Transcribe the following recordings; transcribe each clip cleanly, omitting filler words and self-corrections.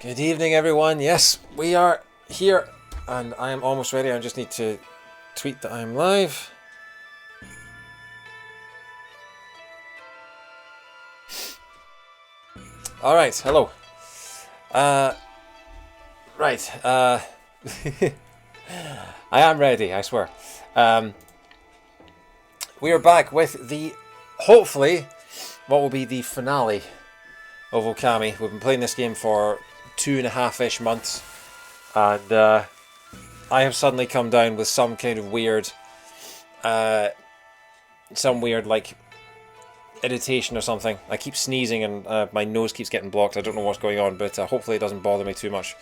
Good evening, everyone. Yes, we are here, and I am almost ready. I just need to tweet that I'm live. All right, hello. Right. I am ready, I swear. We are back with the, hopefully, what will be the finale of Okami. We've been playing this game for 2.5-ish months, and I have suddenly come down with some kind of weird, like irritation or something. I keep sneezing and my nose keeps getting blocked. I don't know what's going on, but hopefully it doesn't bother me too much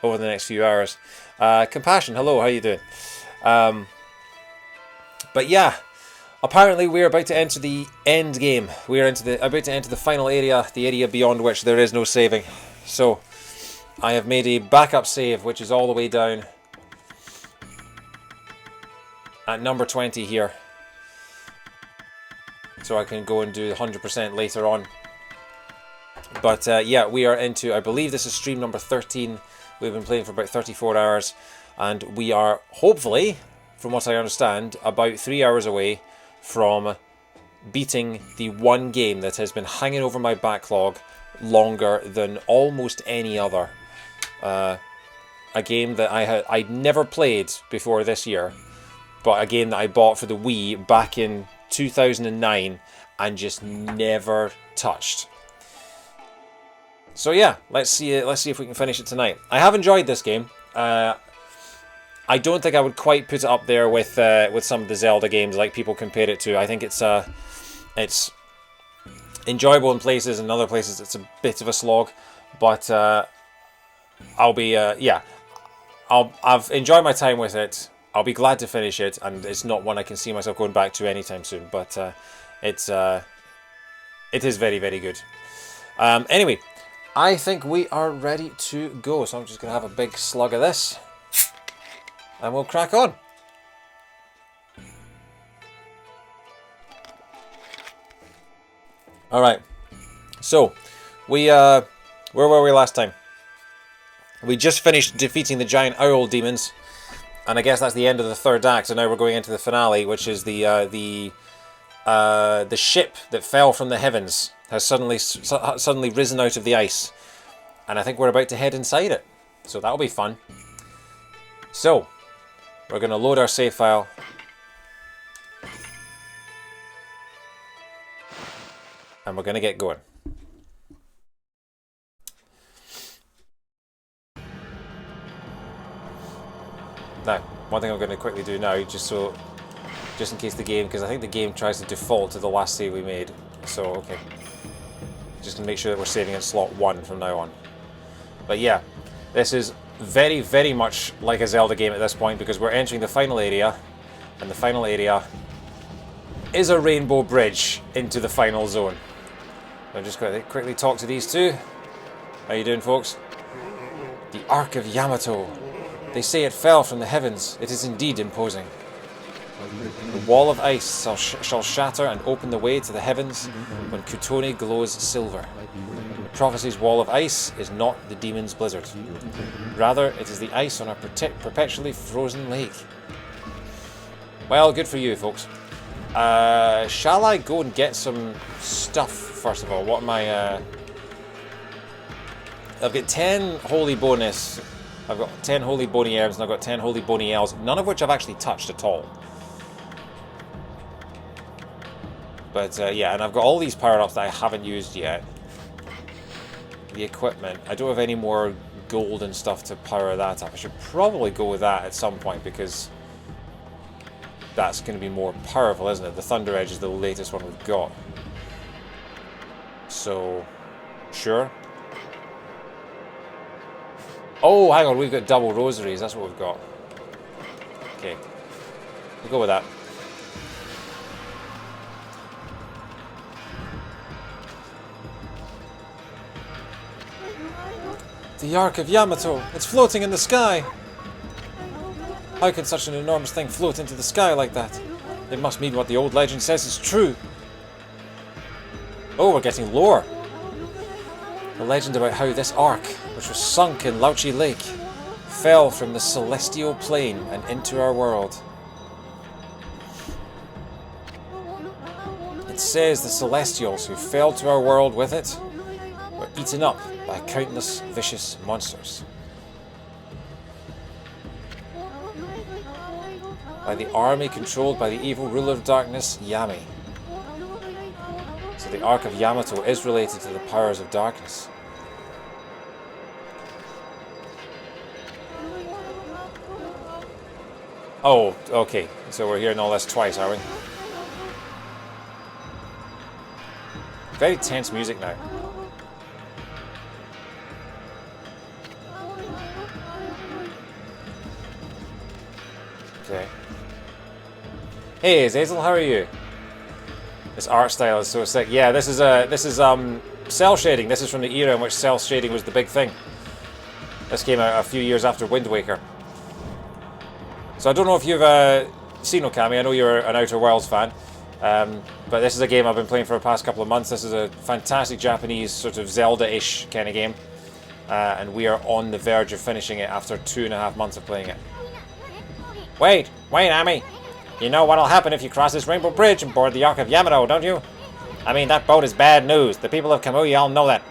over the next few hours. Compassion, hello, how you doing? But yeah, apparently we're about to enter the end game. We are about to enter the final area, the area beyond which there is no saving. So I have made a backup save, which is all the way down at number 20 here. So I can go and do 100% later on. But yeah, we are into, I believe this is stream number 13. We've been playing for about 34 hours. And we are, hopefully, from what I understand, about 3 hours away from beating the one game that has been hanging over my backlog longer than almost any other. A game that I'd never played before this year, but a game that I bought for the Wii back in 2009 and just never touched. So yeah, let's see if we can finish it tonight. I have enjoyed this game. I don't think I would quite put it up there with some of the Zelda games like people compare it to. I think it's enjoyable in places, and in other places it's a bit of a slog. But I've enjoyed my time with it. I'll be glad to finish it, and it's not one I can see myself going back to anytime soon. But it is very, very good. Anyway, I think we are ready to go. So I'm just going to have a big slug of this, and we'll crack on. All right. So where were we last time? We just finished defeating the giant owl demons. And I guess that's the end of the third act, and now we're going into the finale, which is the ship that fell from the heavens has suddenly risen out of the ice, and I think we're about to head inside it. So that'll be fun. So we're going to load our save file, and we're going to get going. Now, one thing I'm going to quickly do now, just in case the game, because I think the game tries to default to the last save we made. So, okay. Just going to make sure that we're saving in slot 1 from now on. But yeah, this is very, very much like a Zelda game at this point, because we're entering the final area, and the final area is a rainbow bridge into the final zone. I'm just going to quickly talk to these two. How you doing, folks? The Ark of Yamato. They say it fell from the heavens. It is indeed imposing. The wall of ice shall shatter and open the way to the heavens when Kutone glows silver. The prophecy's wall of ice is not the demon's blizzard. Rather, it is the ice on a perpetually frozen lake. Well, good for you, folks. Shall I go and get some stuff, first of all? What am I... I've got 10 holy bonus... I've got 10 holy bony herbs, and I've got 10 holy bony elves, none of which I've actually touched at all. But yeah, and I've got all these power-ups that I haven't used yet. The equipment. I don't have any more gold and stuff to power that up. I should probably go with that at some point, because that's going to be more powerful, isn't it? The Thunder Edge is the latest one we've got. So, sure. Oh, hang on, we've got double rosaries, that's what we've got. Okay, we'll go with that. The Ark of Yamato, it's floating in the sky! How can such an enormous thing float into the sky like that? It must mean what the old legend says is true. Oh, we're getting lower. The legend about how this Ark, which was sunk in Lauchi Lake, fell from the celestial plane and into our world. It says the Celestials who fell to our world with it were eaten up by countless vicious monsters. By the army controlled by the evil ruler of darkness, Yami. So the Ark of Yamato is related to the powers of darkness. Oh, okay. So we're hearing all this twice, are we? Very tense music now. Okay. Hey, Azazel, how are you? This art style is so sick. Yeah, this is cell shading. This is from the era in which cell shading was the big thing. This came out a few years after Wind Waker. So I don't know if you've seen Okami. I know you're an Outer Worlds fan. But this is a game I've been playing for the past couple of months. This is a fantastic Japanese sort of Zelda-ish kind of game. And we are on the verge of finishing it after 2.5 months of playing it. Wait, Ami! You know what'll happen if you cross this rainbow bridge and board the Ark of Yamato, don't you? I mean, that boat is bad news. The people of Kamui all know that.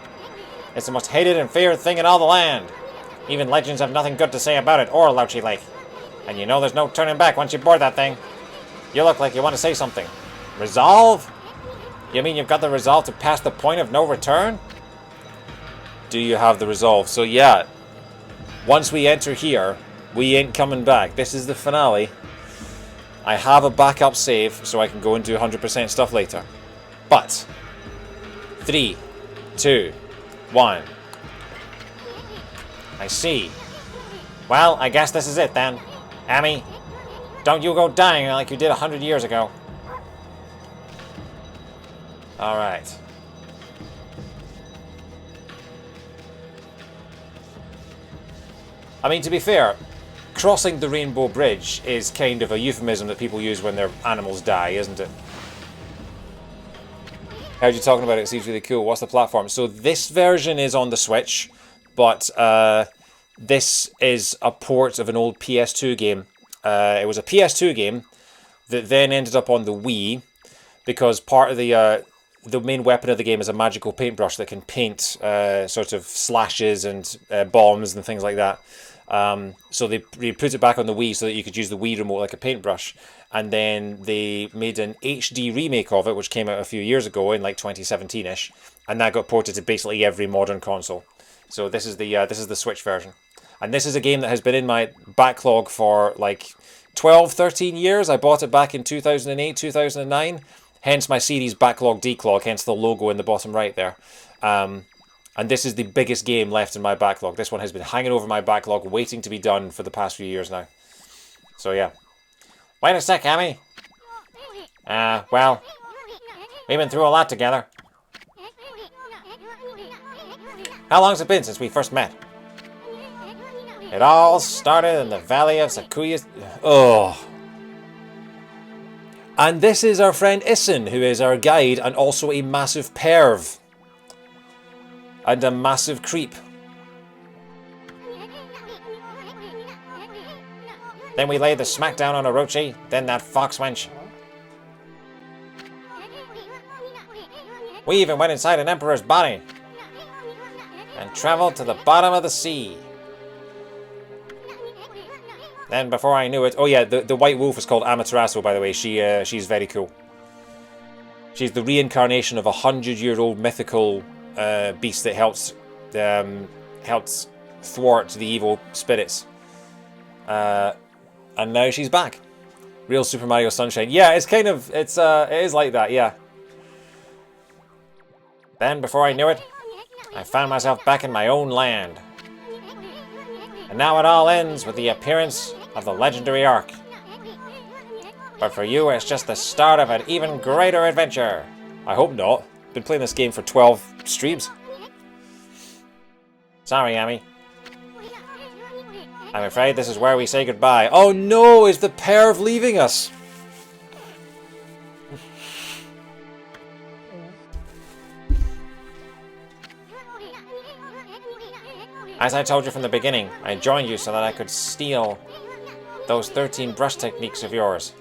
It's the most hated and feared thing in all the land. Even legends have nothing good to say about it, or Lauchi Lake. And you know there's no turning back once you board that thing. You look like you want to say something. Resolve? You mean you've got the resolve to pass the point of no return? Do you have the resolve? So yeah, once we enter here, we ain't coming back. This is the finale. I have a backup save so I can go and do 100% stuff later. But 3, 2, 1. I see. Well, I guess this is it then. Ami, don't you go dying like you did 100 years ago. Alright. I mean, to be fair, crossing the Rainbow Bridge is kind of a euphemism that people use when their animals die, isn't it? Heard you talking about it, it seems really cool. What's the platform? So this version is on the Switch, but this is a port of an old PS2 game. It was a PS2 game that then ended up on the Wii, because part of the main weapon of the game is a magical paintbrush that can paint sort of slashes and bombs and things like that. So they put it back on the Wii so that you could use the Wii remote like a paintbrush. And then they made an HD remake of it, which came out a few years ago in like 2017-ish. And that got ported to basically every modern console. So this is the Switch version. And this is a game that has been in my backlog for like 12, 13 years. I bought it back in 2008, 2009. Hence my series Backlog Declog, hence the logo in the bottom right there. And this is the biggest game left in my backlog. This one has been hanging over my backlog, waiting to be done for the past few years now. So yeah. Wait a sec, Ami. Well, we've been through a lot together. How long's it been since we first met? It all started in the Valley of Sakuya... Oh. And this is our friend Issen, who is our guide and also a massive perv. And a massive creep. Then we laid the smackdown on Orochi, then that fox wench. We even went inside an emperor's body. And travelled to the bottom of the sea. Then before I knew it... Oh yeah, the white wolf is called Amaterasu, by the way. She's very cool. She's the reincarnation of a 100-year-old mythical beast that helps thwart the evil spirits. And now she's back. Real Super Mario Sunshine. Yeah, it's kind of... it is like that, yeah. Then before I knew it, I found myself back in my own land. And now it all ends with the appearance of the legendary Ark. But for you, it's just the start of an even greater adventure. I hope not. Been playing this game for 12 streams. Sorry, Ami. I'm afraid this is where we say goodbye. Oh no, is the perv leaving us? As I told you from the beginning, I joined you so that I could steal those 13 brush techniques of yours.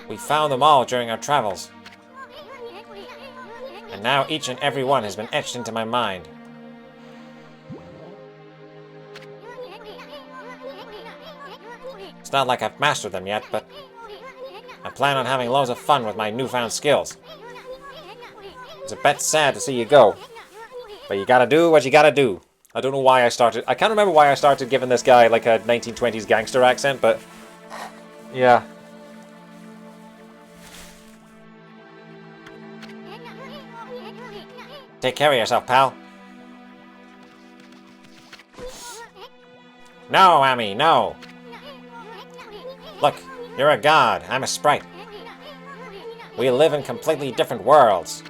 We found them all during our travels. And now each and every one has been etched into my mind. It's not like I've mastered them yet, but I plan on having loads of fun with my newfound skills. It's a bit sad to see you go, but you gotta do what you gotta do. I don't know why I started... I can't remember why I started giving this guy like a 1920s gangster accent, but... yeah. Take care of yourself, pal. No, Ami, no. Look, you're a god. I'm a sprite. We live in completely different worlds.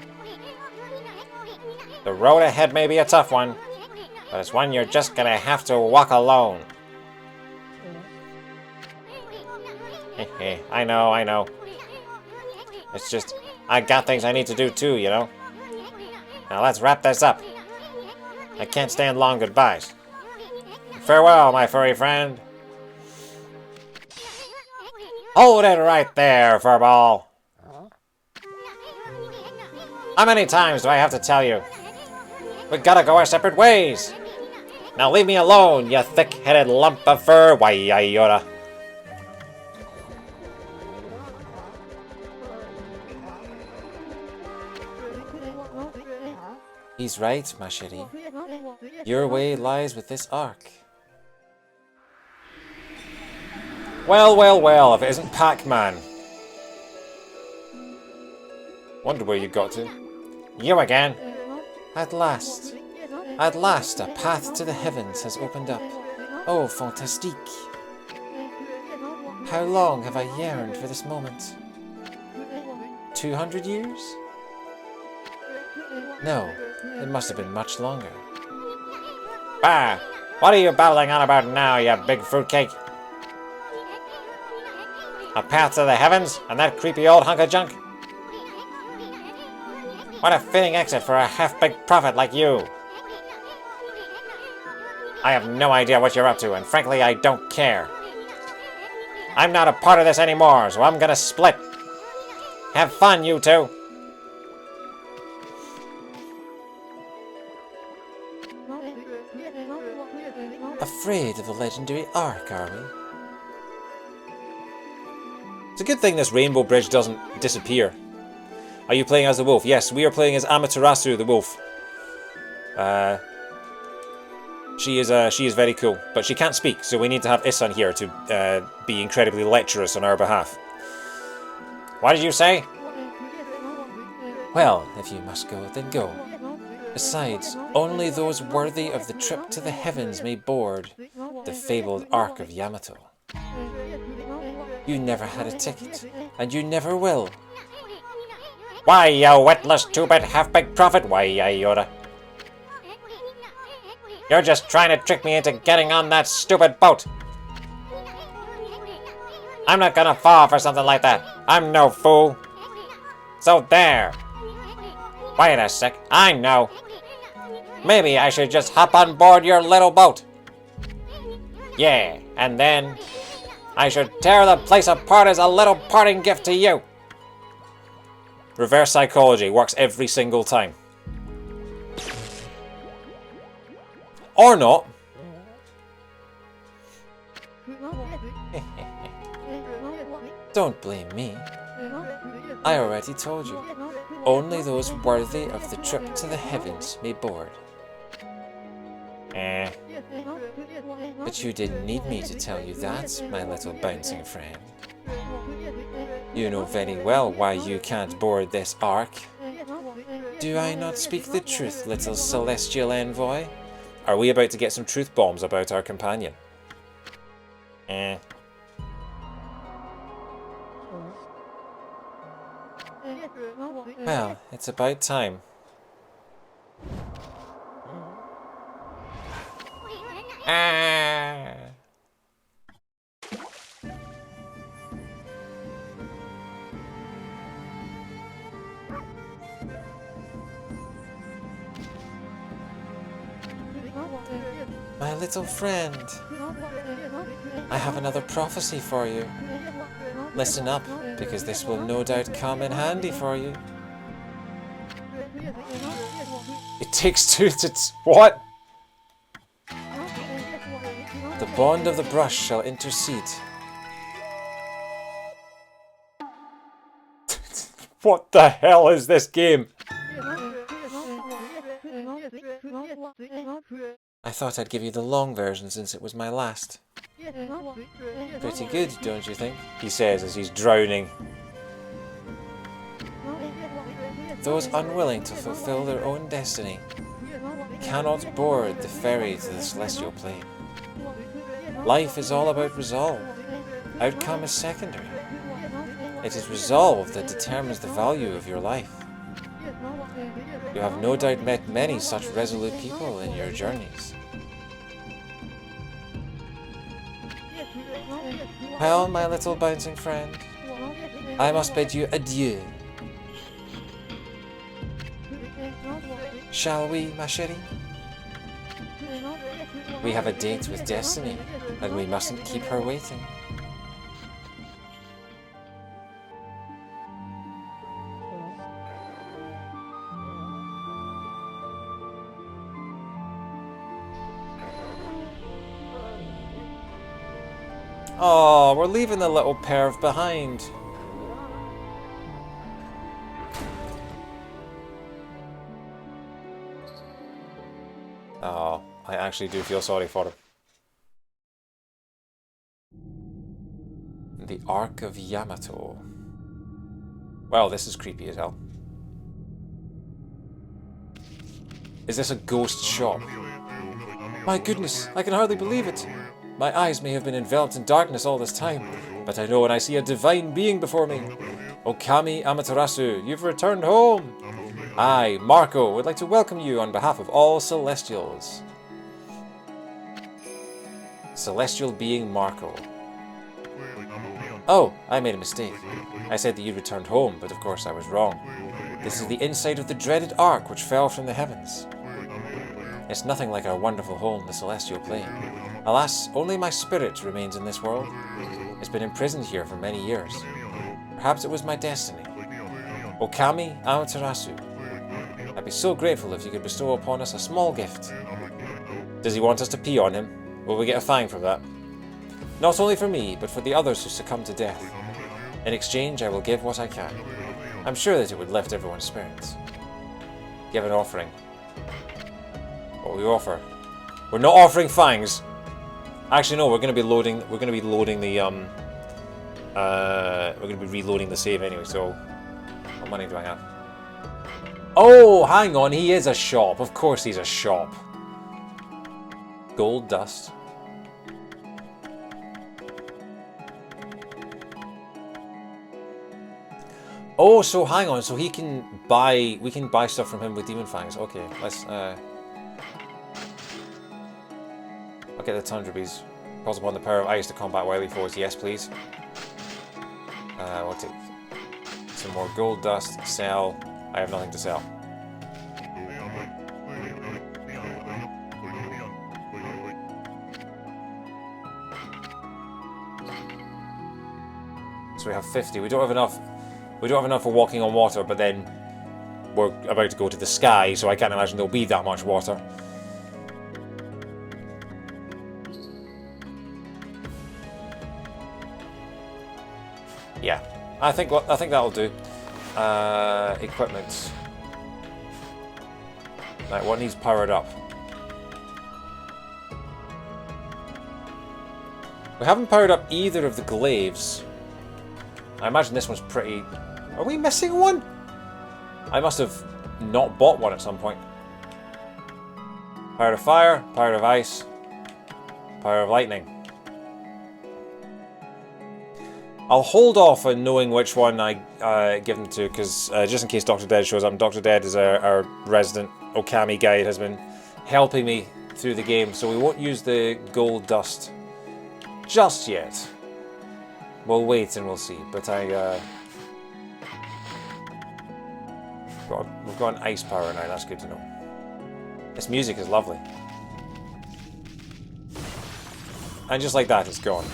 The road ahead may be a tough one, but it's one you're just gonna have to walk alone. I know. It's just, I got things I need to do too, you know? Now let's wrap this up. I can't stand long goodbyes. Farewell, my furry friend. Hold it right there, Furball. How many times do I have to tell you? We gotta go our separate ways. Now leave me alone, you thick-headed lump of fur. Why-yi-yoda. He's right, Mashiri. Your way lies with this Ark. Well, if it isn't Pac-Man. Wonder where you got to. You again. At last, a path to the heavens has opened up. Oh, fantastique. How long have I yearned for this moment? 200 years? No, it must have been much longer. Bah! What are you babbling on about now, you big fruitcake? A path to the heavens, and that creepy old hunk of junk? What a fitting exit for a half-baked prophet like you. I have no idea what you're up to, and frankly, I don't care. I'm not a part of this anymore, so I'm gonna split. Have fun, you two. Afraid of the legendary Ark, are we? It's a good thing this rainbow bridge doesn't disappear. Are you playing as the wolf? Yes, we are playing as Amaterasu, the wolf. She is very cool, but she can't speak, so we need to have Isan here to be incredibly lecherous on our behalf. What did you say? Well, if you must go, then go. Besides, only those worthy of the trip to the heavens may board the fabled Ark of Yamato. You never had a ticket, and you never will. Why, you witless two-bit half-baked prophet? Why, Yoda? You're just trying to trick me into getting on that stupid boat. I'm not gonna fall for something like that. I'm no fool. So there. Wait a sec. I know. Maybe I should just hop on board your little boat. Yeah, and then I should tear the place apart as a little parting gift to you. Reverse psychology works every single time. Or not. Don't blame me. I already told you. Only those worthy of the trip to the heavens may board. But you didn't need me to tell you that, my little bouncing friend. You know very well why you can't board this Ark. Do I not speak the truth, little celestial envoy? Are we about to get some truth bombs about our companion? Well, it's about time. little friend. I have another prophecy for you. Listen up, because this will no doubt come in handy for you. It takes two to... What? The bond of the brush shall intercede. What the hell is this game? I thought I'd give you the long version since it was my last. Pretty good, don't you think? He says as he's drowning. Those unwilling to fulfill their own destiny cannot board the ferry to the celestial plane. Life is all about resolve. Outcome is secondary. It is resolve that determines the value of your life. You have no doubt met many such resolute people in your journeys. Well, my little bouncing friend, I must bid you adieu. Shall we, ma chérie? We have a date with destiny, and we mustn't keep her waiting. Oh, we're leaving the little pair behind. Oh, I actually do feel sorry for him. The Ark of Yamato. Well, this is creepy as hell. Is this a ghost shop? My goodness, I can hardly believe it. My eyes may have been enveloped in darkness all this time, but I know when I see a divine being before me. Okami Amaterasu, you've returned home. I, Marco, would like to welcome you on behalf of all Celestials. Celestial being Marco. Oh, I made a mistake. I said that you returned home, but of course I was wrong. This is the inside of the dreaded Ark which fell from the heavens. It's nothing like our wonderful home, the Celestial Plane. Alas, only my spirit remains in this world. It's been imprisoned here for many years. Perhaps it was my destiny. Okami Amaterasu. I'd be so grateful if you could bestow upon us a small gift. Does he want us to pee on him? Will we get a fine for that? Not only for me, but for the others who succumb to death. In exchange, I will give what I can. I'm sure that it would lift everyone's spirits. Give an offering. What will we offer? We're not offering fangs. Actually, no. We're going to be loading. We're going to be loading the we're going to be reloading the save anyway. So, what money do I have? Oh, hang on. He is a shop. Of course, he's a shop. Gold dust. Oh, so hang on. So he can buy. We can buy stuff from him with demon fangs. Okay, let's. I'll get the Tundra Bees. Calls upon the power of ice to combat wily foes. Yes, please. We'll take some more gold dust. Sell. I have nothing to sell. So we have 50. We don't have enough. We don't have enough for walking on water, but then we're about to go to the sky, so I can't imagine there'll be that much water. Yeah, I think that'll do. Equipment. Right, what needs powered up? We haven't powered up either of the glaives. I imagine this one's pretty... Are we missing one? I must have not bought one at some point. Power of fire, power of ice, power of lightning. I'll hold off on knowing which one I give them to, because just in case Dr. Dead shows up. Dr. Dead is our resident Okami guide, has been helping me through the game, so we won't use the gold dust just yet. We'll wait and we'll see, but we've got an ice power now, that's good to know. This music is lovely. And just like that, it's gone.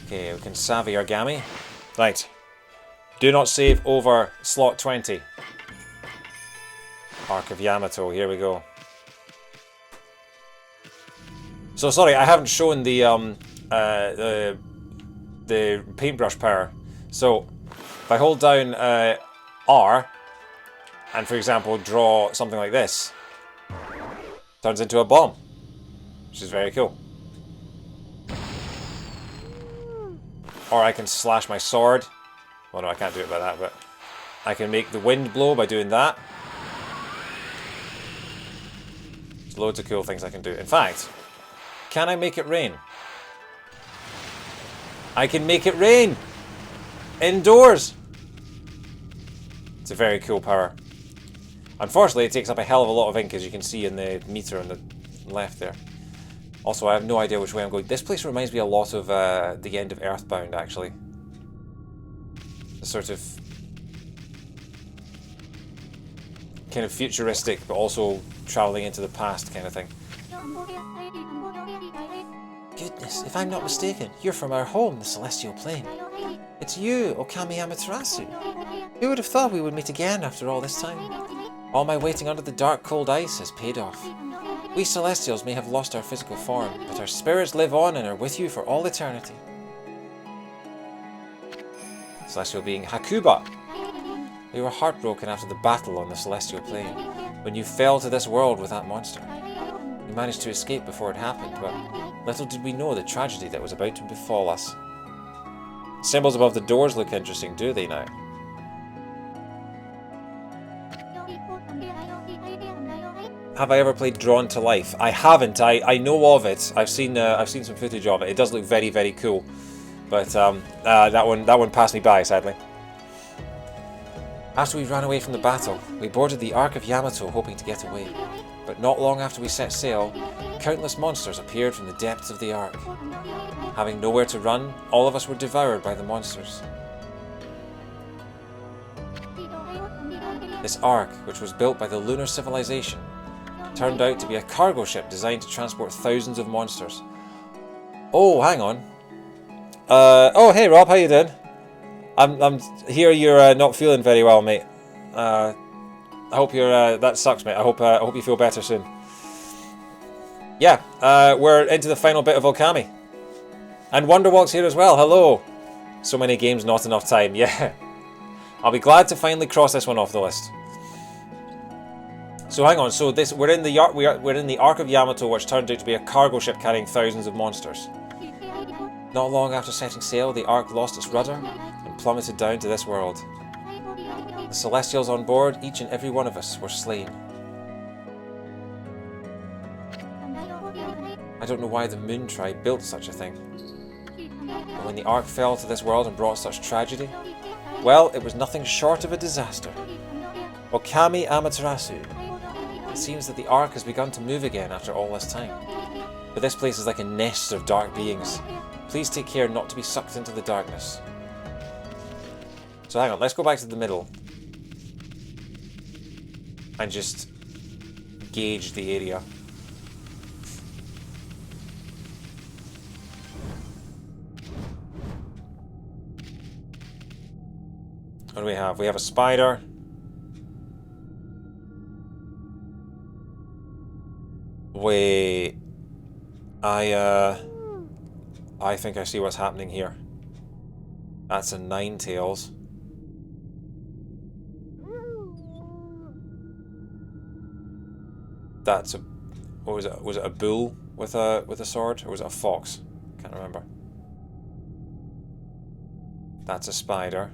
Okay, we can savvy Origami. Right. Do not save over slot 20. Ark of Yamato, here we go. So sorry, I haven't shown the paintbrush power. So if I hold down R and, for example, draw something like this, turns into a bomb, which is very cool. Or I can slash my sword. Well, no, I can't do it by that, but I can make the wind blow by doing that. There's loads of cool things I can do. In fact, can I make it rain? I can make it rain! Indoors! It's a very cool power. Unfortunately, it takes up a hell of a lot of ink, as you can see in the meter on the left there. Also, I have no idea which way I'm going. This place reminds me a lot of the end of Earthbound, actually. The sort of kind of futuristic, but also travelling into the past kind of thing. Goodness, if I'm not mistaken, you're from our home, the Celestial Plane. It's you, Okami Amaterasu. Who would have thought we would meet again after all this time? All my waiting under the dark, cold ice has paid off. We Celestials may have lost our physical form, but our spirits live on and are with you for all eternity. Celestial being Hakuba. We were heartbroken after the battle on the Celestial Plane, when you fell to this world with that monster. We managed to escape before it happened, but little did we know the tragedy that was about to befall us. Symbols above the doors look interesting, do they now? Have I ever played Drawn to Life? I haven't. I know of it. I've seen some footage of it. It does look very, very cool. But that one passed me by, sadly. After we ran away from the battle, we boarded the Ark of Yamato hoping to get away. But not long after we set sail, countless monsters appeared from the depths of the Ark. Having nowhere to run, all of us were devoured by the monsters. This Ark, which was built by the lunar civilization, turned out to be a cargo ship designed to transport thousands of monsters. Oh, hang on. Oh, hey Rob, how you doing? I'm here. You're not feeling very well, mate. I hope you're. That sucks, mate. I hope you feel better soon. Yeah, we're into the final bit of Okami, and Wonderwalk's here as well. Hello. So many games, not enough time. Yeah, I'll be glad to finally cross this one off the list. So hang on. So we're in the Ark of Yamato, which turned out to be a cargo ship carrying thousands of monsters. Not long after setting sail, the Ark lost its rudder and plummeted down to this world. The Celestials on board, each and every one of us, were slain. I don't know why the Moon Tribe built such a thing. But when the Ark fell to this world and brought such tragedy, well, it was nothing short of a disaster. Okami Amaterasu. It seems that the Ark has begun to move again after all this time. But this place is like a nest of dark beings. Please take care not to be sucked into the darkness. So hang on, let's go back to the middle. And just gauge the area. What do we have? We have a spider. Wait. I think I see what's happening here. That's a Ninetales. That's a... What was it? Was it a bull with a sword? Or was it a fox? Can't remember. That's a spider.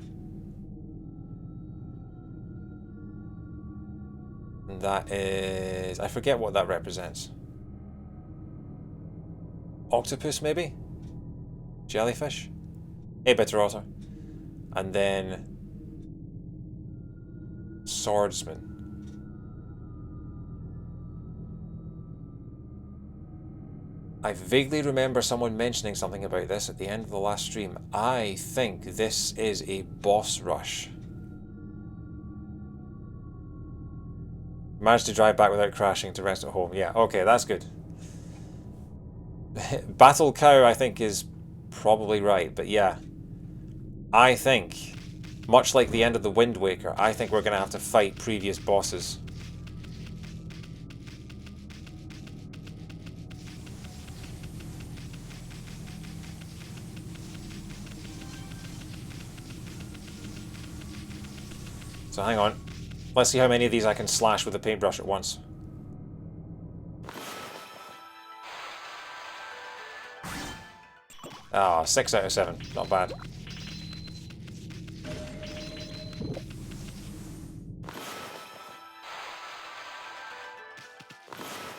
And that is... I forget what that represents. Octopus, maybe? Jellyfish? A bitter otter. And then... Swordsman. I vaguely remember someone mentioning something about this at the end of the last stream. I think this is a boss rush. Managed to drive back without crashing to rest at home. Yeah, okay, that's good. Battle Cow, I think, is probably right, but yeah. I think, much like the end of the Wind Waker, I think we're going to have to fight previous bosses. So hang on. Let's see how many of these I can slash with a paintbrush at once. Ah, 6 out of 7. Not bad.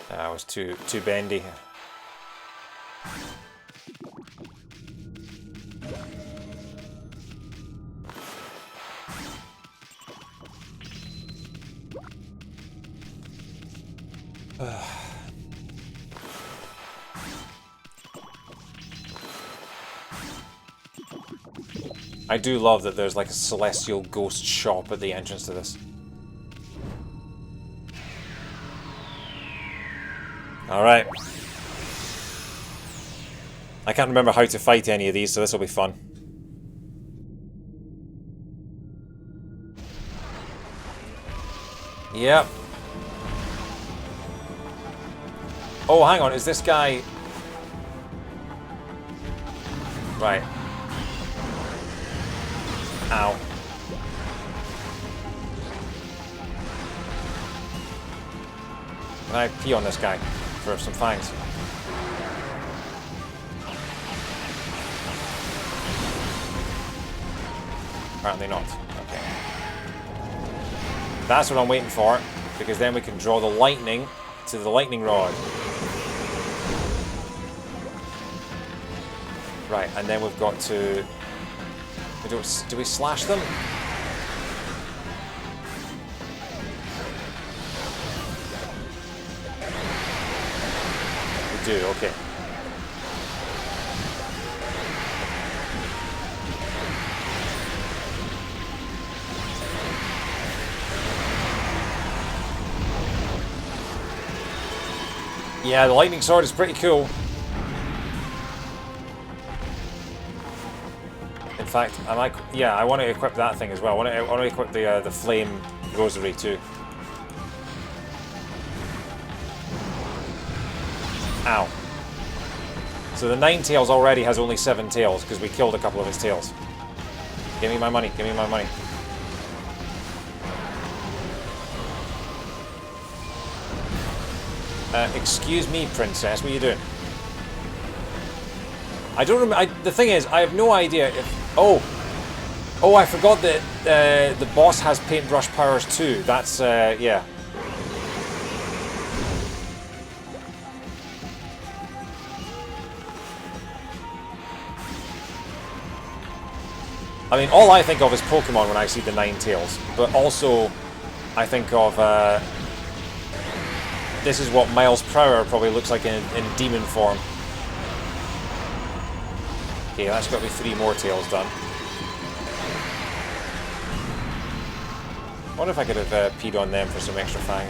That was too bendy. I do love that there's like a celestial ghost shop at the entrance to this. Alright. I can't remember how to fight any of these, so this will be fun. Yep. Oh, hang on, is this guy... Right. Ow. Can I pee on this guy for some fangs? Apparently not. Okay. That's what I'm waiting for, because then we can draw the lightning to the lightning rod. Right, and then we've got to... Do we slash them? We do, okay. Yeah, the lightning sword is pretty cool. In fact, I want to equip that thing as well. I want to equip the flame rosary too. Ow. So the 9 tails already has only 7 tails because we killed a couple of its tails. Give me my money. Give me my money. Excuse me, princess. What are you doing? I don't remember. The thing is, I have no idea if... Oh, I forgot that the boss has paintbrush powers too. That's yeah. I mean, all I think of is Pokemon when I see the 9 tails, but also I think of this is what Miles Prower probably looks like in demon form. Okay, that's got to be 3 more tails done. I wonder if I could have peed on them for some extra fang.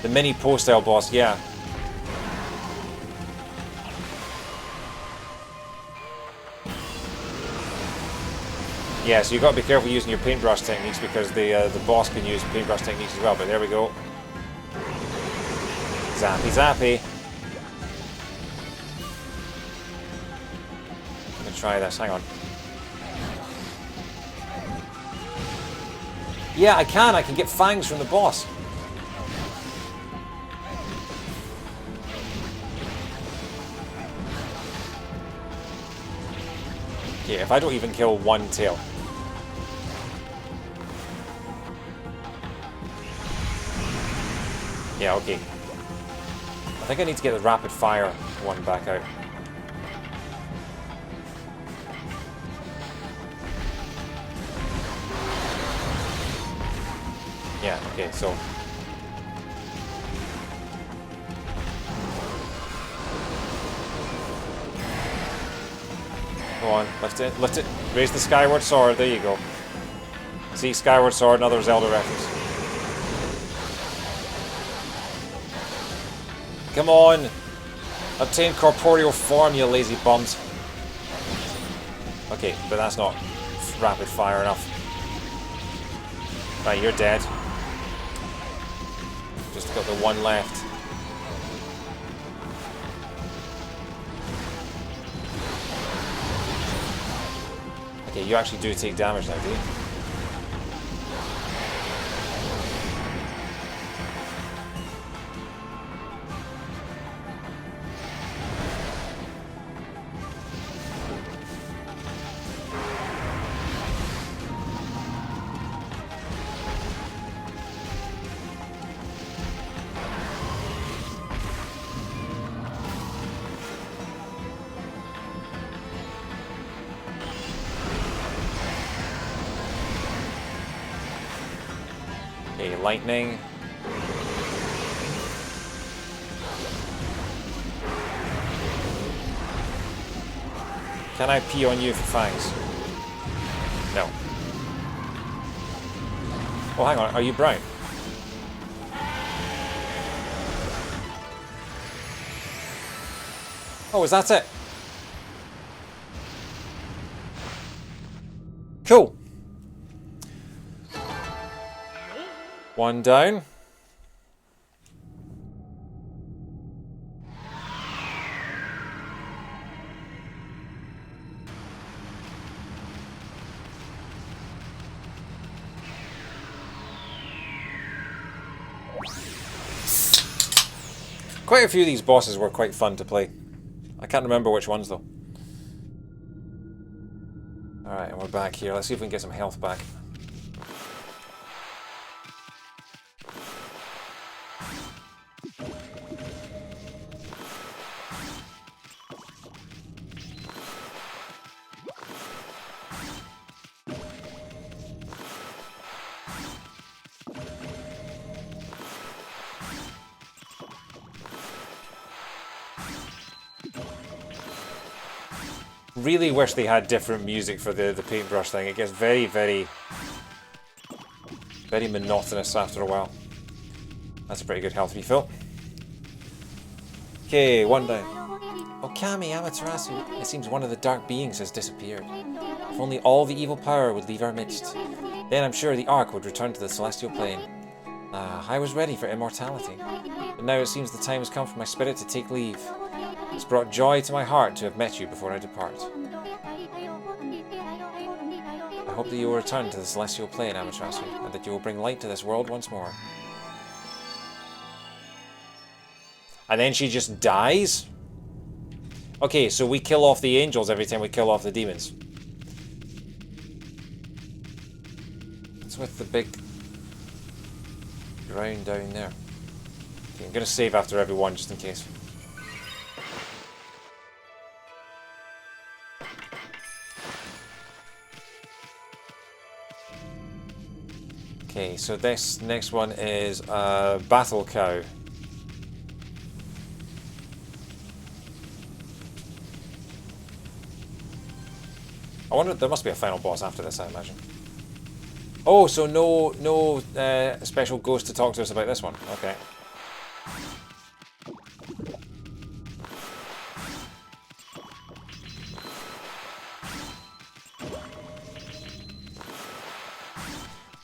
The mini post-style boss, yeah. Yeah, so you've got to be careful using your paintbrush techniques because the boss can use paintbrush techniques as well, but there we go. Zappy, zappy. I'm gonna try this, hang on. Yeah, I can get fangs from the boss. Okay, if I don't even kill 1 tail. Yeah, okay. I think I need to get the rapid fire one back out. Okay, so... Go on, lift it, lift it. Raise the Skyward Sword, there you go. See, Skyward Sword, another Zelda reference. Come on! Obtain corporeal form, you lazy bums. Okay, but that's not rapid fire enough. Right, you're dead. Just got the one left. Okay, you actually do take damage now, do you? Okay, lightning. Can I pee on you for fangs? No. Oh, hang on. Are you brown? Oh, is that it? Cool. One down. Quite a few of these bosses were quite fun to play. I can't remember which ones though. Alright, and we're back here. Let's see if we can get some health back. Really wish they had different music for the paintbrush thing. It gets very, very monotonous after a while. That's a pretty good health refill. Okay, one down. Okami, Amaterasu. It seems one of the dark beings has disappeared. If only all the evil power would leave our midst. Then I'm sure the Ark would return to the celestial plane. Ah, I was ready for immortality. But now it seems the time has come for my spirit to take leave. It's brought joy to my heart to have met you before I depart. I hope that you will return to the celestial plane, Amaterasu, and that you will bring light to this world once more. And then she just dies? Okay, so we kill off the angels every time we kill off the demons. What's with the big ground down there? Okay, I'm going to save after every one just in case. Okay, so this next one is Battle Cow. I wonder, there must be a final boss after this, I imagine. Oh, so no special ghost to talk to us about this one. Okay.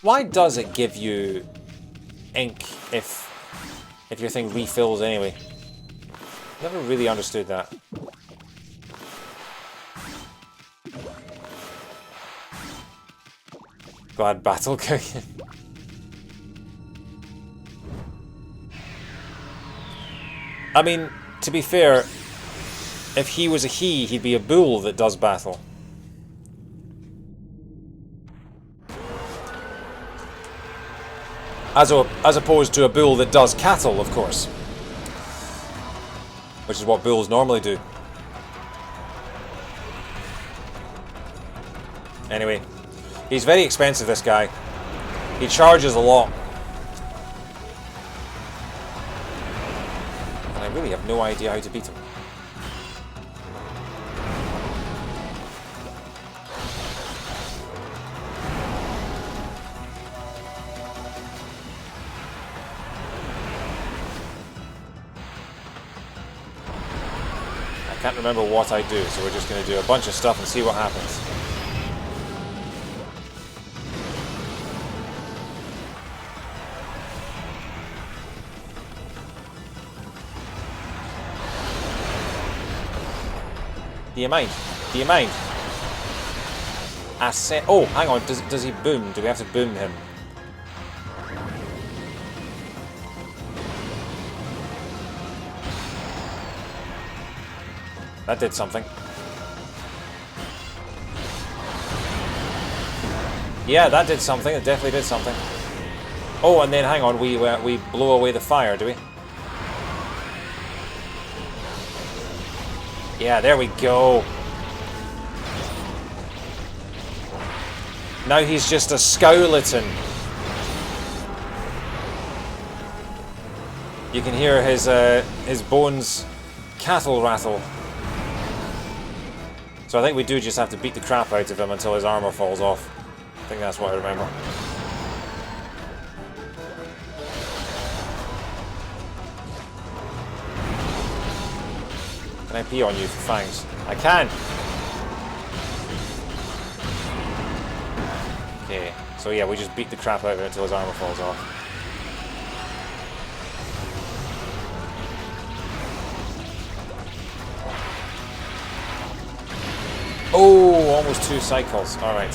Why does it give you ink if your thing refills anyway? Never really understood that. Glad battle cooking. I mean, to be fair, if he was a he, he'd be a bull that does battle. As opposed to a bull that does cattle, of course. Which is what bulls normally do. Anyway, he's very expensive, this guy. He charges a lot. I really have no idea how to beat him. I can't remember what I do, so we're just going to do a bunch of stuff and see what happens. Do you mind? Do you mind? I said... Oh, hang on. Does he boom? Do we have to boom him? That did something. Yeah, that did something. It definitely did something. Oh, and then hang on. We blow away the fire, do we? Yeah, there we go. Now he's just a skeleton. You can hear his bones cattle rattle. So I think we do just have to beat the crap out of him until his armor falls off. I think that's what I remember. Can I pee on you for fangs? I can! Okay, so yeah, we just beat the crap out of him until his armor falls off. Oh, almost 2 cycles. Alright.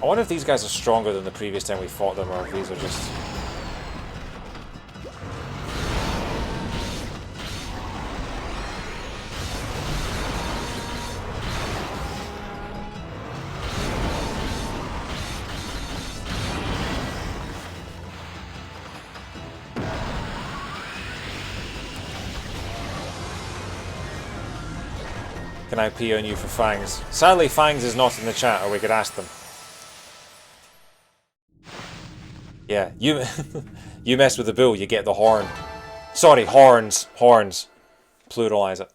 I wonder if these guys are stronger than the previous time we fought them, or if these are just... Can I pee on you for Fangs? Sadly, Fangs is not in the chat, or we could ask them. Yeah, you you mess with the bull, you get the horn. Sorry, horns. Horns. Pluralize it.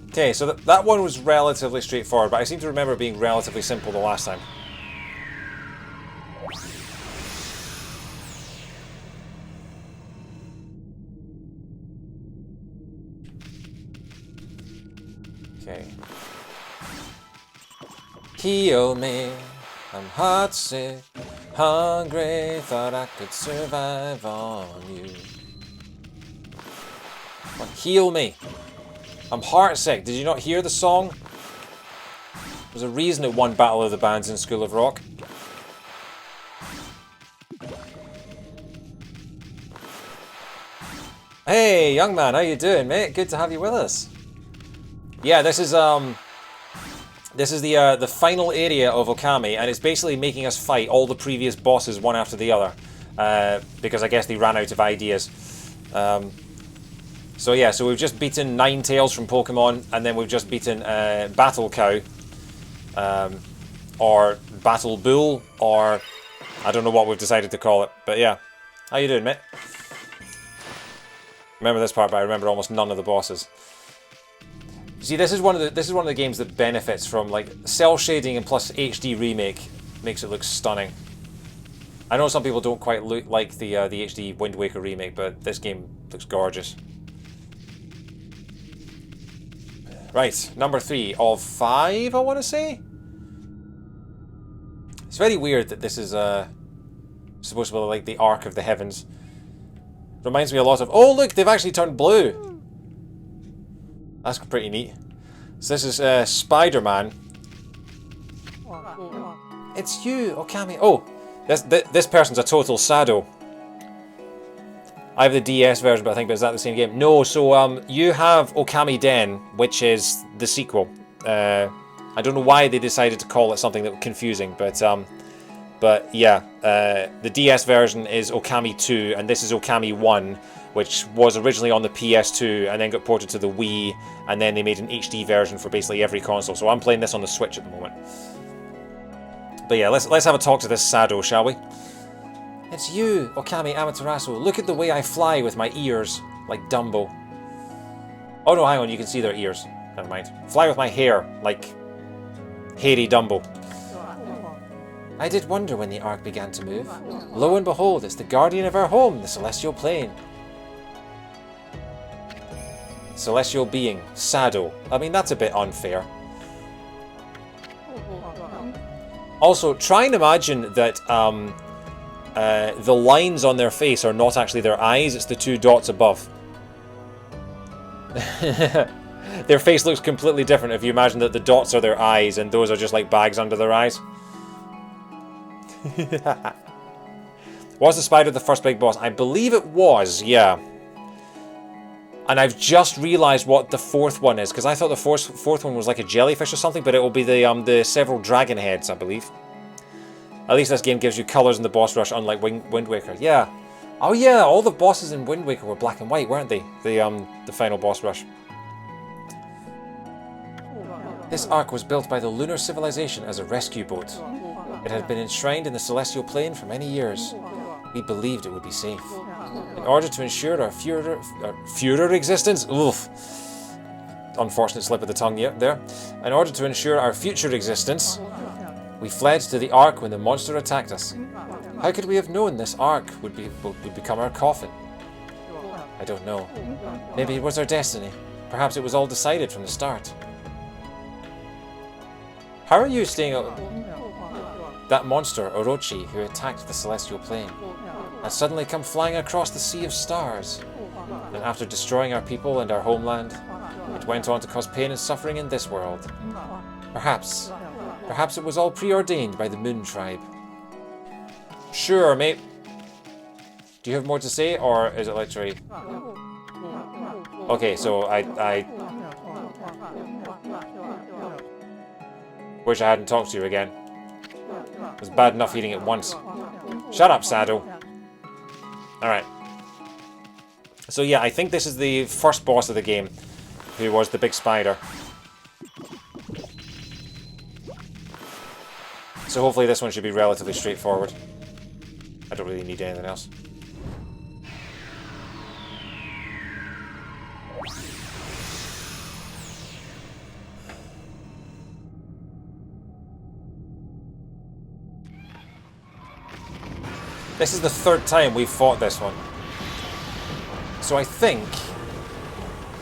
Okay, so that one was relatively straightforward, but I seem to remember it being relatively simple the last time. Okay. Heal me, I'm heartsick, hungry, thought I could survive on you. Come on, heal me. I'm heartsick. Did you not hear the song? There's a reason it won Battle of the Bands in School of Rock. Hey, young man, how you doing, mate? Good to have you with us. Yeah, this is the final area of Okami, and it's basically making us fight all the previous bosses one after the other, because I guess they ran out of ideas. So yeah, so we've just beaten Ninetales from Pokemon, and then we've just beaten Battle Cow, or Battle Bull, or I don't know what we've decided to call it, but yeah. How you doing, mate? Remember this part, but I remember almost none of the bosses. See, this is one of the games that benefits from like cell shading and plus HD remake makes it look stunning. I know some people don't quite like the HD Wind Waker remake, but this game looks gorgeous. Right, number 3 of 5, I want to say. It's very weird that this is supposed to be like the Ark of the Heavens. Reminds me a lot of... Oh, look, they've actually turned blue. That's pretty neat. So this is Spider-Man. It's you, Okami. Oh, this person's a total sado. I have the DS version, but I think, is that the same game? No, so you have Okami Den, which is the sequel. I don't know why they decided to call it something that was confusing, but But yeah, the DS version is Okami 2, and this is Okami 1, which was originally on the PS2 and then got ported to the Wii, and then they made an HD version for basically every console. So I'm playing this on the Switch at the moment. But yeah, let's have a talk to this Sado, shall we? It's you, Okami Amaterasu. Look at the way I fly with my ears, like Dumbo. Oh no, hang on, you can see their ears. Never mind. Fly with my hair, like hairy Dumbo. I did wonder when the Ark began to move. Lo and behold, it's the guardian of our home, the celestial plane. Celestial being, Sado. I mean, that's a bit unfair. Also, try and imagine that the lines on their face are not actually their eyes, it's the two dots above. Their face looks completely different if you imagine that the dots are their eyes and those are just like bags under their eyes. Was the spider the first big boss? I believe it was, yeah. And I've just realised what the fourth one is, because I thought the fourth one was like a jellyfish or something, but it will be the several dragon heads, I believe. At least this game gives you colours in the boss rush, unlike Wind Waker. Yeah. Oh yeah, all the bosses in Wind Waker were black and white, weren't they? The final boss rush. This Ark was built by the lunar civilization as a rescue boat. It had been enshrined in the celestial plane for many years. We believed it would be safe. In order to ensure our future existence... Oof. Unfortunate slip of the tongue there. In order to ensure our future existence, we fled to the Ark when the monster attacked us. How could we have known this Ark would become our coffin? I don't know. Maybe it was our destiny. Perhaps it was all decided from the start. How are you staying... That monster, Orochi, who attacked the celestial plane, had suddenly come flying across the sea of stars. And after destroying our people and our homeland, it went on to cause pain and suffering in this world. Perhaps it was all preordained by the Moon Tribe. Sure, mate. Do you have more to say, or is it literally... Okay, so I wish I hadn't talked to you again. It was bad enough eating it once. Shut up, Sado. Alright. So yeah, I think this is the first boss of the game, who was the big spider. So hopefully this one should be relatively straightforward. I don't really need anything else. This is the third time we've fought this one. So I think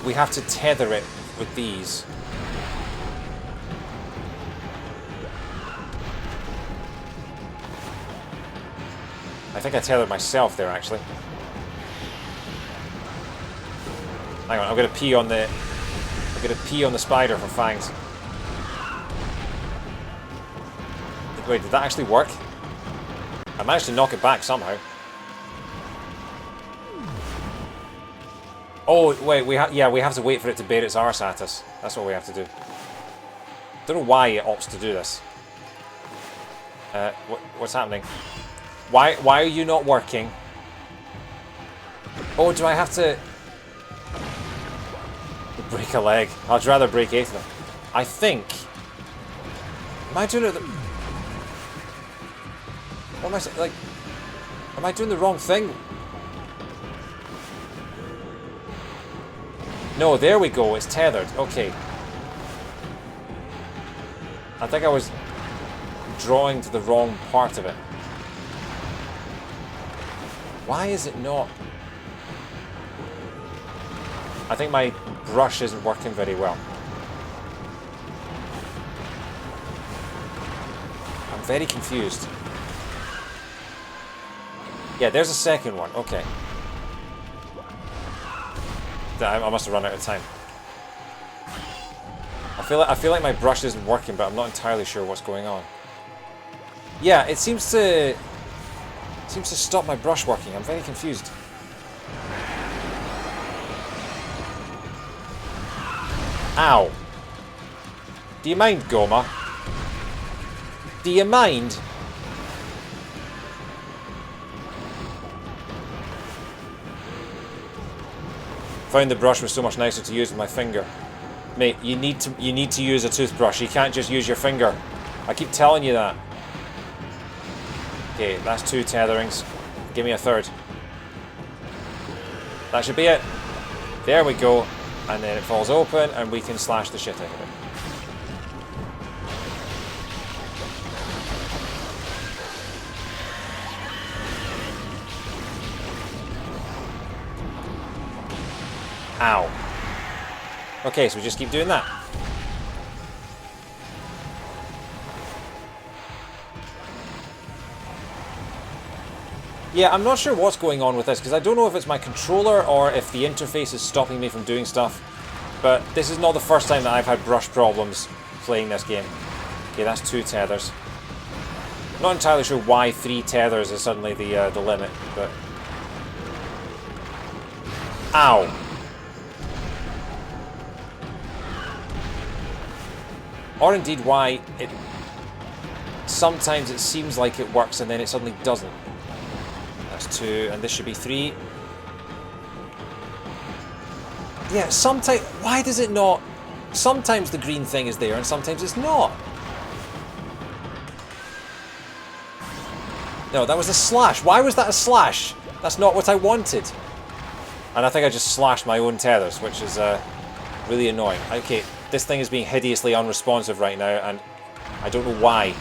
we have to tether it with these. I think I tethered myself there, actually. Hang on, I'm gonna pee on the spider for fangs. Wait, did that actually work? I managed to knock it back somehow. Oh wait, we have to wait for it to bear its arse at us. That's what we have to do. Don't know why it opts to do this. What's happening? Why are you not working? Oh, do I have to break a leg? I'd rather break 8 of them. I think. Am I doing it? What am I saying? Like, am I doing the wrong thing? No, there we go. It's tethered. Okay. I think I was drawing to the wrong part of it. Why is it not? I think my brush isn't working very well. I'm very confused. Yeah, there's a second one. Okay. I must have run out of time. I feel like my brush isn't working, but I'm not entirely sure what's going on. Yeah, it seems to stop my brush working. I'm very confused. Ow. Do you mind, Goma? Do you mind? Found the brush was so much nicer to use with my finger. Mate, you need to use a toothbrush. You can't just use your finger. I keep telling you that. Okay, that's 2 tetherings. Give me a third. That should be it. There we go. And then it falls open and we can slash the shit out of it. Ow. Okay, so we just keep doing that. Yeah, I'm not sure what's going on with this, because I don't know if it's my controller or if the interface is stopping me from doing stuff. But this is not the first time that I've had brush problems playing this game. Okay, that's 2 tethers. Not entirely sure why 3 tethers is suddenly the limit, but... Ow! Or indeed why it... Sometimes it seems like it works and then it suddenly doesn't. That's 2, and this should be 3. Yeah, sometimes... Why does it not... Sometimes the green thing is there and sometimes it's not. No, that was a slash. Why was that a slash? That's not what I wanted. And I think I just slashed my own tethers, which is really annoying. Okay, this thing is being hideously unresponsive right now, and I don't know why.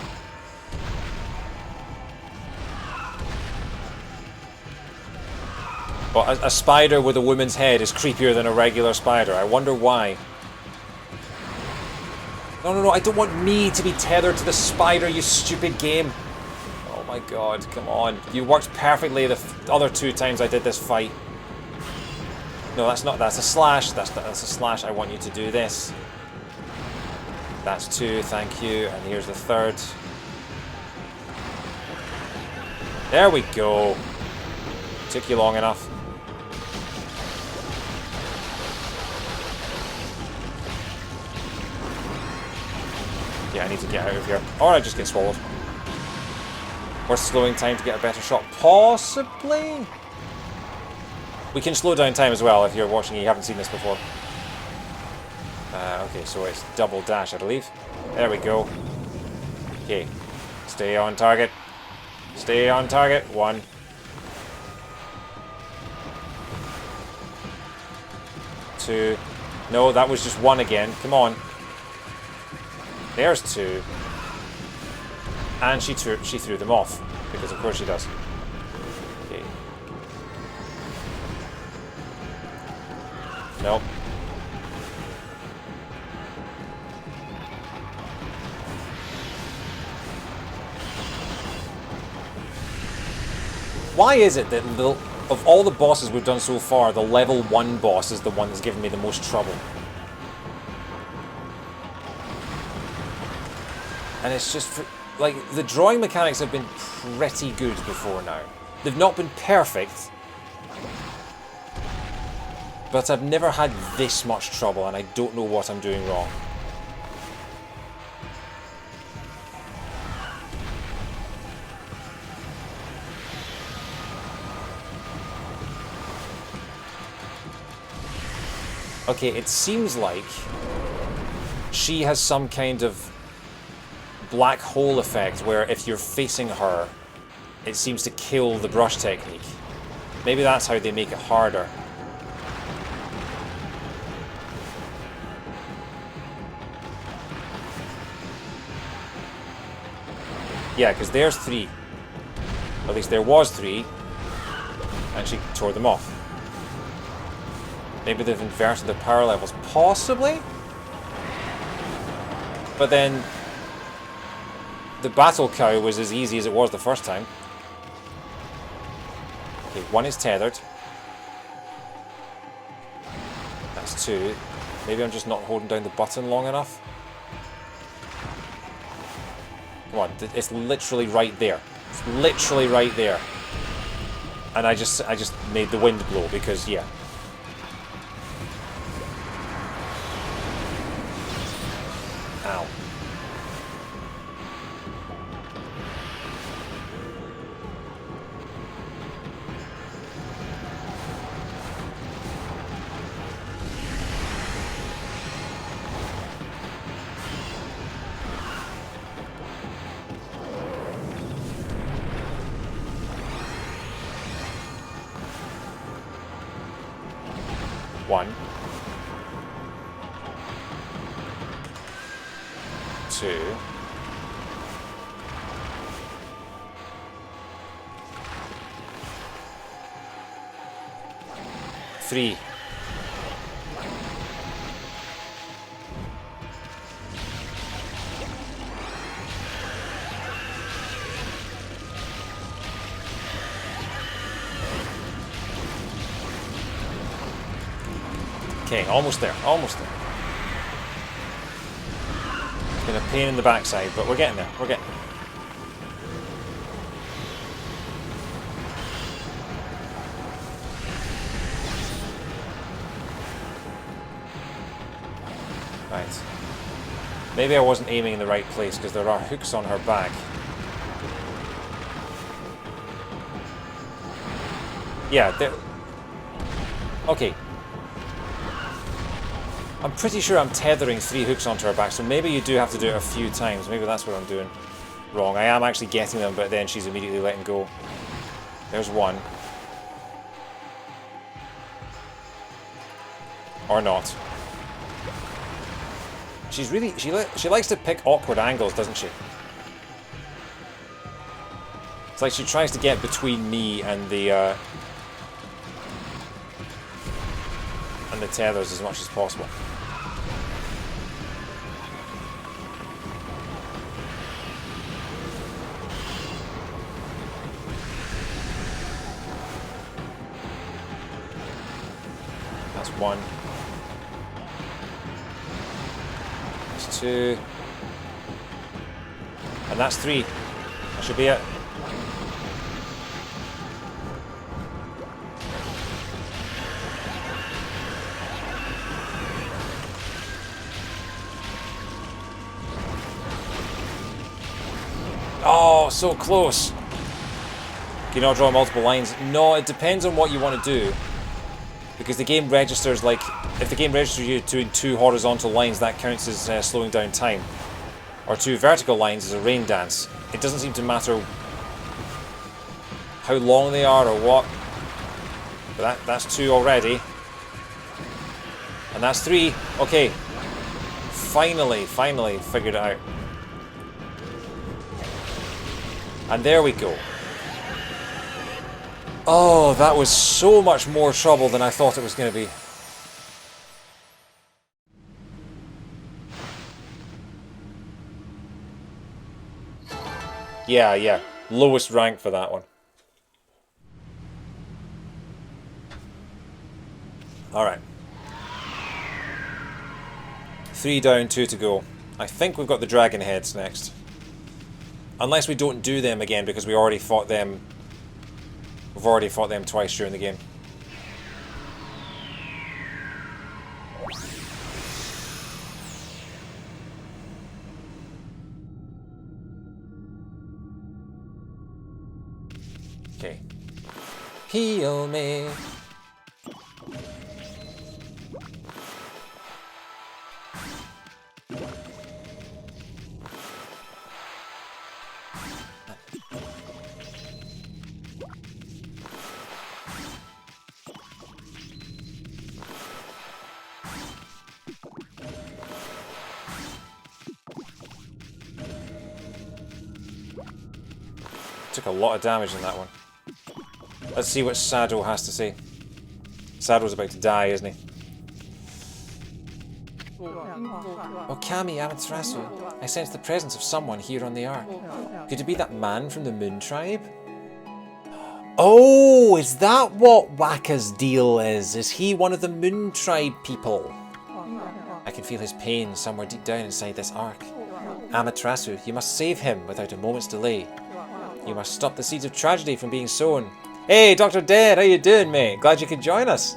But a spider with a woman's head is creepier than a regular spider. I wonder why. No, I don't want me to be tethered to the spider, you stupid game. Oh my god, come on. You worked perfectly the other 2 times I did this fight. No, that's not. That's a slash. That's a slash. I want you to do this. That's 2, thank you. And here's the 3rd. There we go. Took you long enough. Yeah, I need to get out of here. Or I just get swallowed. Or slowing time to get a better shot. Possibly? We can slow down time as well if you're watching and you haven't seen this before. Okay, so it's double dash, I believe. There we go. Okay. Stay on target. Stay on target. 1. Two. No, that was just 1 again. Come on. There's 2. And she threw them off. Because of course she does. Okay. Nope. Why is it that of all the bosses we've done so far, the level 1 boss is the one that's given me the most trouble? And it's just, like, the drawing mechanics have been pretty good before now. They've not been perfect, but I've never had this much trouble, and I don't know what I'm doing wrong. Okay, it seems like she has some kind of black hole effect where if you're facing her, it seems to kill the brush technique. Maybe that's how they make it harder. Yeah, because there's 3. At least there was 3. And she tore them off. Maybe they've inverted the power levels. Possibly? But then the battle cow was as easy as it was the first time. Okay, 1 is tethered. That's 2. Maybe I'm just not holding down the button long enough. Come on, it's literally right there. It's literally right there. And I just made the wind blow because, yeah. Ow. 1, 2, 3. Okay, almost there, almost there. It's been a pain in the backside, but we're getting there, we're getting there. Right. Maybe I wasn't aiming in the right place because there are hooks on her back. Yeah, there... Okay. I'm pretty sure I'm tethering 3 hooks onto her back, so maybe you do have to do it a few times. Maybe that's what I'm doing wrong. I am actually getting them, but then she's immediately letting go. There's 1. Or not. She's really... She likes to pick awkward angles, doesn't she? It's like she tries to get between me and the tethers as much as possible. That's 1. That's 2. And that's 3. That should be it. Oh, so close. Can you not draw multiple lines? No, it depends on what you want to do. Because the game registers, like, if the game registers you doing 2 horizontal lines, that counts as slowing down time. Or 2 vertical lines as a rain dance. It doesn't seem to matter how long they are or what. But that's 2 already. And that's 3. Okay. Finally figured it out. And there we go. Oh, that was so much more trouble than I thought it was going to be. Yeah. Lowest rank for that one. Alright. 3 down, 2 to go. I think we've got the dragon heads next. Unless we don't do them again because we already fought them. We've already fought them twice during the game. Okay. Heal me. Took a lot of damage in that one. Let's see what Sado has to say. Sado's about to die, isn't he? Okami, Amaterasu. I sense the presence of someone here on the Ark. Could it be that man from the Moon Tribe? Oh, is that what Wakka's deal is? Is he one of the Moon Tribe people? I can feel his pain somewhere deep down inside this Ark. Amaterasu, you must save him without a moment's delay. You must stop the seeds of tragedy from being sown. Hey, Dr. Dead, how you doing, mate? Glad you could join us.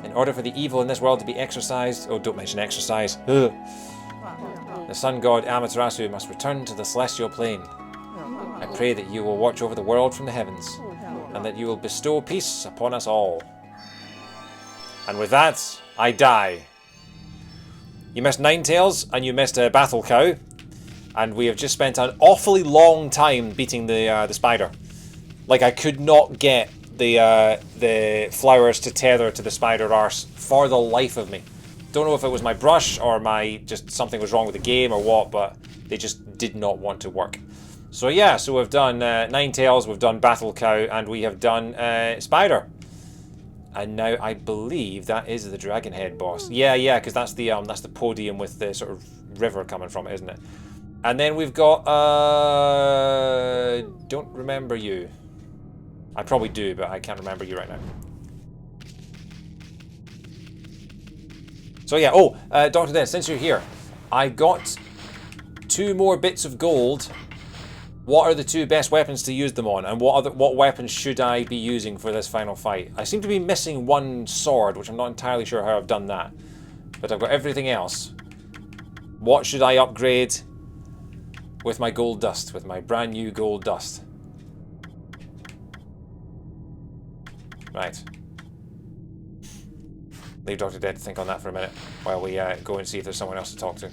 In order for the evil in this world to be exorcised... Oh, don't mention exercise. Ugh. The sun god Amaterasu must return to the celestial plane. I pray that you will watch over the world from the heavens, and that you will bestow peace upon us all. And with that, I die. You missed Ninetales, and you missed a Battle Cow. And we have just spent an awfully long time beating the spider. Like, I could not get the flowers to tether to the spider arse for the life of me. Don't know if it was my brush or just something was wrong with the game or what, but they just did not want to work. So yeah, so we've done Ninetales, we've done Battle Cow, and we have done Spider. And now I believe that is the Dragon Head boss. Yeah, because that's the podium with the sort of river coming from it, isn't it? And then we've got don't remember you. I probably do, but I can't remember you right now. So yeah, Dr. Death, since you're here, I got 2 more bits of gold. What are the 2 best weapons to use them on, and what weapons should I be using for this final fight? I seem to be missing 1 sword, which I'm not entirely sure how I've done that. But I've got everything else. What should I upgrade with my gold dust, with my brand new gold dust? Right. Leave Dr. Dead to think on that for a minute while we go and see if there's someone else to talk to.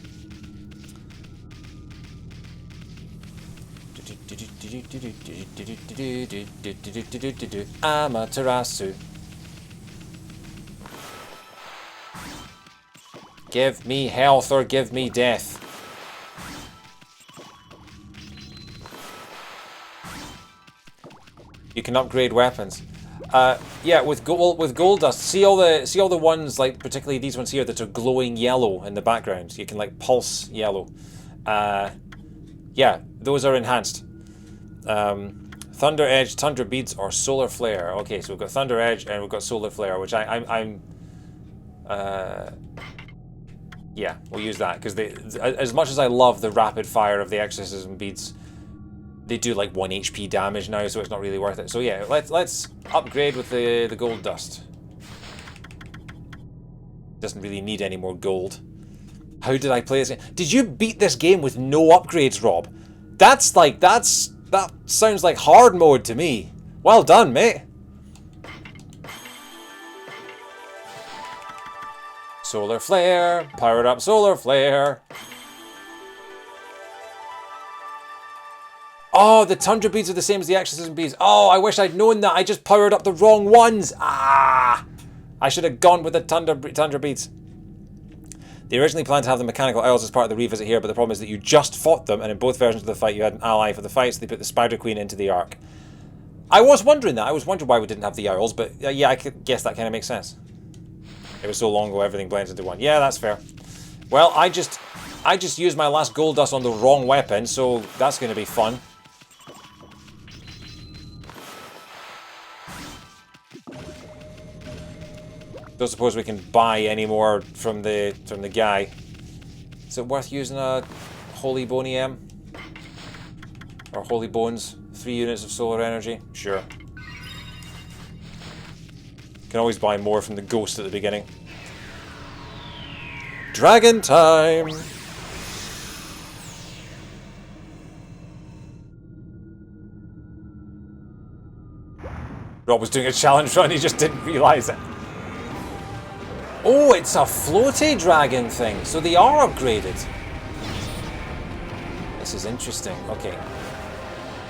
Amaterasu. Give me health or give me death. You can upgrade weapons. Yeah, with gold dust, see all the ones, like particularly these ones here that are glowing yellow in the background. You can like pulse yellow. Yeah, those are enhanced. Thunder Edge, Tundra Beads, or Solar Flare. Okay, so we've got Thunder Edge and we've got Solar Flare, which yeah, we'll use that because as much as I love the rapid fire of the Exorcism Beads, they do like 1 HP damage now, so it's not really worth it. So yeah, let's upgrade with the gold dust. Doesn't really need any more gold. How did I play this game? Did you beat this game with no upgrades, Rob? That sounds like hard mode to me. Well done, mate. Solar Flare, powered up Solar Flare. Oh, the Tundra Beads are the same as the Exorcism Beads. Oh, I wish I'd known that. I just powered up the wrong ones. Ah! I should have gone with the Tundra Beads. They originally planned to have the mechanical owls as part of the revisit here, but the problem is that you just fought them, and in both versions of the fight you had an ally for the fight, so they put the Spider Queen into the Ark. I was wondering that. I was wondering why we didn't have the owls, but yeah, I could guess that kind of makes sense. It was so long ago, everything blends into one. Yeah, that's fair. Well, I just used my last gold dust on the wrong weapon, so that's going to be fun. Don't suppose we can buy any more from the guy. Is it worth using a Holy Bony M? Or Holy Bones? 3 units of solar energy? Sure. Can always buy more from the ghost at the beginning. Dragon time! Rob was doing a challenge run, he just didn't realise it. Oh, it's a floaty dragon thing, so they are upgraded. This is interesting. Okay.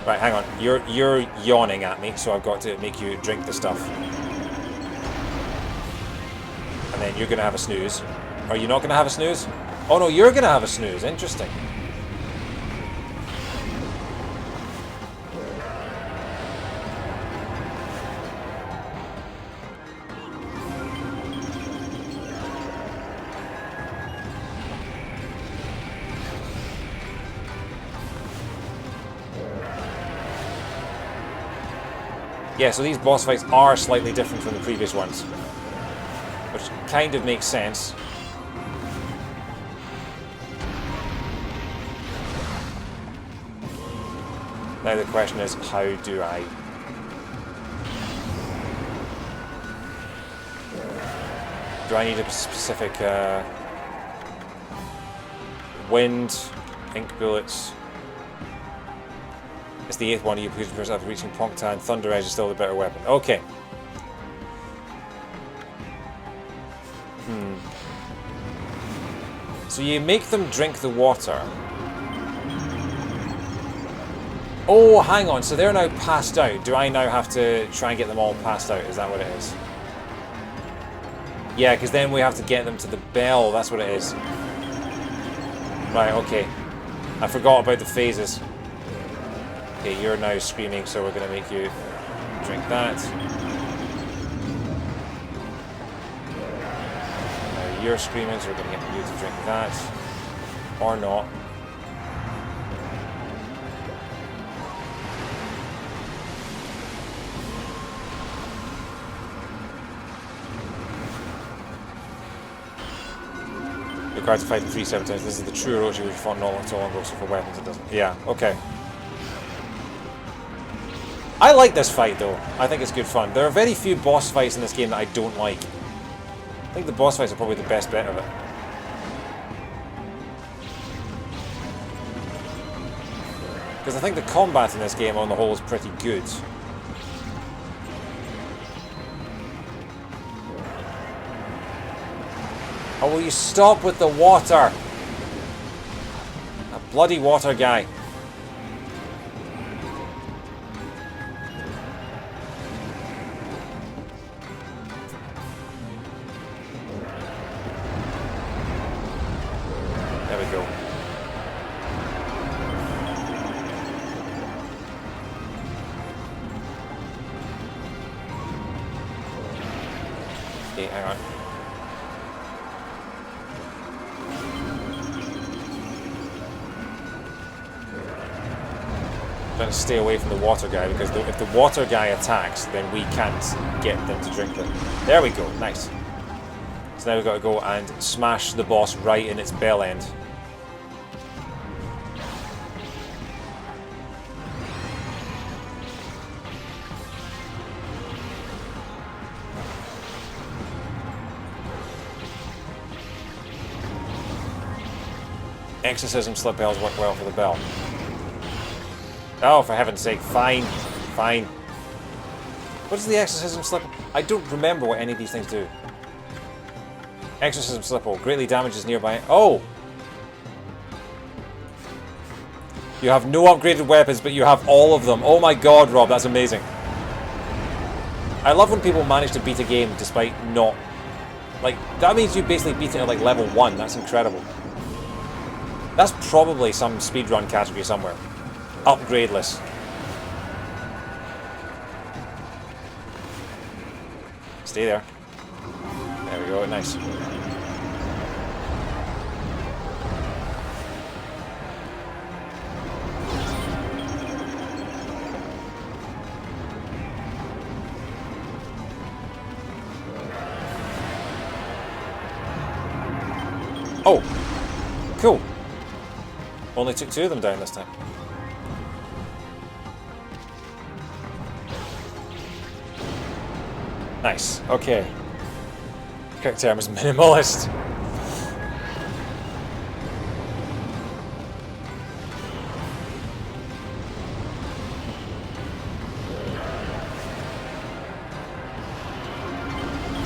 Right, hang on. You're yawning at me, so I've got to make you drink the stuff. And then you're going to have a snooze. Are you not going to have a snooze? Oh no, you're going to have a snooze. Interesting. Yeah, so these boss fights are slightly different from the previous ones, which kind of makes sense. Now the question is, how do I... Do I need a specific wind, ink bullets? It's the 8th one you put yourself reaching Punkta, and Thunder Edge is still the better weapon. Okay. So you make them drink the water. Oh, hang on. So they're now passed out. Do I now have to try and get them all passed out? Is that what it is? Yeah, because then we have to get them to the bell. That's what it is. Right, okay. I forgot about the phases. Okay, you're now screaming, so we're going to make you drink that. Now you're screaming, so we're going to get you to drink that. Or not. Required to fight in 3 7 times. This is the true Orochi which fought not so long ago, so for weapons it doesn't. Yeah, okay. I like this fight though. I think it's good fun. There are very few boss fights in this game that I don't like. I think the boss fights are probably the best bit of it. Because I think the combat in this game on the whole is pretty good. Oh, will you stop with the water? A bloody water guy. There we go. Okay, hang on. Trying to stay away from the water guy, because if the water guy attacks, then we can't get them to drink them. There we go, nice. So now we've got to go and smash the boss right in its bell end. Exorcism slip bells work well for the bell. Oh, for heaven's sake, fine, fine. What is the exorcism slip? I don't remember what any of these things do. Exorcism slipple greatly damages nearby. Oh! You have no upgraded weapons, but you have all of them. Oh my god, Rob, that's amazing. I love when people manage to beat a game despite not... Like, that means you basically beat it at like level 1. That's incredible. That's probably some speedrun category somewhere. Upgradeless. Stay there. There we go, nice. Oh! Cool. Only took 2 of them down this time. Nice. Okay. Correct term is minimalist.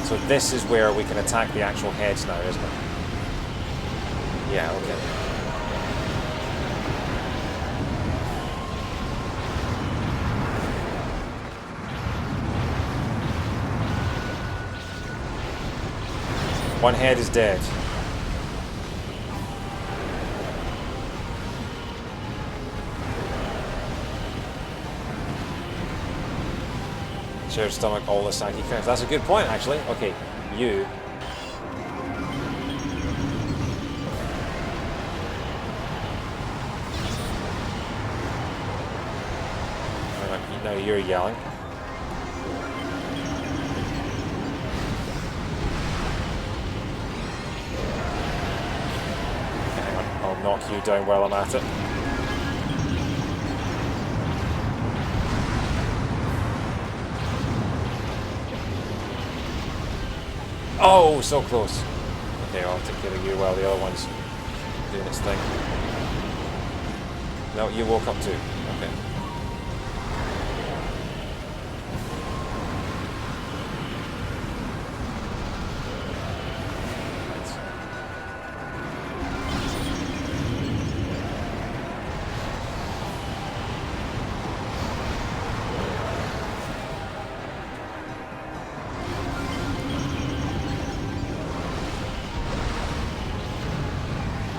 So this is where we can attack the actual heads now, isn't it? Yeah, okay. One head is dead. Shared stomach, all the Saki counts. That's a good point, actually. Okay, you. Now you're yelling. I'll knock you down while I'm at it. Oh, so close. Okay, I'll take care of you while the other one's doing its thing. No, you woke up too. Okay.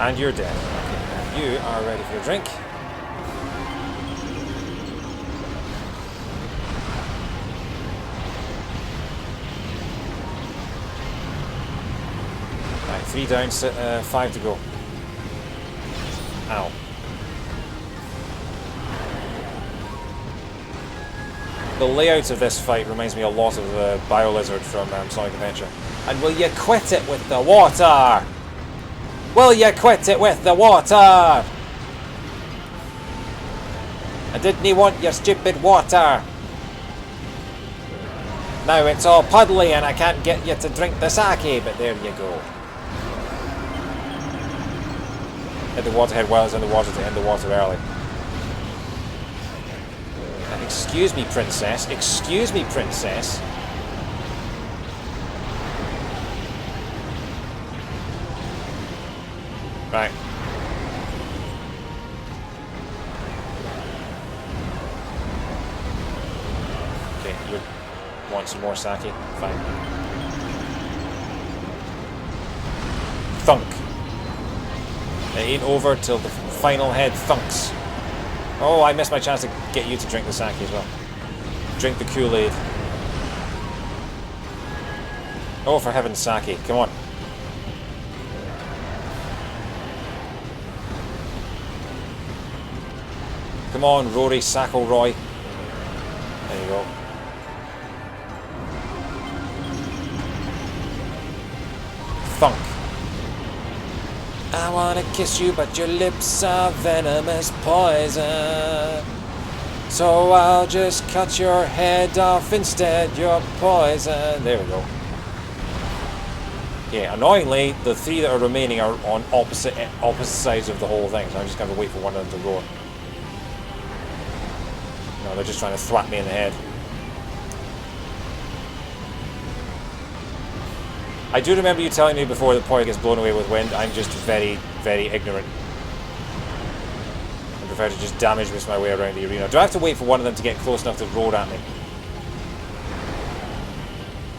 And you're dead. Okay, and you are ready for your drink. Right, 3 down, 5 to go. Ow. The layout of this fight reminds me a lot of the Biolizard from Sonic Adventure. And will you quit it with the water? Will you quit it with the water? I didn't want your stupid water. Now it's all puddly and I can't get you to drink the sake, but there you go. Hit the waterhead while it's in the water to end the water early. Excuse me, princess. Excuse me, princess. Right. Okay, you want some more sake? Fine. Thunk. It ain't over till the final head thunks. Oh, I missed my chance to get you to drink the sake as well. Drink the Kool-Aid. Oh, for heaven's sake. Come on. Come on, Rory Sackleroy. There you go. Thunk. I wanna kiss you, but your lips are venomous poison. So I'll just cut your head off instead, you're poison. There we go. Yeah, annoyingly, the 3 that are remaining are on opposite sides of the whole thing, so I'm just gonna wait for one of them to roar. No, they're just trying to thwap me in the head. I do remember you telling me before that Poya gets blown away with wind. I'm just very, very ignorant. I prefer to just damage miss my way around the arena. Do I have to wait for one of them to get close enough to roar at me?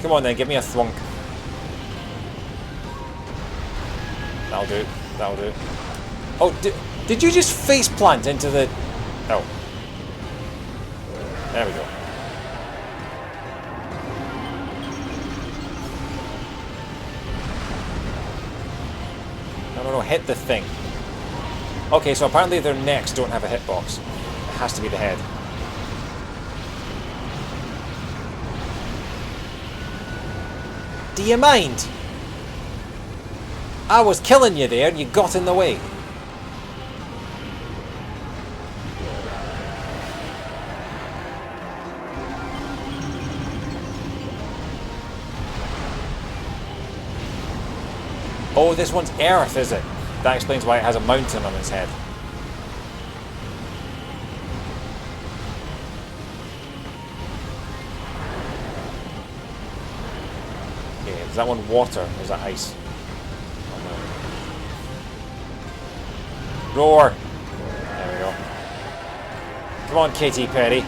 Come on then, give me a thwunk. That'll do. That'll do. Oh, did you just face plant into the... Oh. There we go. No, hit the thing. Okay, so apparently their necks don't have a hitbox. It has to be the head. Do you mind? I was killing you there and you got in the way. Oh, this one's Earth, is it? That explains why it has a mountain on its head. Okay, is that one water or is that ice? Oh, no. Roar! There we go. Come on, Katy Perry.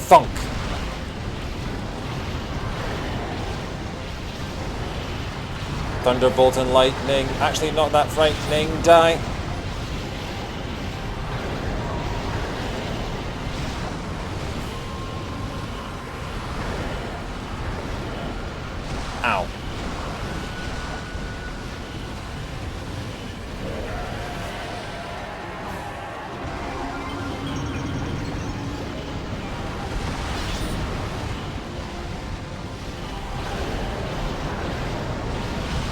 Thunk! Thunderbolt and lightning. Actually, not that frightening. Die. Ow.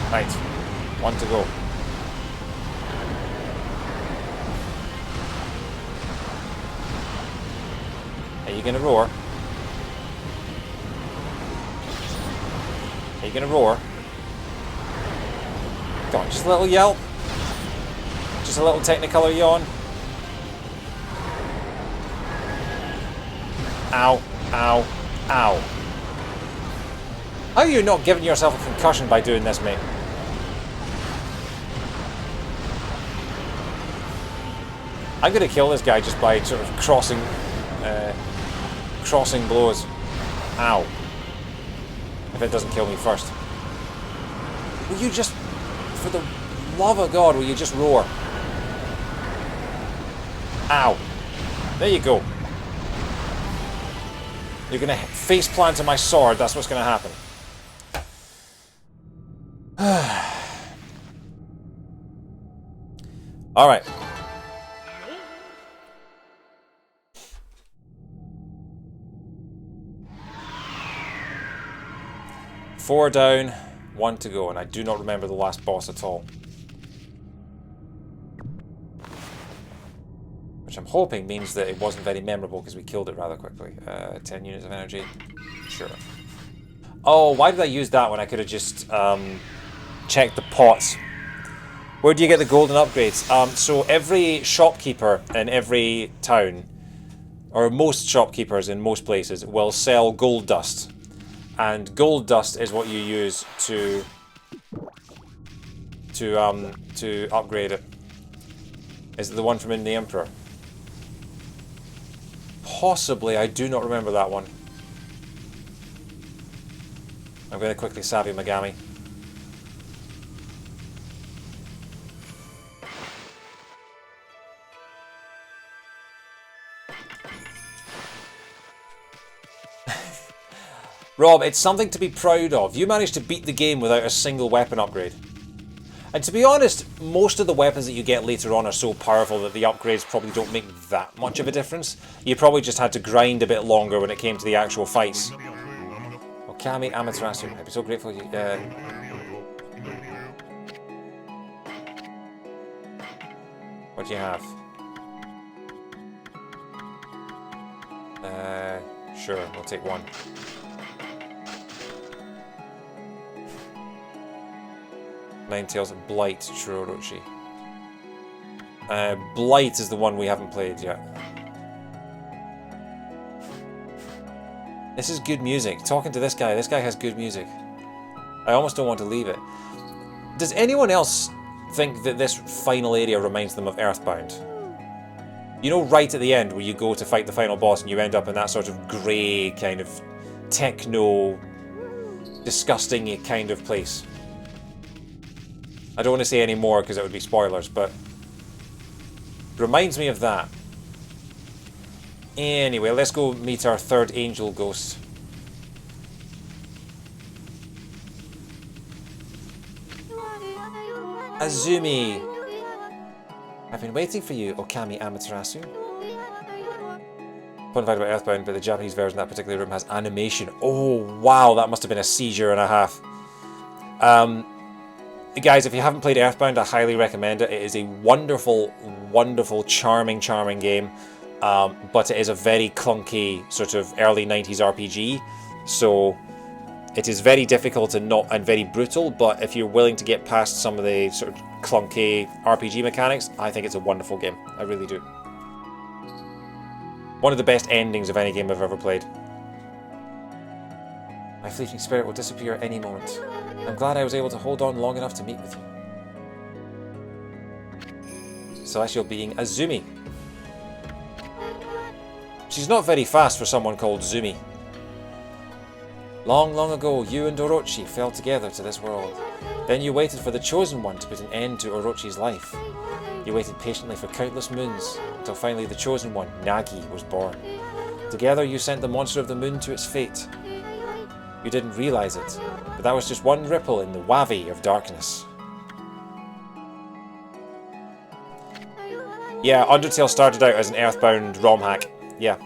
Right, 1 to go. Are you gonna roar? Are you gonna roar? Come on, just a little yelp. Just a little Technicolor yawn. Ow, ow, ow. How are you not giving yourself a concussion by doing this, mate? I'm going to kill this guy just by sort of crossing blows. Ow. If it doesn't kill me first. Will you just, for the love of God, will you just roar? Ow. There you go. You're going to face plant on my sword, that's what's going to happen. Alright. Four down, one to go, and I do not remember the last boss at all. Which I'm hoping means that it wasn't very memorable because we killed it rather quickly. 10 units of energy. Sure. Oh, why did I use that when I could have just checked the pots? Where do you get the golden upgrades? So every shopkeeper in every town, or most shopkeepers in most places, will sell gold dust. And gold dust is what you use to upgrade it. Is it the one from In the Emperor? Possibly, I do not remember that one. I'm going to quickly Savvy Megami. Rob, it's something to be proud of. You managed to beat the game without a single weapon upgrade. And to be honest, most of the weapons that you get later on are so powerful that the upgrades probably don't make that much of a difference. You probably just had to grind a bit longer when it came to the actual fights. Okami, Amaterasu, I'd be so grateful you... what do you have? Sure, we'll take one. Ninetales and Blight, true Orochi. Blight is the one we haven't played yet. This is good music. Talking to this guy has good music. I almost don't want to leave it. Does anyone else think that this final area reminds them of Earthbound? You know, right at the end where you go to fight the final boss and you end up in that sort of grey, kind of techno, disgusting kind of place. I don't want to say any more because it would be spoilers, but it reminds me of that. Anyway, let's go meet our third angel ghost. Azumi! I've been waiting for you, Okami Amaterasu. Fun fact about Earthbound, but the Japanese version of that particular room has animation. Oh, wow, that must have been a seizure and a half. Guys, if you haven't played Earthbound, I highly recommend it. It is a wonderful, wonderful, charming game. But it is a very clunky, sort of early 90s RPG. So it is very difficult and very brutal, but if you're willing to get past some of the sort of clunky RPG mechanics, I think it's a wonderful game. I really do. One of the best endings of any game I've ever played. My fleeting spirit will disappear at any moment. I'm glad I was able to hold on long enough to meet with you. Celestial being Azumi. She's not very fast for someone called Zumi. Long, long ago, you and Orochi fell together to this world. Then you waited for the Chosen One to put an end to Orochi's life. You waited patiently for countless moons, until finally the Chosen One, Nagi, was born. Together you sent the monster of the moon to its fate. You didn't realize it, but that was just one ripple in the wave of darkness. Yeah, Undertale started out as an Earthbound ROM hack. Yeah.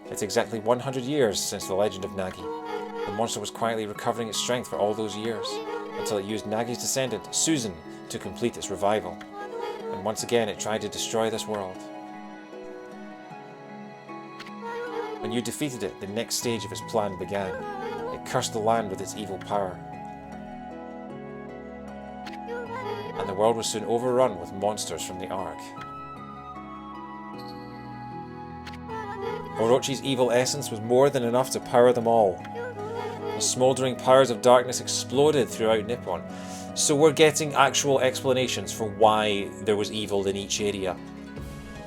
It's exactly 100 years since the legend of Nagi. The monster was quietly recovering its strength for all those years, until it used Nagi's descendant, Susan, to complete its revival. And once again it tried to destroy this world. When you defeated it, the next stage of its plan began. It cursed the land with its evil power. And the world was soon overrun with monsters from the Ark. Orochi's evil essence was more than enough to power them all. The smouldering powers of darkness exploded throughout Nippon. So we're getting actual explanations for why there was evil in each area.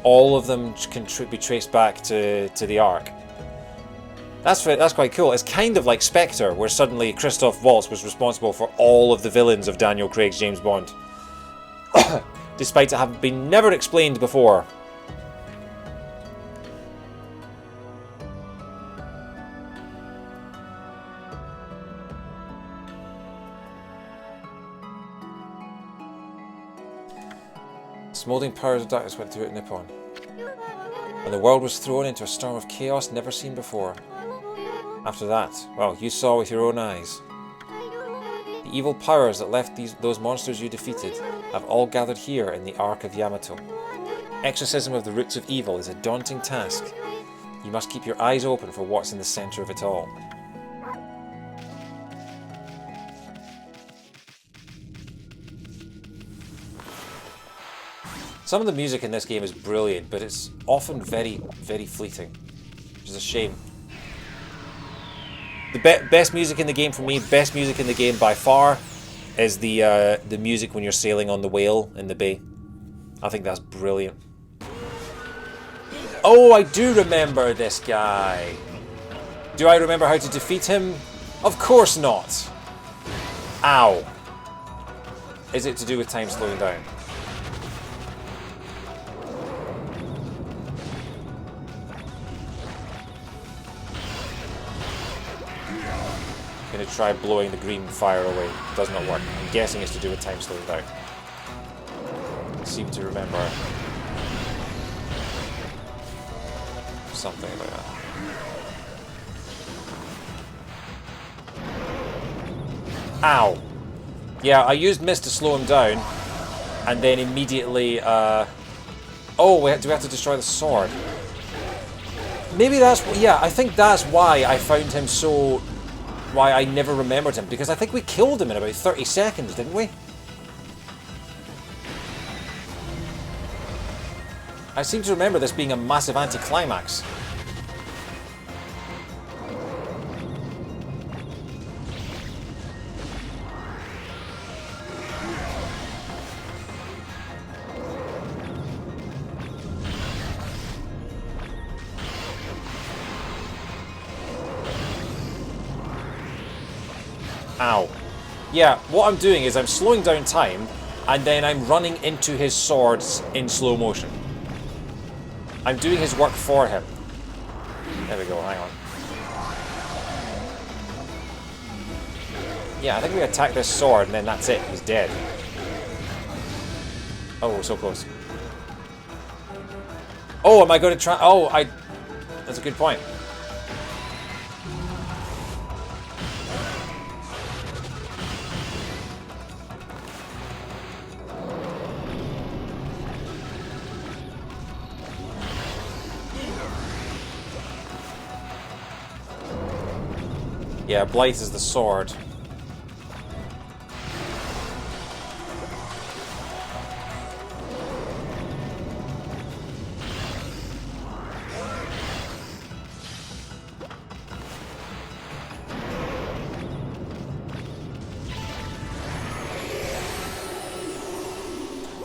All of them can be traced back to the Ark. That's quite cool. It's kind of like Spectre, where suddenly Christoph Waltz was responsible for all of the villains of Daniel Craig's James Bond. despite it having been never explained before. Smouldering powers of darkness went through it Nippon, and the world was thrown into a storm of chaos never seen before. After that, well, you saw with your own eyes. The evil powers that left those monsters you defeated have all gathered here in the Ark of Yamato. Exorcism of the roots of evil is a daunting task. You must keep your eyes open for what's in the centre of it all. Some of the music in this game is brilliant, but it's often very, very fleeting, which is a shame. The best music in the game for me, best music in the game by far, is the music when you're sailing on the whale in the bay. I think that's brilliant. Oh, I do remember this guy. Do I remember how to defeat him? Of course not. Ow. Is it to do with time slowing down? I'm going to try blowing the green fire away. Does not work. I'm guessing it's to do with time slowing down. I seem to remember something like that. Ow! Yeah, I used mist to slow him down, and then immediately, oh, do we have to destroy the sword? Maybe that's, yeah, I think that's why I found him so, why I never remembered him, because I think we killed him in about 30 seconds, didn't we? I seem to remember this being a massive anticlimax. Ow. Yeah, what I'm doing is I'm slowing down time, and then I'm running into his swords in slow motion. I'm doing his work for him. There we go, hang on. Yeah, I think we attack this sword, and then that's it. He's dead. Oh, so close. Oh, am I going to try... Oh, that's a good point. Yeah, Blight is the sword.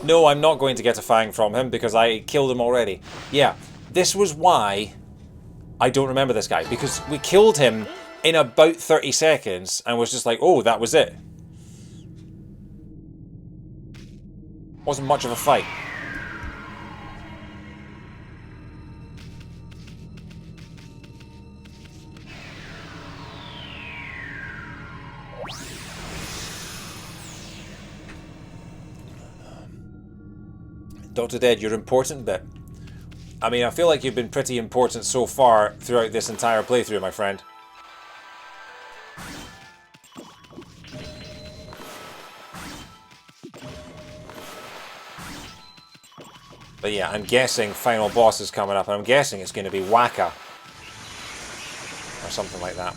No, I'm not going to get a Fang from him because I killed him already. Yeah, this was why I don't remember this guy, because we killed him in about 30 seconds and was just like, oh, that was it. Wasn't much of a fight. Dr. Dead, you're important bit. I mean, I feel like you've been pretty important so far throughout this entire playthrough, my friend. But yeah, I'm guessing final boss is coming up, and I'm guessing it's going to be Waka. Or something like that.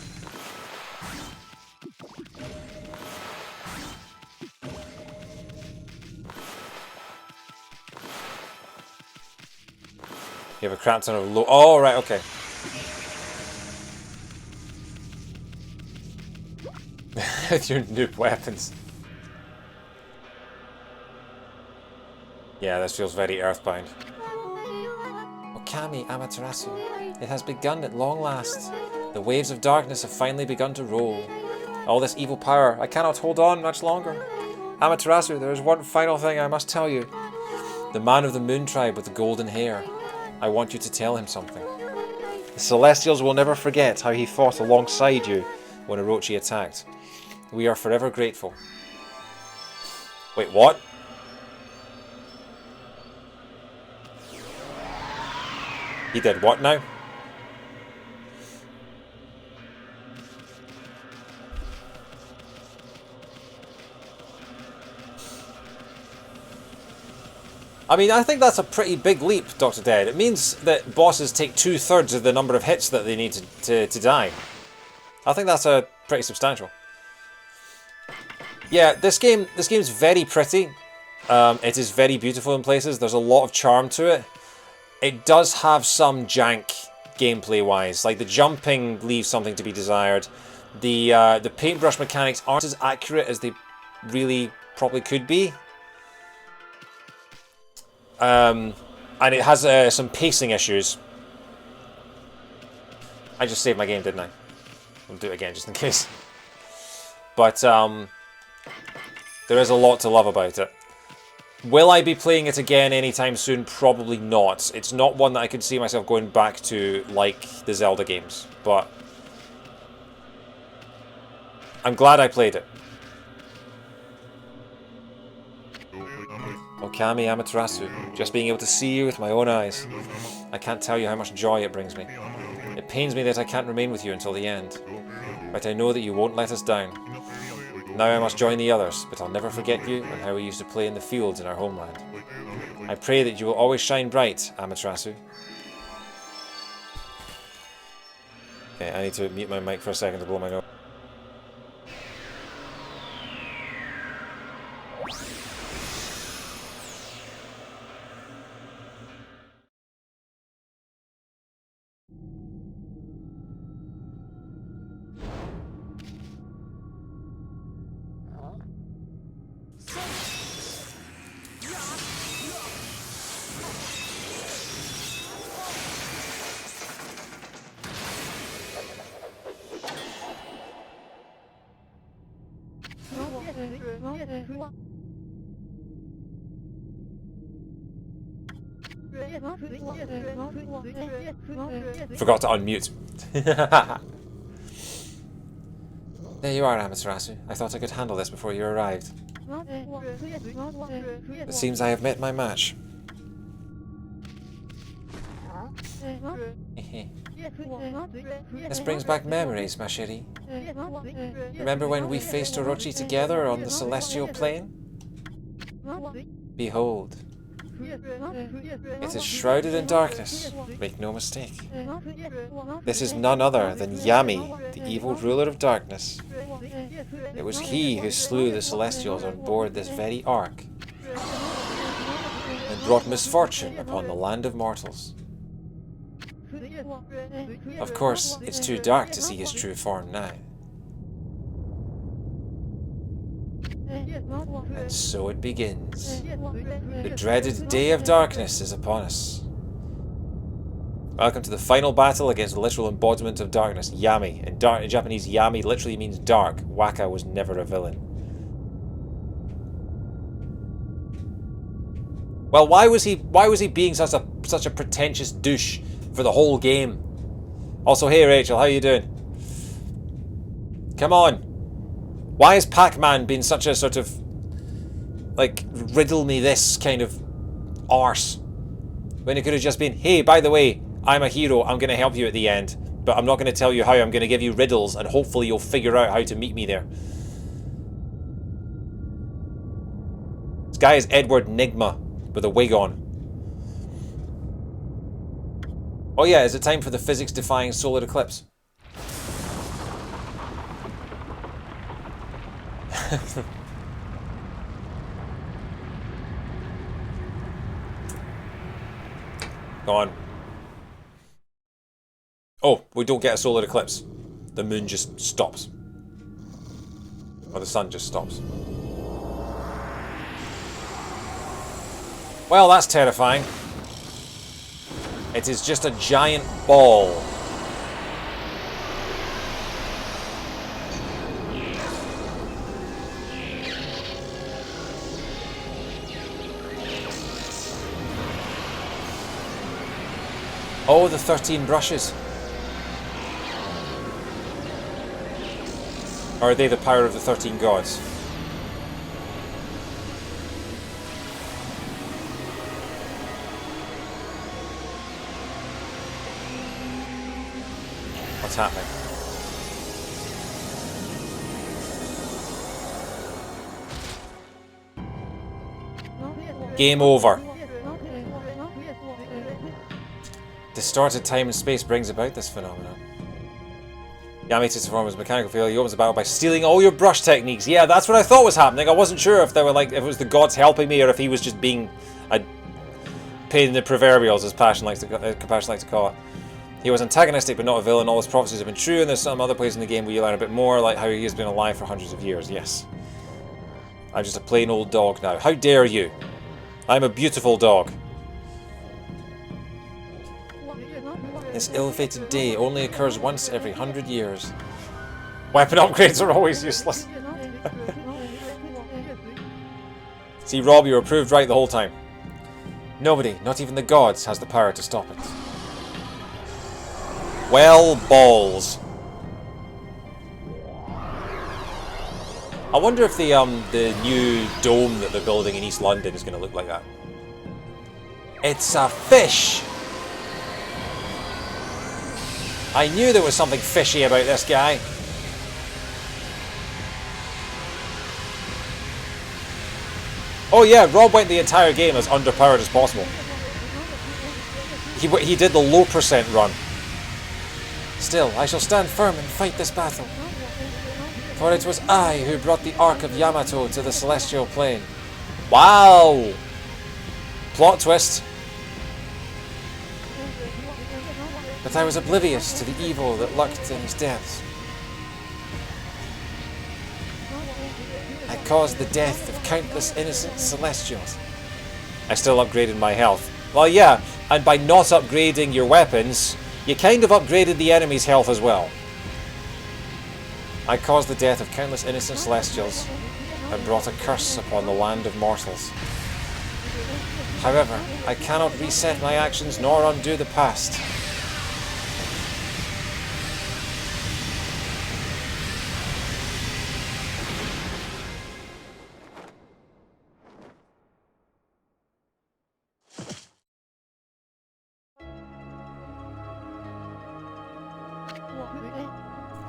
You have a crap ton of low... Oh, right, okay. With your noob weapons. Yeah, this feels very earthbound. Okami, Amaterasu. It has begun at long last. The waves of darkness have finally begun to roll. All this evil power, I cannot hold on much longer. Amaterasu, there is one final thing I must tell you. The man of the moon tribe with the golden hair. I want you to tell him something. The Celestials will never forget how he fought alongside you when Orochi attacked. We are forever grateful. Wait, what? He did what now? I mean, I think that's a pretty big leap, Dr. Dead. It means that bosses take 2/3 of the number of hits that they need to die. I think that's a pretty substantial. Yeah, this game's very pretty. It is very beautiful in places. There's a lot of charm to it. It does have some jank gameplay-wise. Like, the jumping leaves something to be desired. The paintbrush mechanics aren't as accurate as they really probably could be. And it has some pacing issues. I just saved my game, didn't I? I'll do it again just in case. But there is a lot to love about it. Will I be playing it again anytime soon? Probably not. It's not one that I could see myself going back to like the Zelda games. But I'm glad I played it. Okami Amaterasu, just being able to see you with my own eyes. I can't tell you how much joy it brings me. It pains me that I can't remain with you until the end. But I know that you won't let us down. Now I must join the others, but I'll never forget you and how we used to play in the fields in our homeland. I pray that you will always shine bright, Amaterasu. Okay, I need to mute my mic for a second to blow my nose. Forgot to unmute. There you are, Amaterasu. I thought I could handle this before you arrived. It seems I have met my match. This brings back memories, ma chérie. Remember when we faced Orochi together on the celestial plane? Behold. It is shrouded in darkness, make no mistake. This is none other than Yami, the evil ruler of darkness. It was he who slew the Celestials on board this very Ark, and brought misfortune upon the land of mortals. Of course, it's too dark to see his true form now. And so it begins. The dreaded Day of Darkness is upon us. Welcome to the final battle against the literal embodiment of darkness, Yami. In Japanese, Yami literally means dark. Waka was never a villain. Well, why was he being such a pretentious douche for the whole game? Also, hey Rachel, how you doing? Come on. Why has Pac-Man been such a sort of, like, riddle me this kind of arse? When it could have just been, hey, by the way, I'm a hero, I'm going to help you at the end, but I'm not going to tell you how, I'm going to give you riddles, and hopefully you'll figure out how to meet me there. This guy is Edward Nigma, with a wig on. Oh yeah, is it time for the physics-defying solar eclipse? Go on. Oh, we don't get a solar eclipse. The moon just stops. Or the sun just stops. Well, that's terrifying. It is just a giant ball. Oh, the 13 brushes. Or are they the power of the 13 gods? What's happening? Game over. Distorted time and space brings about this phenomenon. Yamato's performance mechanical failure. He opens the battle by stealing all your brush techniques. Yeah, that's what I thought was happening. I wasn't sure if they were like, if it was the gods helping me or if he was just being a pain in the proverbials, as Compassion likes to call it. He was antagonistic but not a villain. All his prophecies have been true, and there's some other places in the game where you learn a bit more, like how he has been alive for hundreds of years. Yes. I'm just a plain old dog now. How dare you? I'm a beautiful dog. This ill-fated day only occurs once every 100 years. Weapon upgrades are always useless. See, Rob, you were proved right the whole time. Nobody, not even the gods, has the power to stop it. Well, balls. I wonder if the new dome that they're building in East London is going to look like that. It's a fish! I knew there was something fishy about this guy. Oh yeah, Rob went the entire game as underpowered as possible. He did the low percent run. Still, I shall stand firm and fight this battle. For it was I who brought the Ark of Yamato to the celestial plane. Wow! Plot twist. But I was oblivious to the evil that lurked in his depths. I caused the death of countless innocent celestials. I still upgraded my health. Well, yeah, and by not upgrading your weapons, you kind of upgraded the enemy's health as well. I caused the death of countless innocent celestials and brought a curse upon the land of mortals. However, I cannot reset my actions nor undo the past.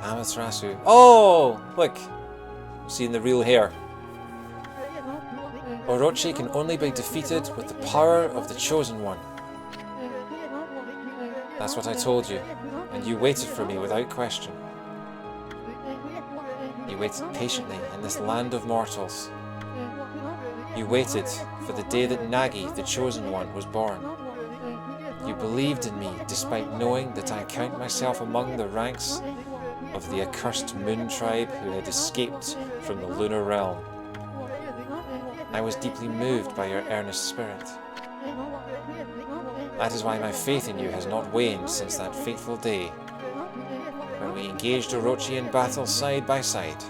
Amaterasu. Oh, look. Seeing the real hair. Orochi can only be defeated with the power of the Chosen One. That's what I told you, and you waited for me without question. You waited patiently in this land of mortals. You waited for the day that Nagi, the Chosen One, was born. You believed in me despite knowing that I count myself among the ranks of the accursed moon tribe who had escaped from the lunar realm. I was deeply moved by your earnest spirit. That is why my faith in you has not waned since that fateful day when we engaged Orochi in battle side by side.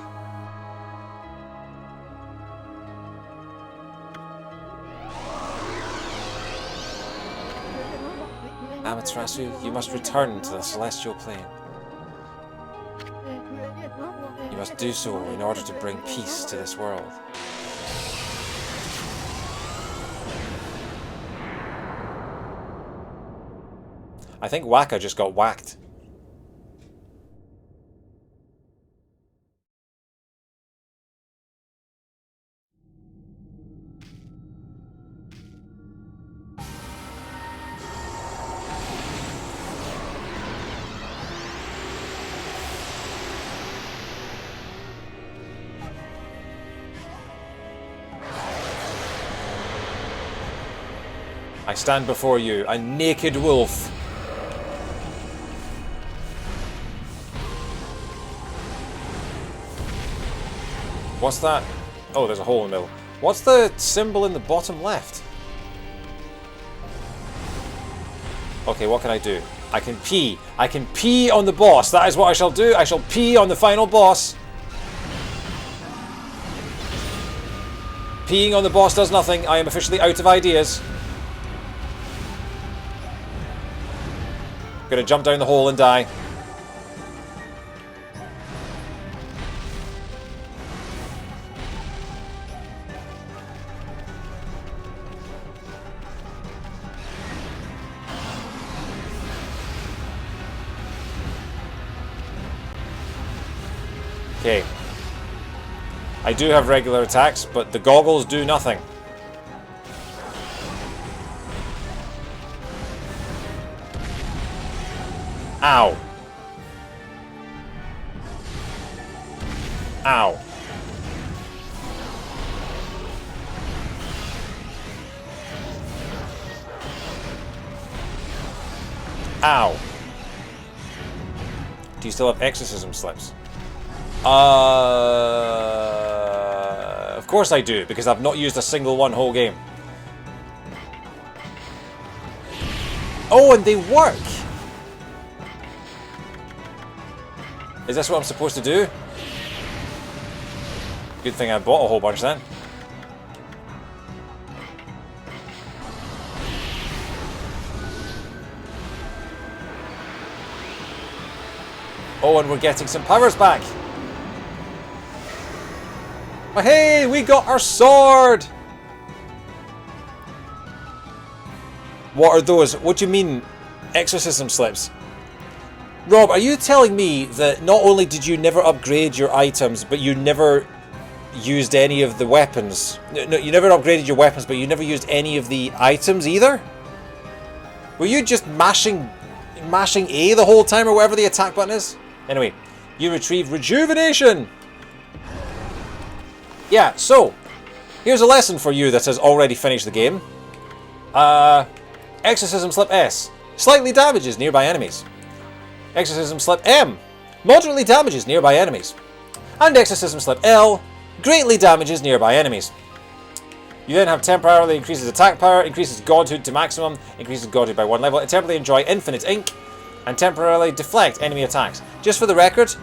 Amaterasu, you must return to the celestial plane. You must do so in order to bring peace to this world. I think Waka just got whacked. I stand before you, a naked wolf. What's that? Oh, there's a hole in the middle. What's the symbol in the bottom left? Okay, what can I do? I can pee. I can pee on the boss. That is what I shall do. I shall pee on the final boss. Peeing on the boss does nothing. I am officially out of ideas. Gonna jump down the hole and die. Okay. I do have regular attacks, but the goggles do nothing. Ow. Ow. Ow. Do you still have exorcism slips? Of course I do, because I've not used a single one whole game. Oh, and they work! Is this what I'm supposed to do? Good thing I bought a whole bunch then. Oh, and we're getting some powers back! Oh, hey, we got our sword! What are those? What do you mean, exorcism slips? Rob, are you telling me that not only did you never upgrade your items, but you never used any of the weapons? No, you never upgraded your weapons, but you never used any of the items either? Were you just mashing A the whole time, or whatever the attack button is? Anyway, you retrieve rejuvenation! Yeah, so, here's a lesson for you that has already finished the game. Exorcism Slip S. Slightly damages nearby enemies. Exorcism Slip M. Moderately damages nearby enemies. And Exorcism Slip L. Greatly damages nearby enemies. You then have temporarily increases attack power, increases godhood to maximum, increases godhood by 1 level, and temporarily enjoy infinite ink, and temporarily deflect enemy attacks. Just for the record,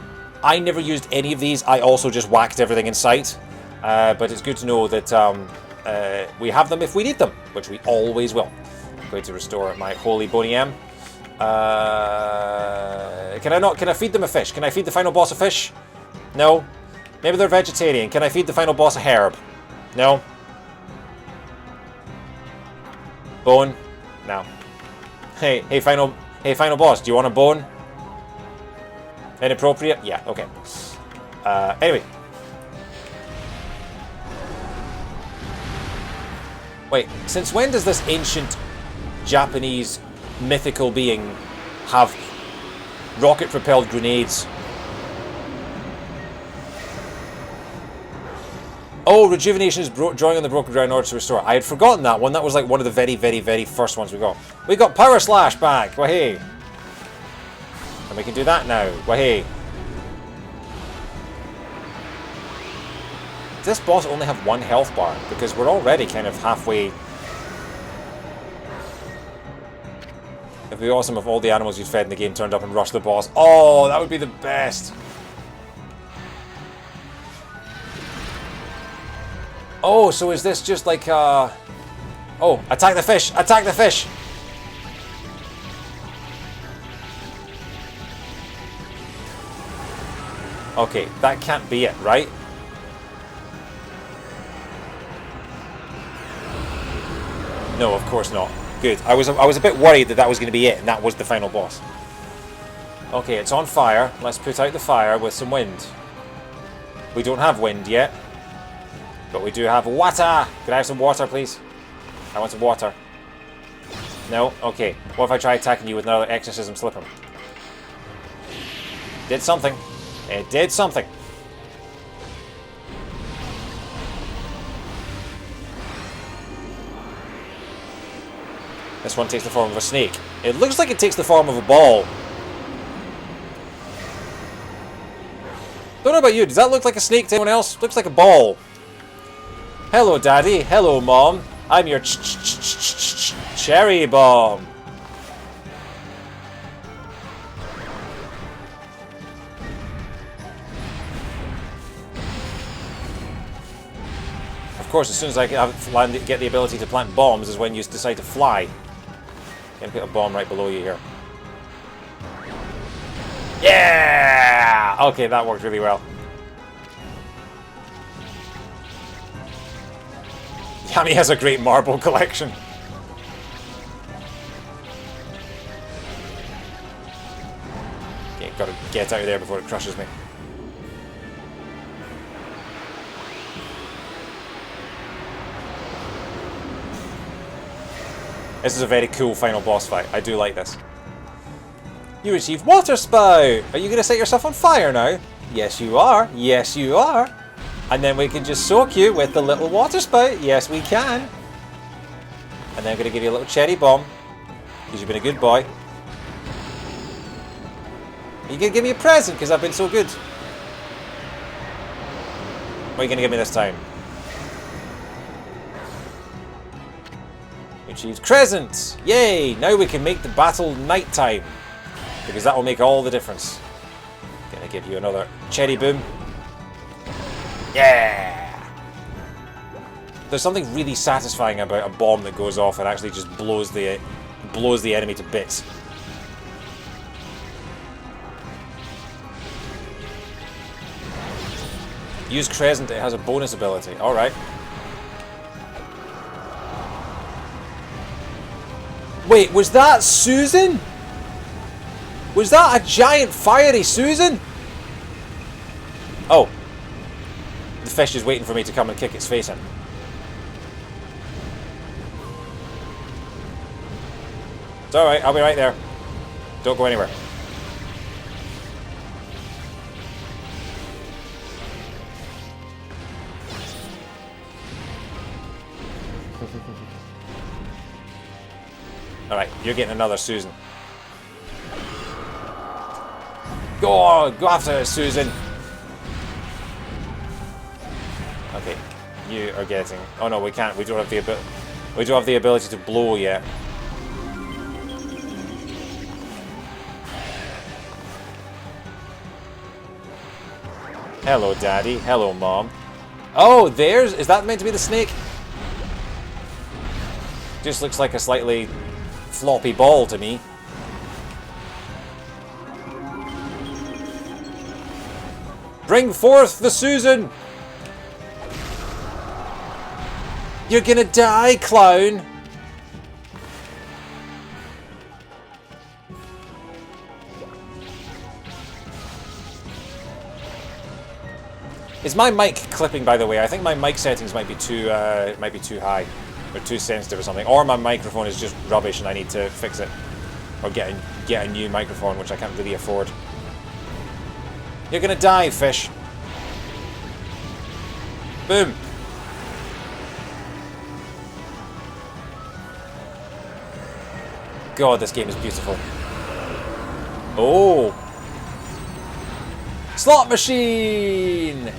I never used any of these. I also just whacked everything in sight. But it's good to know that we have them if we need them, which we always will. I'm going to restore my holy Boney M. Can I feed them a fish? Can I feed the final boss a fish? No. Maybe they're vegetarian. Can I feed the final boss a herb? No. Bone? No. Hey, final boss, do you want a bone? Inappropriate? Yeah, okay. Anyway. Wait, since when does this ancient Japanese mythical being have rocket-propelled grenades? Oh, rejuvenation is drawing on the broken ground in order to restore. I had forgotten that one. That was like one of the very, very, very first ones we got. We got Power Slash back. Wahey. And we can do that now. Wahey. Does this boss only have 1 health bar? Because we're already kind of halfway. It'd be awesome if all the animals you'd fed in the game turned up and rushed the boss. Oh, that would be the best. Oh, so is this just like, Oh, attack the fish! Attack the fish! Okay, that can't be it, right? No, of course not. Good. I was a bit worried that was going to be it, and that was the final boss. Okay, it's on fire. Let's put out the fire with some wind. We don't have wind yet. But we do have water! Can I have some water, please? I want some water. No? Okay. What if I try attacking you with another exorcism slipper? Did something. It did something. This one takes the form of a snake. It looks like it takes the form of a ball. Don't know about you. Does that look like a snake to anyone else? Looks like a ball. Hello, Daddy. Hello, Mom. I'm your cherry bomb. Of course, as soon as I get the ability to plant bombs is when you decide to fly. Gonna put a bomb right below you here. Yeah! Okay, that worked really well. Yami has a great marble collection. Okay, gotta get out of there before it crushes me. This is a very cool final boss fight. I do like this. You achieve Water Spout! Are you going to set yourself on fire now? Yes, you are. Yes, you are. And then we can just soak you with the little water spout. Yes, we can. And then I'm going to give you a little cherry bomb. Because you've been a good boy. Are you going to give me a present? Because I've been so good. What are you going to give me this time? Achieved Crescent! Yay! Now we can make the battle nighttime. Because that will make all the difference. Gonna give you another cherry boom. Yeah! There's something really satisfying about a bomb that goes off and actually just blows the enemy to bits. Use Crescent, it has a bonus ability. Alright. Wait, was that Susan? Was that a giant fiery Susan? Oh. The fish is waiting for me to come and kick its face in. It's alright, I'll be right there. Don't go anywhere. Alright, you're getting another Susan. Go after it, Susan. Okay, you are getting. Oh no, we can't. We don't have the ability. We don't have the ability to blow yet. Hello, Daddy. Hello, Mom. Oh, is that meant to be the snake? Just looks like a slightly floppy ball to me. Bring forth the Susan! You're gonna die, clown! Is my mic clipping, by the way? I think my mic settings might be too high. Or too sensitive or something. Or my microphone is just rubbish and I need to fix it. Or get a new microphone, which I can't really afford. You're gonna die, fish. Boom. God, this game is beautiful. Oh. Slot machine!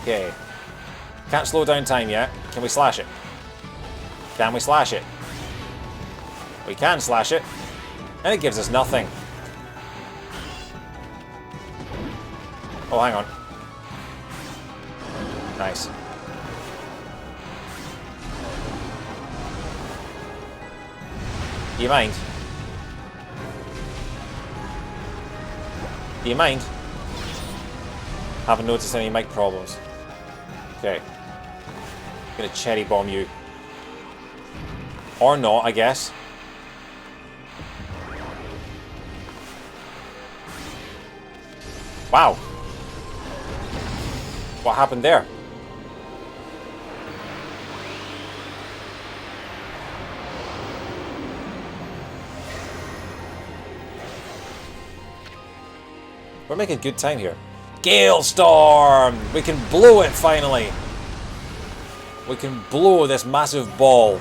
Okay. Can't slow down time yet. Can we slash it? Can we slash it? We can slash it. And it gives us nothing. Oh, hang on. Nice. Do you mind? Do you mind? Haven't noticed any mic problems. Okay. I'm gonna cherry bomb you. Or not, I guess. Wow. What happened there? We're making good time here. Gale Storm! We can blow it finally! We can blow this massive ball.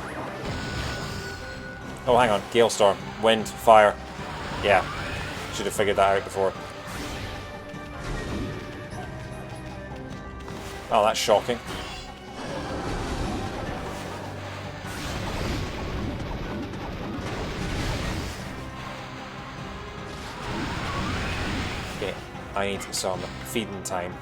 Oh, hang on. Gale Storm. Wind. Fire. Yeah. Should have figured that out before. Oh, that's shocking. Okay, I need some feeding time.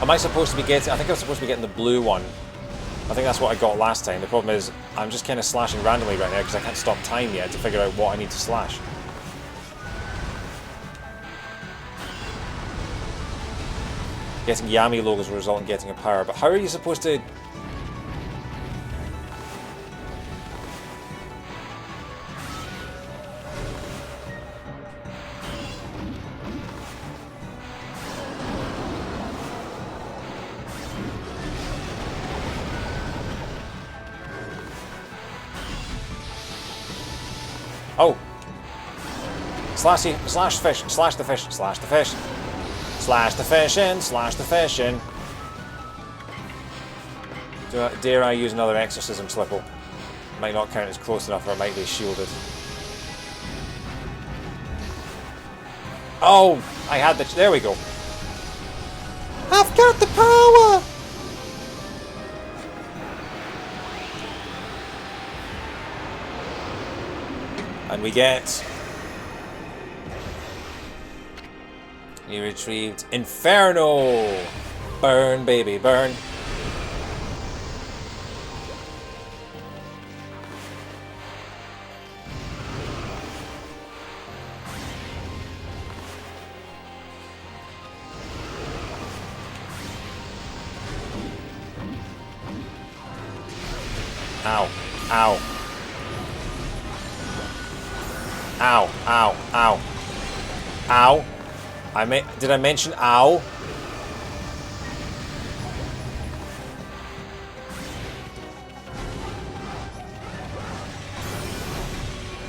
Am I supposed to be getting... I think I'm supposed to be getting the blue one. I think that's what I got last time. The problem is, I'm just kind of slashing randomly right now because I can't stop time yet to figure out what I need to slash. Getting Yami logos will result in getting a power, but how are you supposed to... Oh! Slash the fish, slash the fish, slash the fish. Slash the fish in, slash the fish in. Dare I use another exorcism slipple? Might not count as close enough, or it might be shielded. Oh! I had the... There we go. I've got the power! And we get... You retrieved Inferno! Burn, baby, burn. Ow. Ow. Ow. Ow. Ow. Ow. Did I mention ow?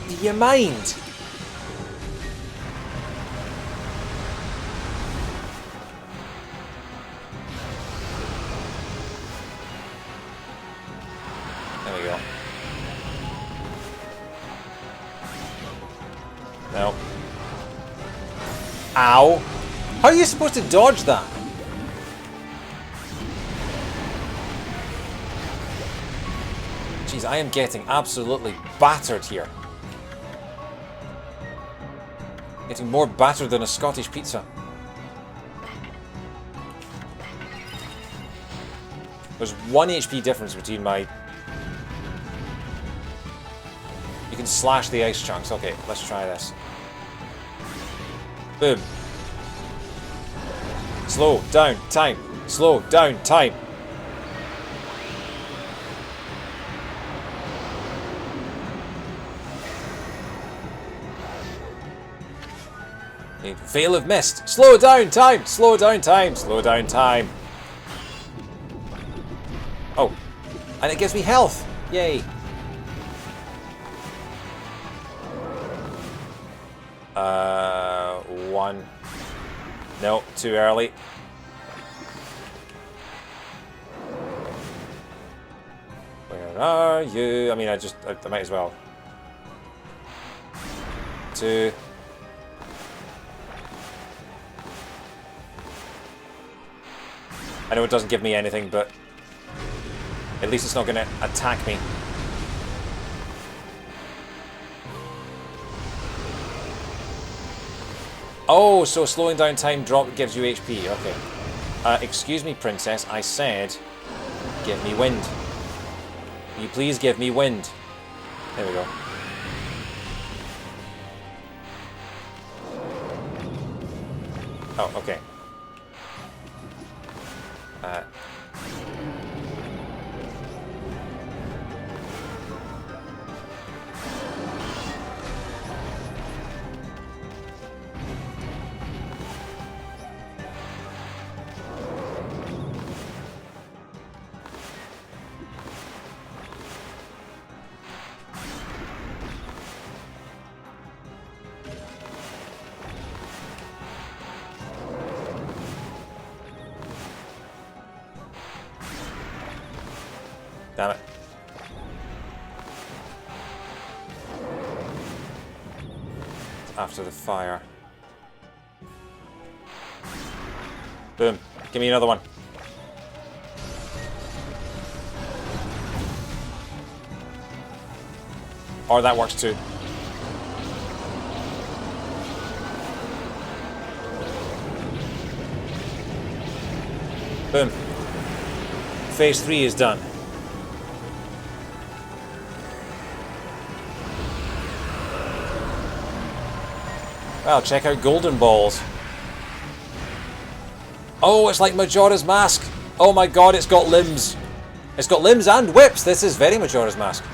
Do you mind? There we go. No. Ow. How are you supposed to dodge that? Jeez, I am getting absolutely battered here. Getting more battered than a Scottish pizza. There's 1 HP difference between my... You can slash the ice chunks. Okay, let's try this. Boom. Slow down time. Slow down time. Veil of Mist. Slow down time. Slow down time. Slow down time. Oh. And it gives me health. Yay. One. No, too early. Where are you? I mean, I might as well. 2. I know it doesn't give me anything, but at least it's not going to attack me. Oh, so slowing down time drop gives you HP. Okay. Excuse me, princess. I said, give me wind. Will you please give me wind? There we go. Oh, okay. Damn it. After the fire. Boom. Give me another one. Or that works too. Boom. Phase 3 is done. Well, check out Golden Balls. Oh, it's like Majora's Mask. Oh my god, it's got limbs. It's got limbs and whips. This is very Majora's Mask.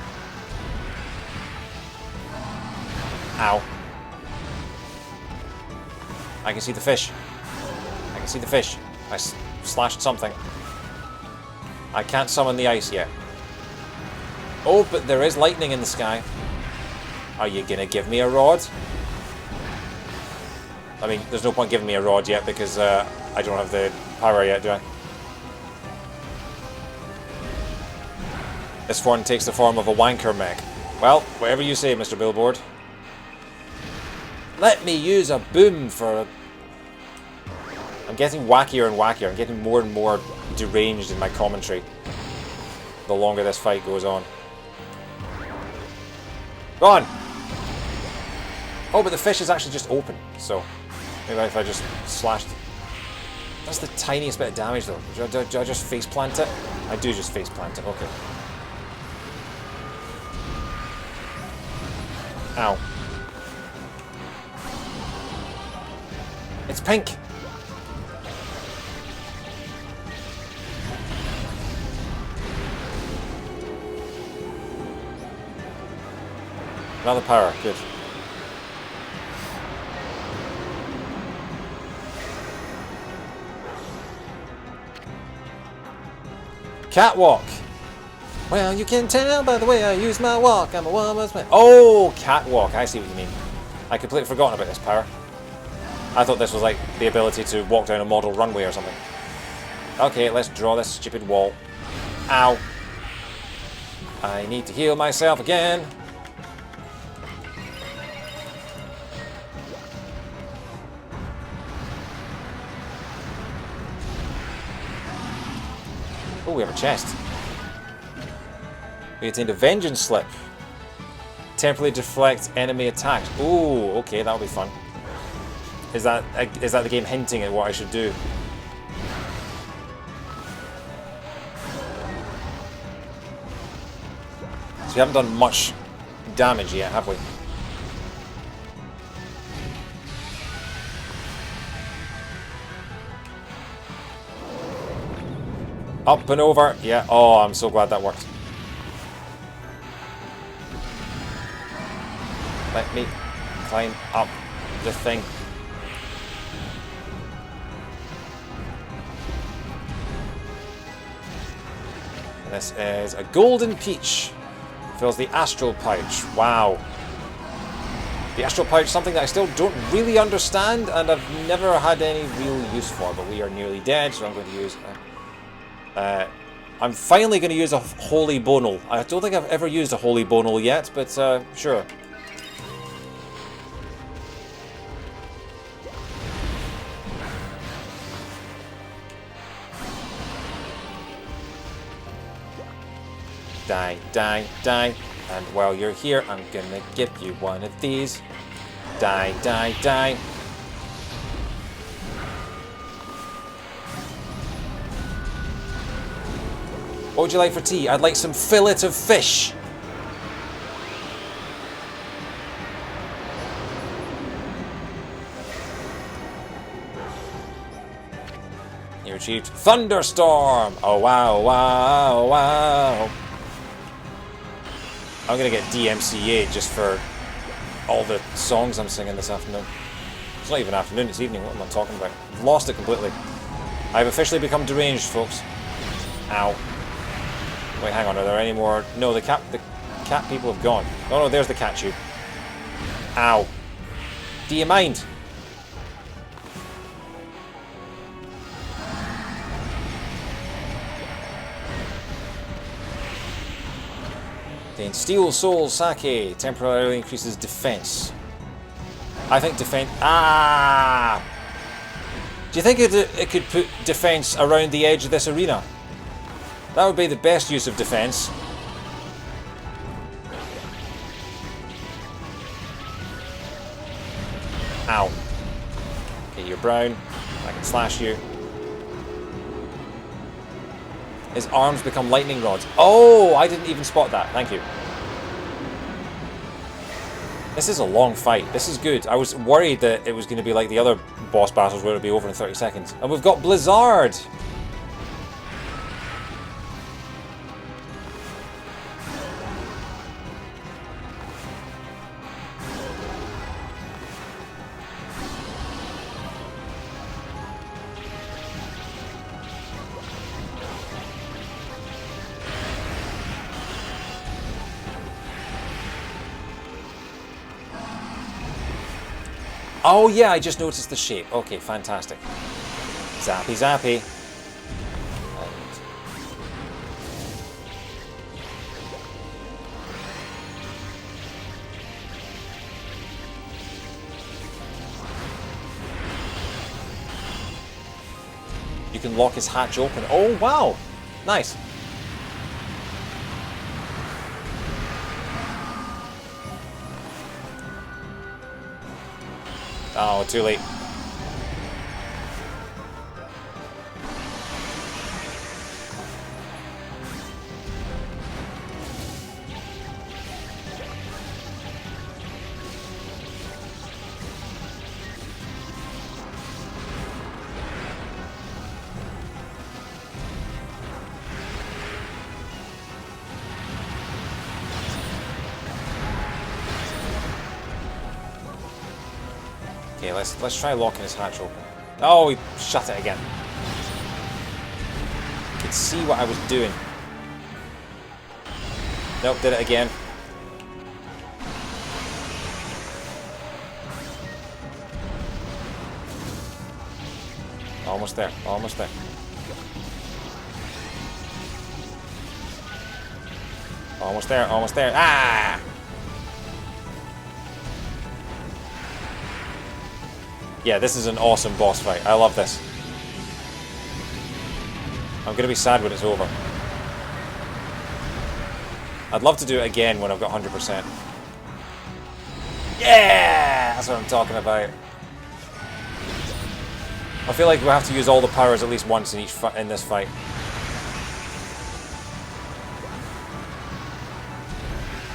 Ow. I can see the fish. I can see the fish. I slashed something. I can't summon the ice yet. Oh, but there is lightning in the sky. Are you gonna give me a rod? I mean, there's no point giving me a rod yet because I don't have the power yet, do I? This one takes the form of a wanker mech. Well, whatever you say, Mr. Billboard. Let me use a boom for... I'm getting wackier and wackier. I'm getting more and more deranged in my commentary the longer this fight goes on. Go on! Oh, but the fish is actually just open, so maybe if I just slashed... That's the tiniest bit of damage though. Do I just face plant it? I do just face plant it, okay. Ow. It's pink! Another power, good. Catwalk! Well, you can tell by the way I use my walk, I'm a woman's man. Oh, catwalk, I see what you mean. I completely forgotten about this power. I thought this was like the ability to walk down a model runway or something. Okay, let's draw this stupid wall. Ow. I need to heal myself again. Oh, we have a chest. We attained a vengeance slip. Temporarily deflect enemy attacks. Ooh, okay, that'll be fun. Is that the game hinting at what I should do? So we haven't done much damage yet, have we? Up and over. Yeah. Oh, I'm so glad that worked. Let me climb up the thing. This is a golden peach. Fills the astral pouch. Wow. The astral pouch, something that I still don't really understand and I've never had any real use for, but we are nearly dead, so I'm going to use... I'm finally going to use a holy bonal. I don't think I've ever used a holy bonal yet, but sure. Die, die, die. And while you're here, I'm gonna give you one of these. Die, die, die. What would you like for tea? I'd like some fillet of fish. You achieved Thunderstorm! Oh wow, wow, wow. I'm gonna get DMCA just for all the songs I'm singing this afternoon. It's not even afternoon, it's evening. What am I talking about? I've lost it completely. I've officially become deranged, folks. Ow. Wait, hang on, are there any more? No, the cat people have gone. Oh no, there's the cat tube. Ow. Do you mind? Then Steel Soul Sake temporarily increases defense. I think defense. Ah! Do you think it could put defense around the edge of this arena? That would be the best use of defense. Ow. Okay, you're brown. I can slash you. His arms become lightning rods. Oh, I didn't even spot that. Thank you. This is a long fight. This is good. I was worried that it was going to be like the other boss battles where it would be over in 30 seconds. And we've got Blizzard! Oh yeah, I just noticed the shape. Okay, fantastic. Zappy, zappy. And you can lock his hatch open. Oh wow! Nice. Oh, too late. Okay, let's try locking his hatch open. Oh, he shut it again. You could see what I was doing. Nope, did it again. Almost there, almost there. Almost there, almost there. Ah! Yeah, this is an awesome boss fight. I love this. I'm gonna be sad when it's over. I'd love to do it again when I've got 100%. Yeah! That's what I'm talking about. I feel like we have to use all the powers at least once in in this fight.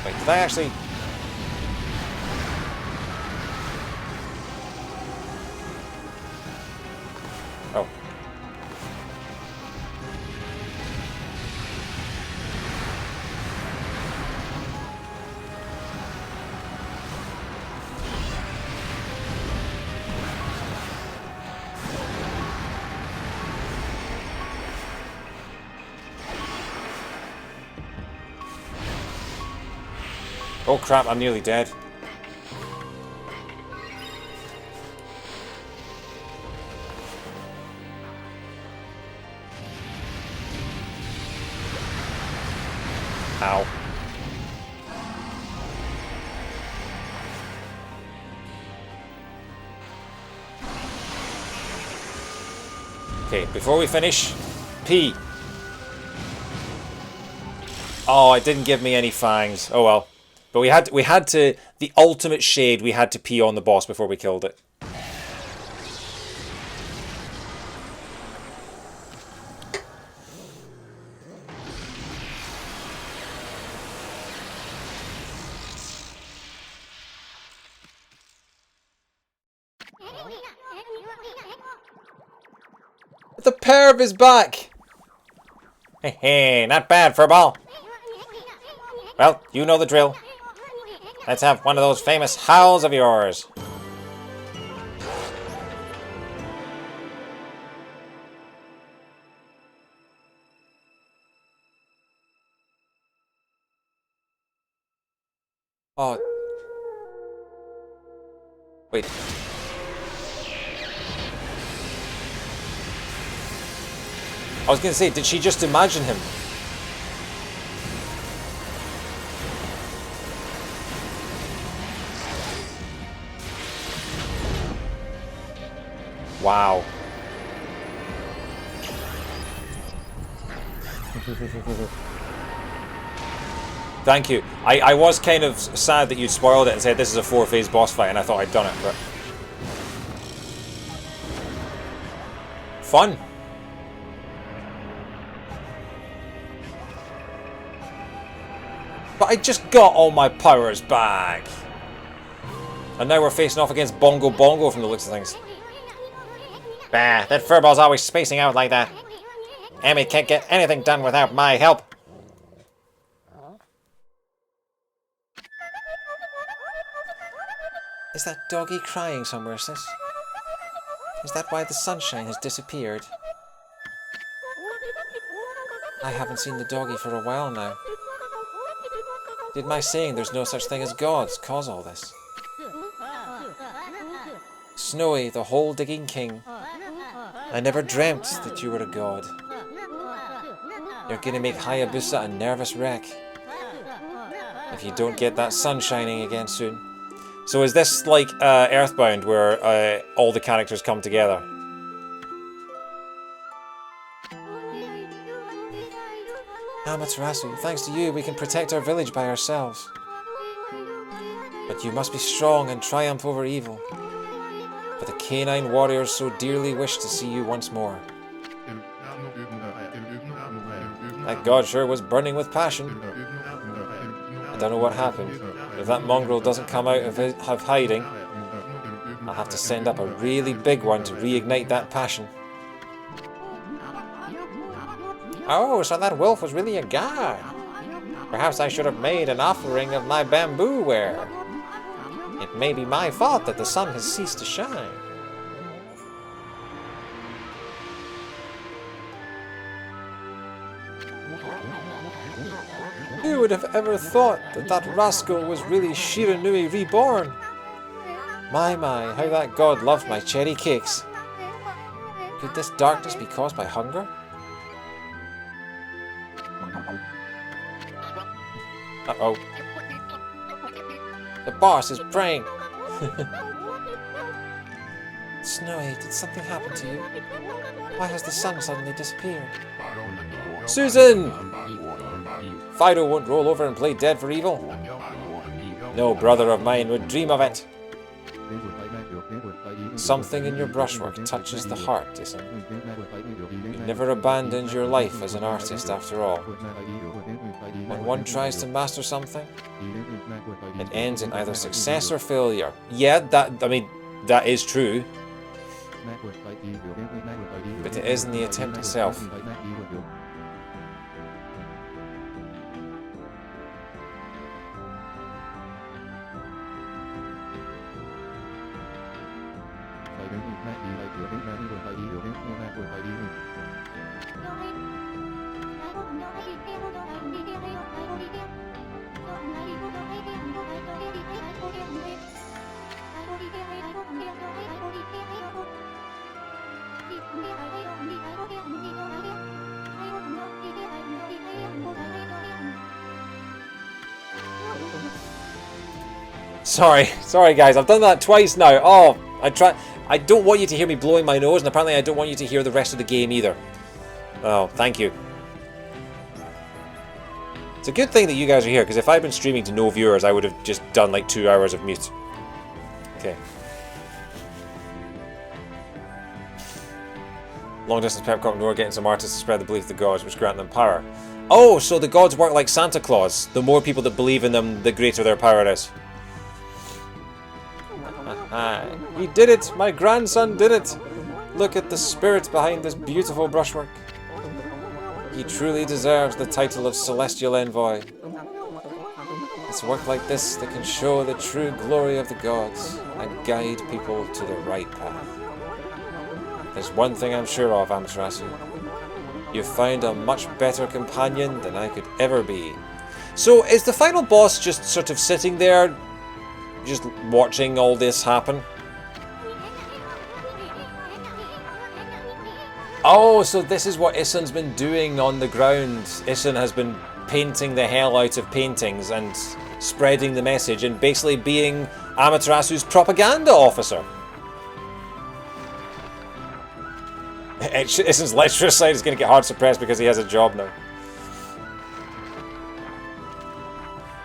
Wait, did I actually... Oh. Oh crap, I'm nearly dead. Ow. Okay, before we finish, P. Oh, it didn't give me any fangs. Oh well. But we had to, the ultimate shade, we had to pee on the boss before we killed it. The perv is back! Hey, hey, not bad for a ball. Well, you know the drill. Let's have one of those famous howls of yours. Oh. Wait. I was going to say, did she just imagine him? Wow. Thank you. I was kind of sad that you'd spoiled it and said this is a 4-phase boss fight, and I thought I'd done it, but... Fun. But I just got all my powers back! And now we're facing off against Bongo Bongo from the looks of things. Bah, that furball's always spacing out like that. Amy can't get anything done without my help. Is that doggy crying somewhere, sis? Is that why the sunshine has disappeared? I haven't seen the doggy for a while now. Did my saying there's no such thing as gods cause all this? Snowy, the hole-digging king. I never dreamt that you were a god. You're gonna make Hayabusa a nervous wreck. If you don't get that sun shining again soon. So is this like Earthbound, where all the characters come together? Amaterasu, thanks to you, we can protect our village by ourselves. But you must be strong and triumph over evil. For the canine warriors so dearly wish to see you once more. That god sure was burning with passion. I don't know what happened. If that mongrel doesn't come out of hiding, I'll have to send up a really big one to reignite that passion. Oh, so that wolf was really a god. Perhaps I should have made an offering of my bamboo ware. It may be my fault that the sun has ceased to shine. Who would have ever thought that that rascal was really Shiranui reborn? My, how that god loved my cherry cakes. Could this darkness be caused by hunger? Uh-oh. The boss is praying. Snowy, did something happen to you? Why has the sun suddenly disappeared? Susan! Fido won't roll over and play dead for evil. No brother of mine would dream of it. Something in your brushwork touches the heart, Isan. You never abandoned your life as an artist after all. When one tries to master something, it ends in either success or failure. Yeah, that is true. But it isn't the attempt itself. Sorry guys, I've done that twice now. Oh, I don't want you to hear me blowing my nose, and apparently I don't want you to hear the rest of the game either. Oh, thank you. It's a good thing that you guys are here, because if I'd been streaming to no viewers, I would have just done like 2 hours of mute. Okay. Long distance peppercorn ignore getting some artists to spread the belief of the gods, which grant them power. Oh, so the gods work like Santa Claus. The more people that believe in them, the greater their power is. He did it! My grandson did it! Look at the spirit behind this beautiful brushwork. He truly deserves the title of Celestial Envoy. It's work like this that can show the true glory of the gods and guide people to the right path. There's one thing I'm sure of, Amaterasu. You've found a much better companion than I could ever be. So is the final boss just sort of sitting there, just watching all this happen? Oh, so this is what Isan's been doing on the ground. Isan has been painting the hell out of paintings and spreading the message and basically being Amaterasu's propaganda officer. Isan's lecturer side is going to get hard suppressed because he has a job now.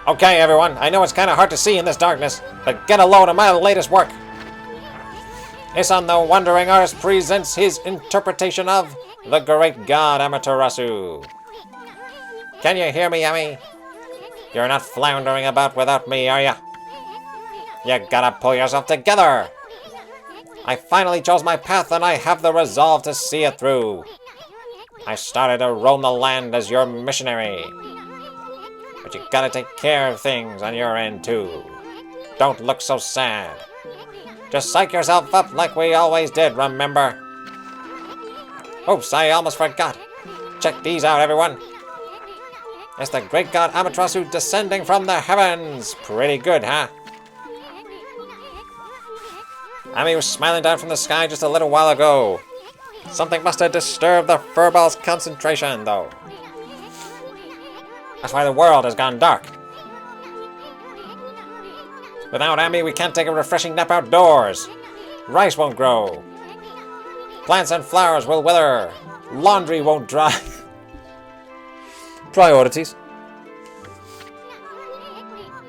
Okay, everyone, I know it's kind of hard to see in this darkness, but get a load of my latest work. Isan the Wandering Artist presents his interpretation of the great god Amaterasu. Can you hear me, Amy? You're not floundering about without me, are ya? You gotta pull yourself together! I finally chose my path and I have the resolve to see it through. I started to roam the land as your missionary. But you gotta take care of things on your end too. Don't look so sad. Just psych yourself up like we always did, remember? Oops, I almost forgot. Check these out, everyone. It's the great god Amaterasu descending from the heavens. Pretty good, huh? Ami was smiling down from the sky just a little while ago. Something must have disturbed the furball's concentration, though. That's why the world has gone dark. Without Ami, we can't take a refreshing nap outdoors. Rice won't grow. Plants and flowers will wither. Laundry won't dry. Priorities.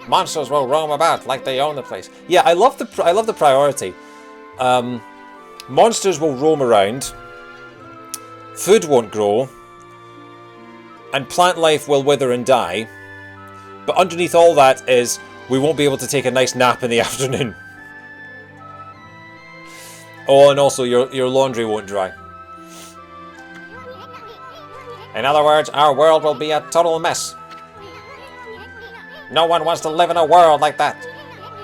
Monsters will roam about like they own the place. Yeah, I love the priority. Monsters will roam around. Food won't grow. And plant life will wither and die. But underneath all that is we won't be able to take a nice nap in the afternoon. Oh, and also your laundry won't dry. In other words, our world will be a total mess. No one wants to live in a world like that.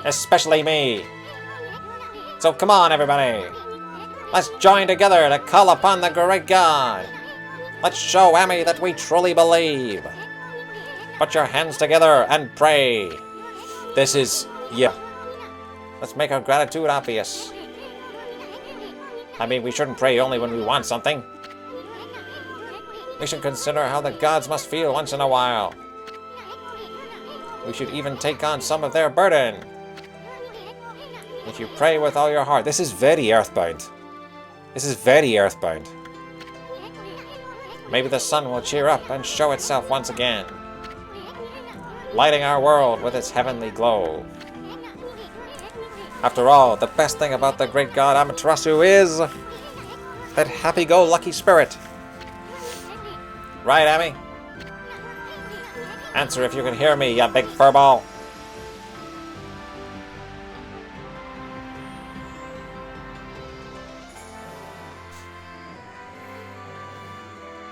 Especially me. So come on, everybody. Let's join together to call upon the great god. Let's show Ami that we truly believe. Put your hands together and pray. This is... yeah. Let's make our gratitude obvious. I mean, we shouldn't pray only when we want something. We should consider how the gods must feel once in a while. We should even take on some of their burden. If you pray with all your heart. This is very earthbound. This is very earthbound. Maybe the sun will cheer up and show itself once again, lighting our world with its heavenly glow. After all, the best thing about the great god Amaterasu is that happy-go-lucky spirit. Right, Ami? Answer if you can hear me, ya big furball.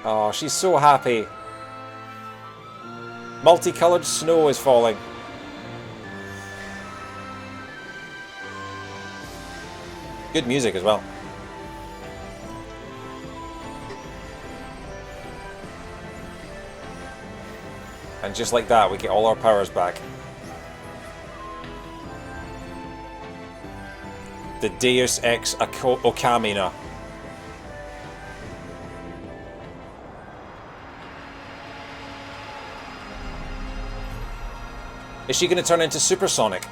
Oh, she's so happy. Multicolored snow is falling. Good music as well. And just like that, we get all our powers back. The Deus Ex Okami now. Is she going to turn into Supersonic?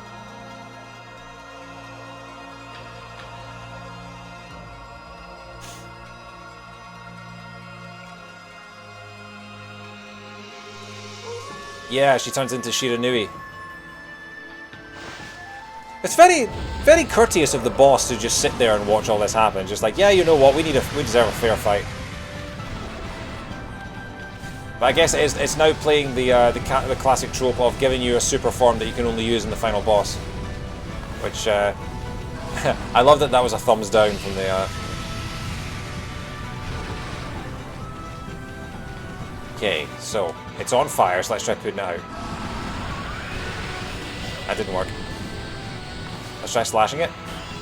Yeah, she turns into Shiranui. It's very, very courteous of the boss to just sit there and watch all this happen. Just like, yeah, you know what, we deserve a fair fight. But I guess it's now playing the classic trope of giving you a super form that you can only use in the final boss. Which, I love that was a thumbs down from the... Okay, so it's on fire, so let's try putting it out. That didn't work. Let's try slashing it.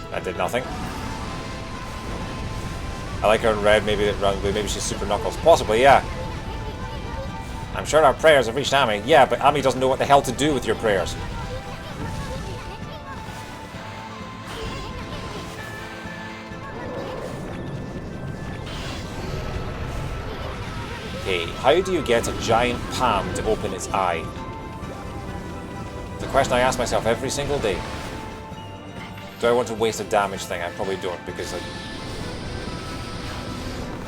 That did nothing. I like her in red, maybe she's Super Knuckles. Possibly, yeah. I'm sure our prayers have reached Ami. Yeah, but Ami doesn't know what the hell to do with your prayers. Okay, how do you get a giant palm to open its eye? It's a question I ask myself every single day. Do I want to waste a damage thing? I probably don't, because like...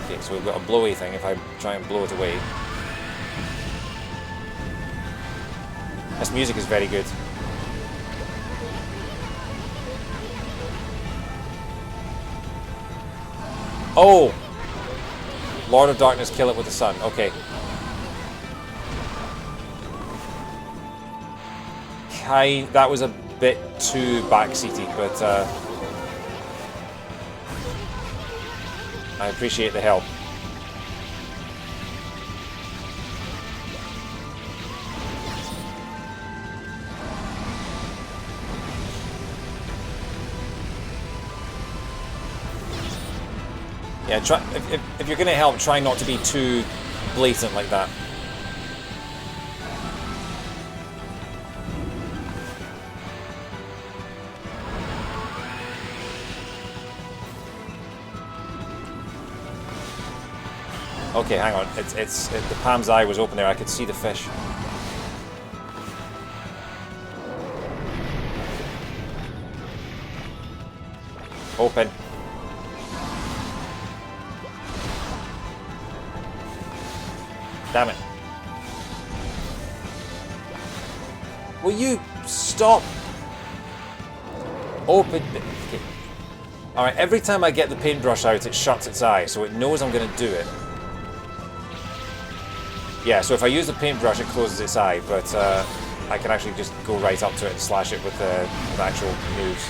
Okay, so we've got a blowy thing if I try and blow it away. This music is very good. Oh! Lord of Darkness, kill it with the sun. Okay. that was a bit too backseaty, but I appreciate the help. Yeah, try, if you're going to help, try not to be too blatant like that. Okay, hang on. The Pam's eye was open there. I could see the fish. Open. Damn it. Will you stop? Open. Okay. Alright, every time I get the paintbrush out, it shuts its eye, so it knows I'm going to do it. Yeah, so if I use the paintbrush, it closes its eye, but I can actually just go right up to it and slash it with the actual moves.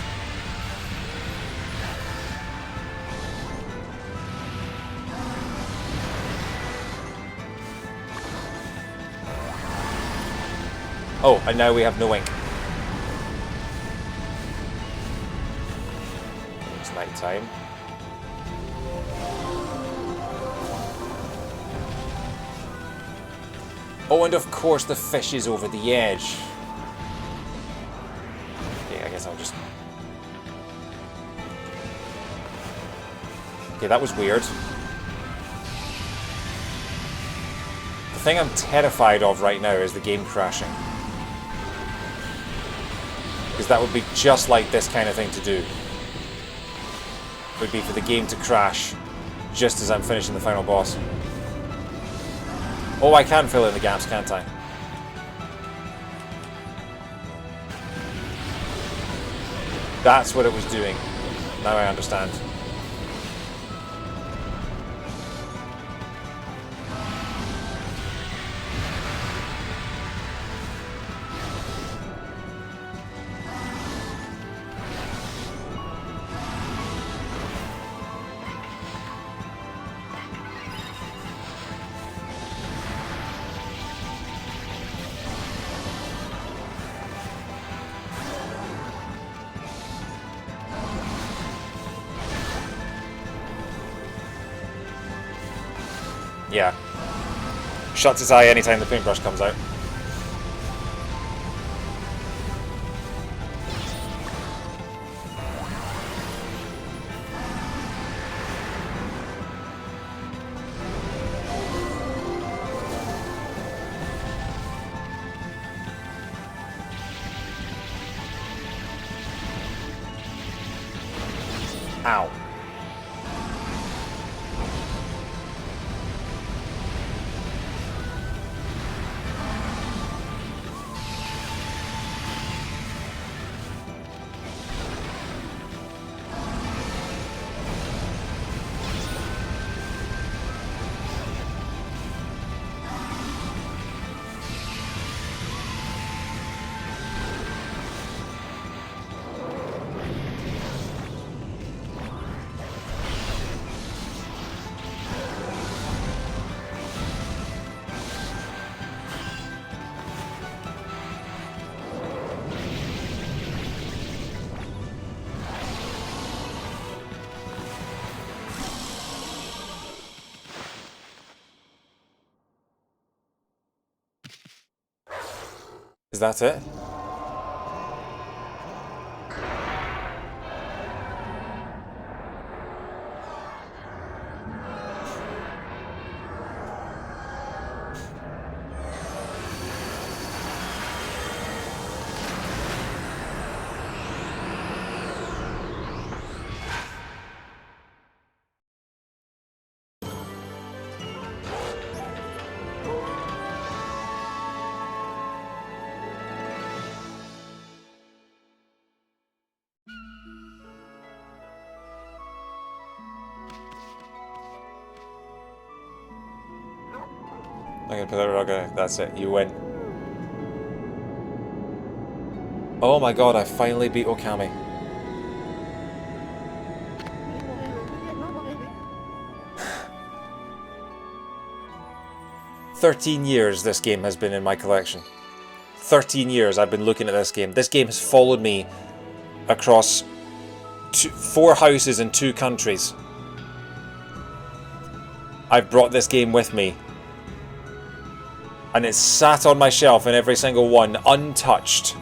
Oh, and now we have no ink. It's night time. Oh, and of course the fish is over the edge. Okay, I guess I'll just... Okay, that was weird. The thing I'm terrified of right now is the game crashing. Because that would be just like this kind of thing to do. It would be for the game to crash just as I'm finishing the final boss. Oh, I can fill in the gaps, can't I? That's what it was doing. Now I understand. Yeah. Shuts its eye anytime the paintbrush comes out. Ow. Is that it? I'm gonna put that rug on. That's it. You win. Oh my god, I finally beat Okami. "13 years this game has been in my collection. 13 years I've been looking at this game. This game has followed me across 4 houses in 2 countries. I've brought this game with me. And it's sat on my shelf in every single one, untouched.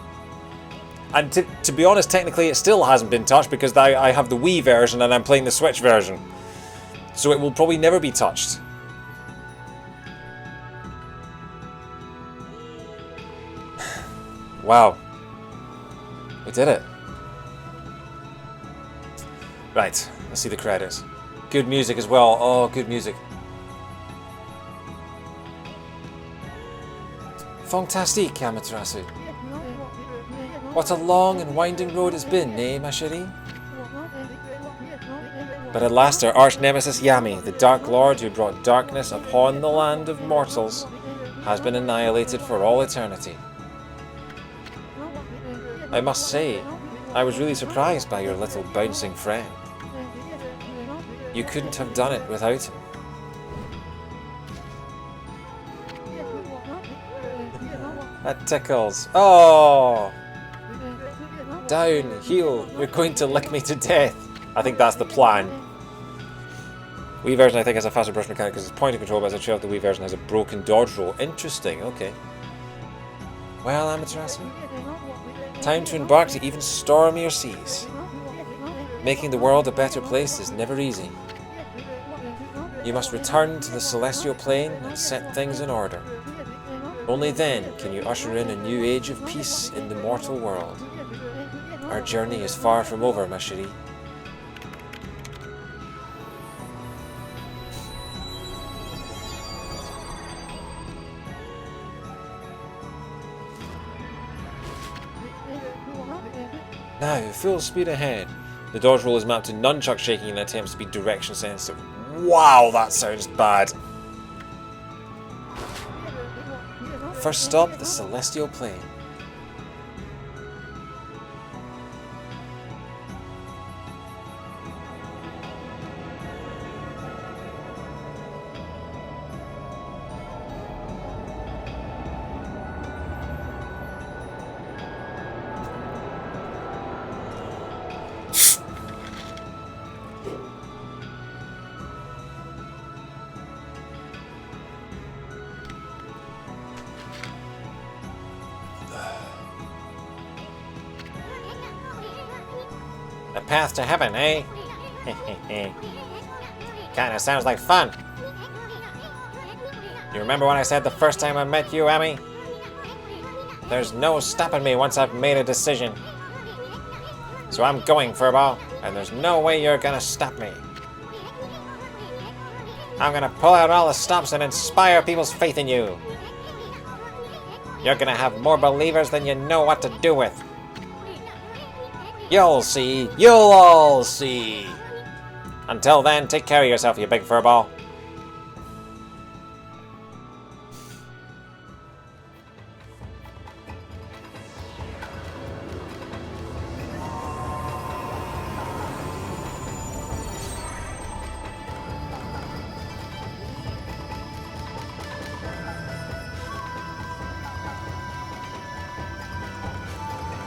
And to be honest, technically it still hasn't been touched because I have the Wii version and I'm playing the Switch version. So it will probably never be touched. Wow. We did it. Right, let's see the credits. Good music as well. Oh, good music. Fantastique, Amaterasu. What a long and winding road it's been, eh, ma chérie? But at last our arch nemesis Yami, the Dark Lord who brought darkness upon the land of mortals, has been annihilated for all eternity. I must say, I was really surprised by your little bouncing friend. You couldn't have done it without him. That tickles. Oh! Down, heel, you're going to lick me to death. I think that's the plan. Wii version I think has a faster brush mechanic because it's point and control, but as a child the Wii version has a broken dodge roll. Interesting, okay. Well, Amaterasu, time to embark to even stormier seas. Making the world a better place is never easy. You must return to the celestial plane and set things in order. Only then can you usher in a new age of peace in the mortal world. Our journey is far from over, ma chérie. Now, full speed ahead. The dodge roll is mapped to nunchuck shaking in attempts to be direction sensitive. Wow, that sounds bad. First stop, the celestial plane. The path to heaven, eh? Kinda sounds like fun. You remember when I said the first time I met you, Amy? There's no stopping me once I've made a decision. So I'm going, Furball, and there's no way you're gonna stop me. I'm gonna pull out all the stops and inspire people's faith in you. You're gonna have more believers than you know what to do with. You'll see. You'll all see. Until then, take care of yourself, you big furball.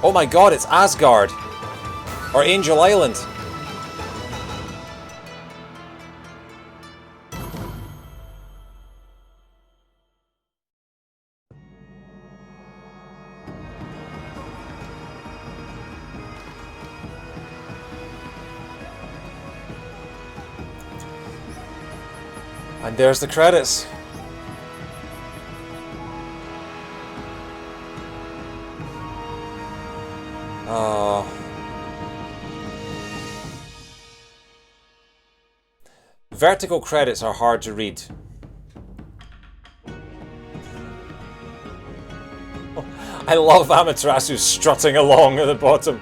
Oh my god, it's Asgard! Or Angel Island! And there's the credits. Vertical credits are hard to read. I love Amaterasu strutting along at the bottom.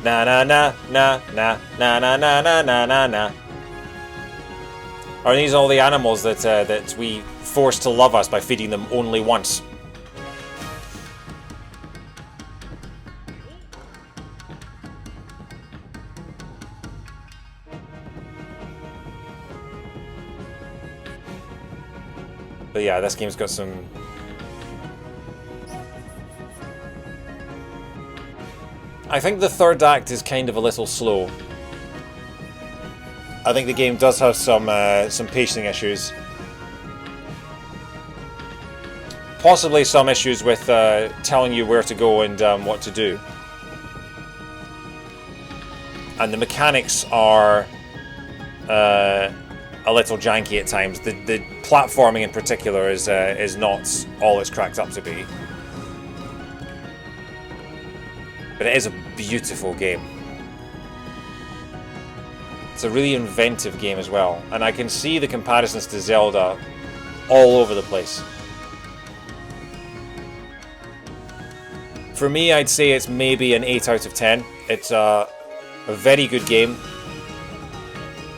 Na na na na na na na na na na na na. Are these all the animals that we force to love us by feeding them only once? But yeah, this game's got some... I think the third act is kind of a little slow. I think the game does have some pacing issues. Possibly some issues with telling you where to go and what to do. And the mechanics are a little janky at times. The platforming in particular is not all it's cracked up to be. But it is a beautiful game. It's a really inventive game as well. And I can see the comparisons to Zelda all over the place. For me, I'd say it's maybe an 8 out of 10. It's a very good game.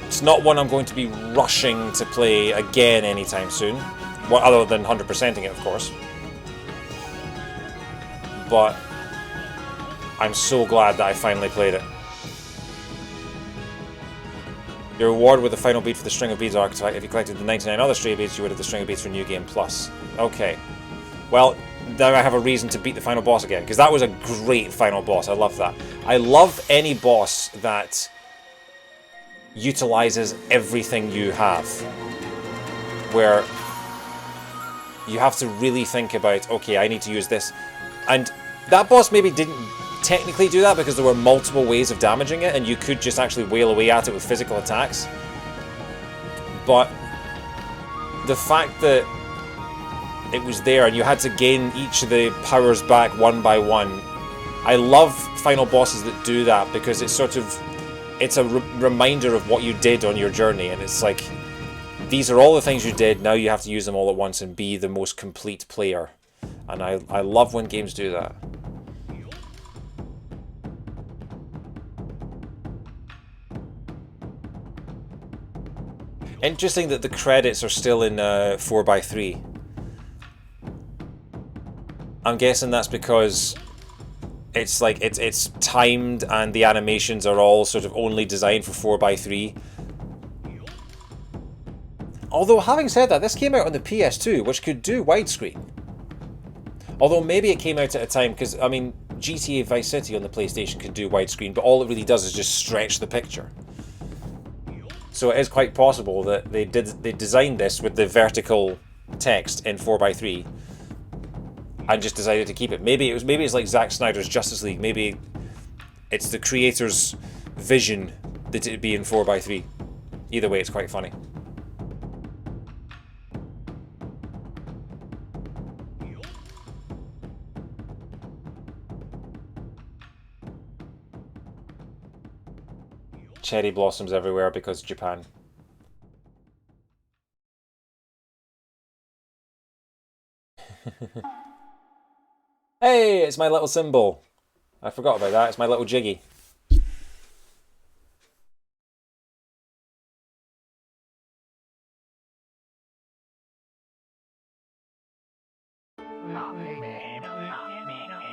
It's not one I'm going to be rushing to play again anytime soon. Well, other than 100%ing it, of course. But I'm so glad that I finally played it. Your reward with the final bead for the String of Beads archetype. If you collected the 99 other stray beads, you would have the String of Beads for New Game Plus. Okay. Well, now I have a reason to beat the final boss again, because that was a great final boss. I love that. I love any boss that utilizes everything you have. Where you have to really think about, okay, I need to use this. And that boss maybe didn't technically do that because there were multiple ways of damaging it, and you could just actually wail away at it with physical attacks. But the fact that it was there and you had to gain each of the powers back one by one. I love final bosses that do that because it's sort of, it's a reminder of what you did on your journey, and it's like, these are all the things you did, now you have to use them all at once and be the most complete player. And I love when games do that. Interesting that the credits are still in 4x3. I'm guessing that's because it's like it's timed and the animations are all sort of only designed for 4x3. Although, having said that, this came out on the PS2, which could do widescreen. Although maybe it came out at a time, because, I mean, GTA Vice City on the PlayStation could do widescreen, but all it really does is just stretch the picture. So it is quite possible that they designed this with the vertical text in 4x3 and just decided to keep it. Maybe it's like Zack Snyder's Justice League. Maybe it's the creator's vision that it'd be in 4x3. Either way, it's quite funny. Cherry blossoms everywhere because Japan. Hey, it's my little symbol. I forgot about that. It's my little jiggy.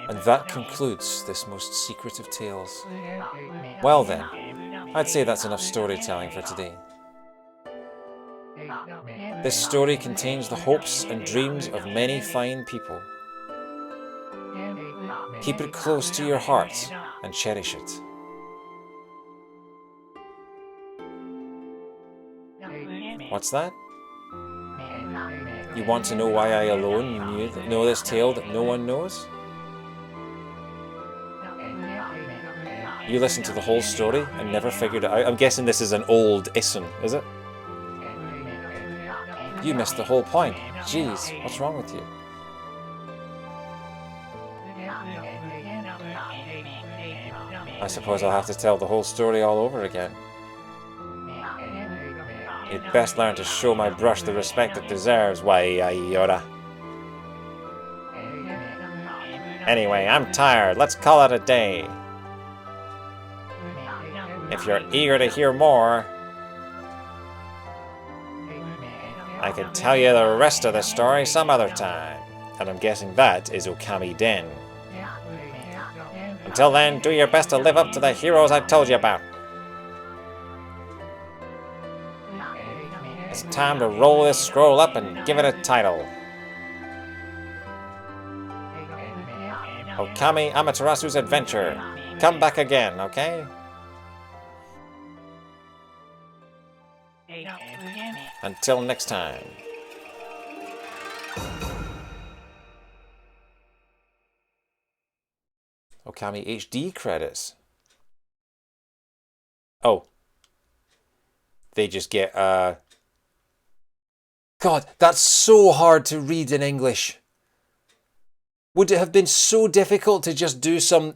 And that concludes this most secret of tales. Well then, I'd say that's enough storytelling for today. This story contains the hopes and dreams of many fine people. Keep it close to your heart and cherish it. What's that? You want to know why I alone know this tale that no one knows? You listened to the whole story and never figured it out? I'm guessing this is an old Issen, is it? You missed the whole point. Jeez, what's wrong with you? I suppose I'll have to tell the whole story all over again. You'd best learn to show my brush the respect it deserves, why, Yoda. Anyway, I'm tired. Let's call it a day. If you're eager to hear more, I can tell you the rest of the story some other time. And I'm guessing that is Okami Den. Until then, do your best to live up to the heroes I told you about. It's time to roll this scroll up and give it a title. Okami Amaterasu's Adventure. Come back again, okay? Until next time. Okami HD credits. Oh. They just get, God, that's so hard to read in English. Would it have been so difficult to just do some,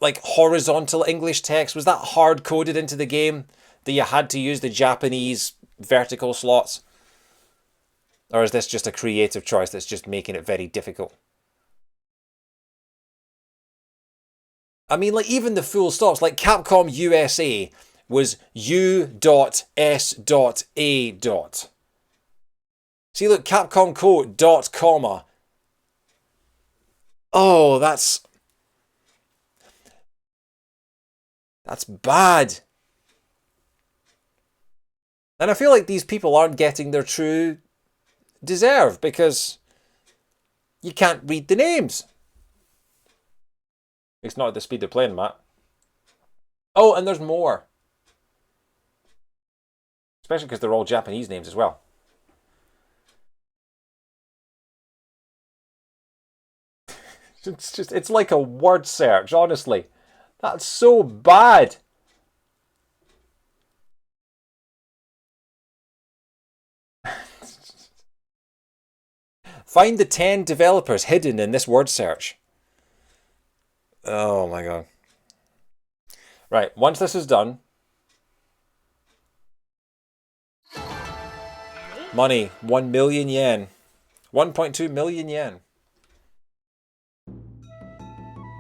like, horizontal English text? Was that hard-coded into the game that you had to use the Japanese vertical slots? Or is this just a creative choice that's just making it very difficult? I mean, like, even the full stops, like Capcom USA was U.S.A. See, look, Capcom Co. dot comma. Oh, that's bad. And I feel like these people aren't getting their true deserve because you can't read the names. It's not at the speed of playing, Matt. Oh, and there's more. Especially because they're all Japanese names as well. It's like a word search, honestly. That's so bad. Find the 10 developers hidden in this word search. Oh my god. Right, once this is done. Money, 1 million yen. 1.2 million yen.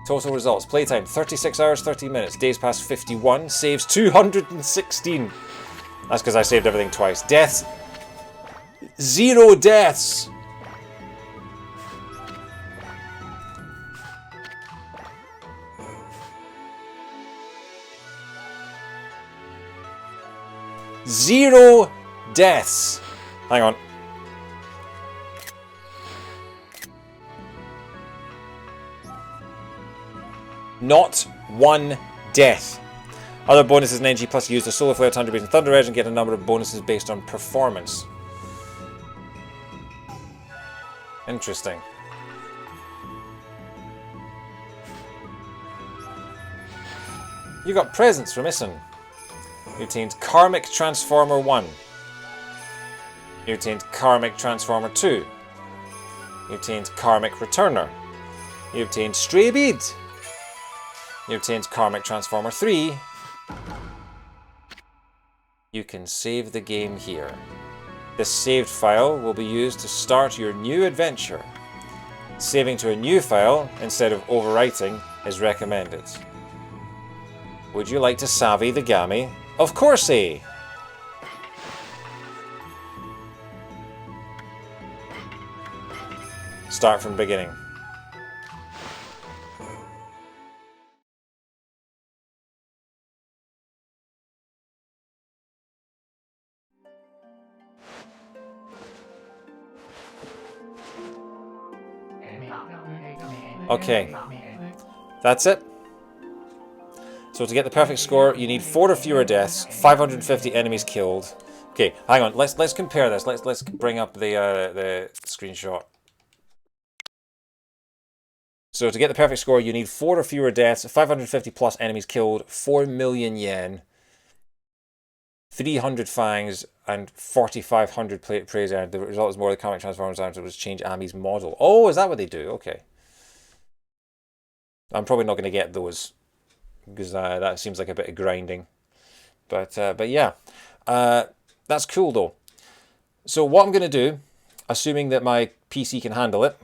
Total results. Playtime, 36 hours, 30 minutes. Days past 51. Saves 216. That's because I saved everything twice. Deaths. 0 deaths. Zero deaths. Hang on. Not one death. Other bonuses in NG plus use the Solar Flare, Thunder Breeze, and Thunder Edge and get a number of bonuses based on performance. Interesting. You got presents from Issen. You obtained Karmic Transformer 1. You obtained Karmic Transformer 2. You obtained Karmic Returner. You obtained Stray Bead. You obtained Karmic Transformer 3. You can save the game here. This saved file will be used to start your new adventure. Saving to a new file instead of overwriting is recommended. Would you like to savvy the Gami? Of course, eh? Start from beginning. Okay, that's it. So to get the perfect score, you need 4 or fewer deaths, 550 enemies killed. Okay, hang on. Let's compare this. Let's bring up the screenshot. So to get the perfect score, you need 4 or fewer deaths, 550 plus enemies killed, 4 million yen, 300 fangs, and 4,500 praise earned. The result is more of the comic transformers answer was change Ami's model. Oh, is that what they do? Okay. I'm probably not going to get those because that seems like a bit of grinding. But yeah, that's cool though. So what I'm going to do, assuming that my PC can handle it,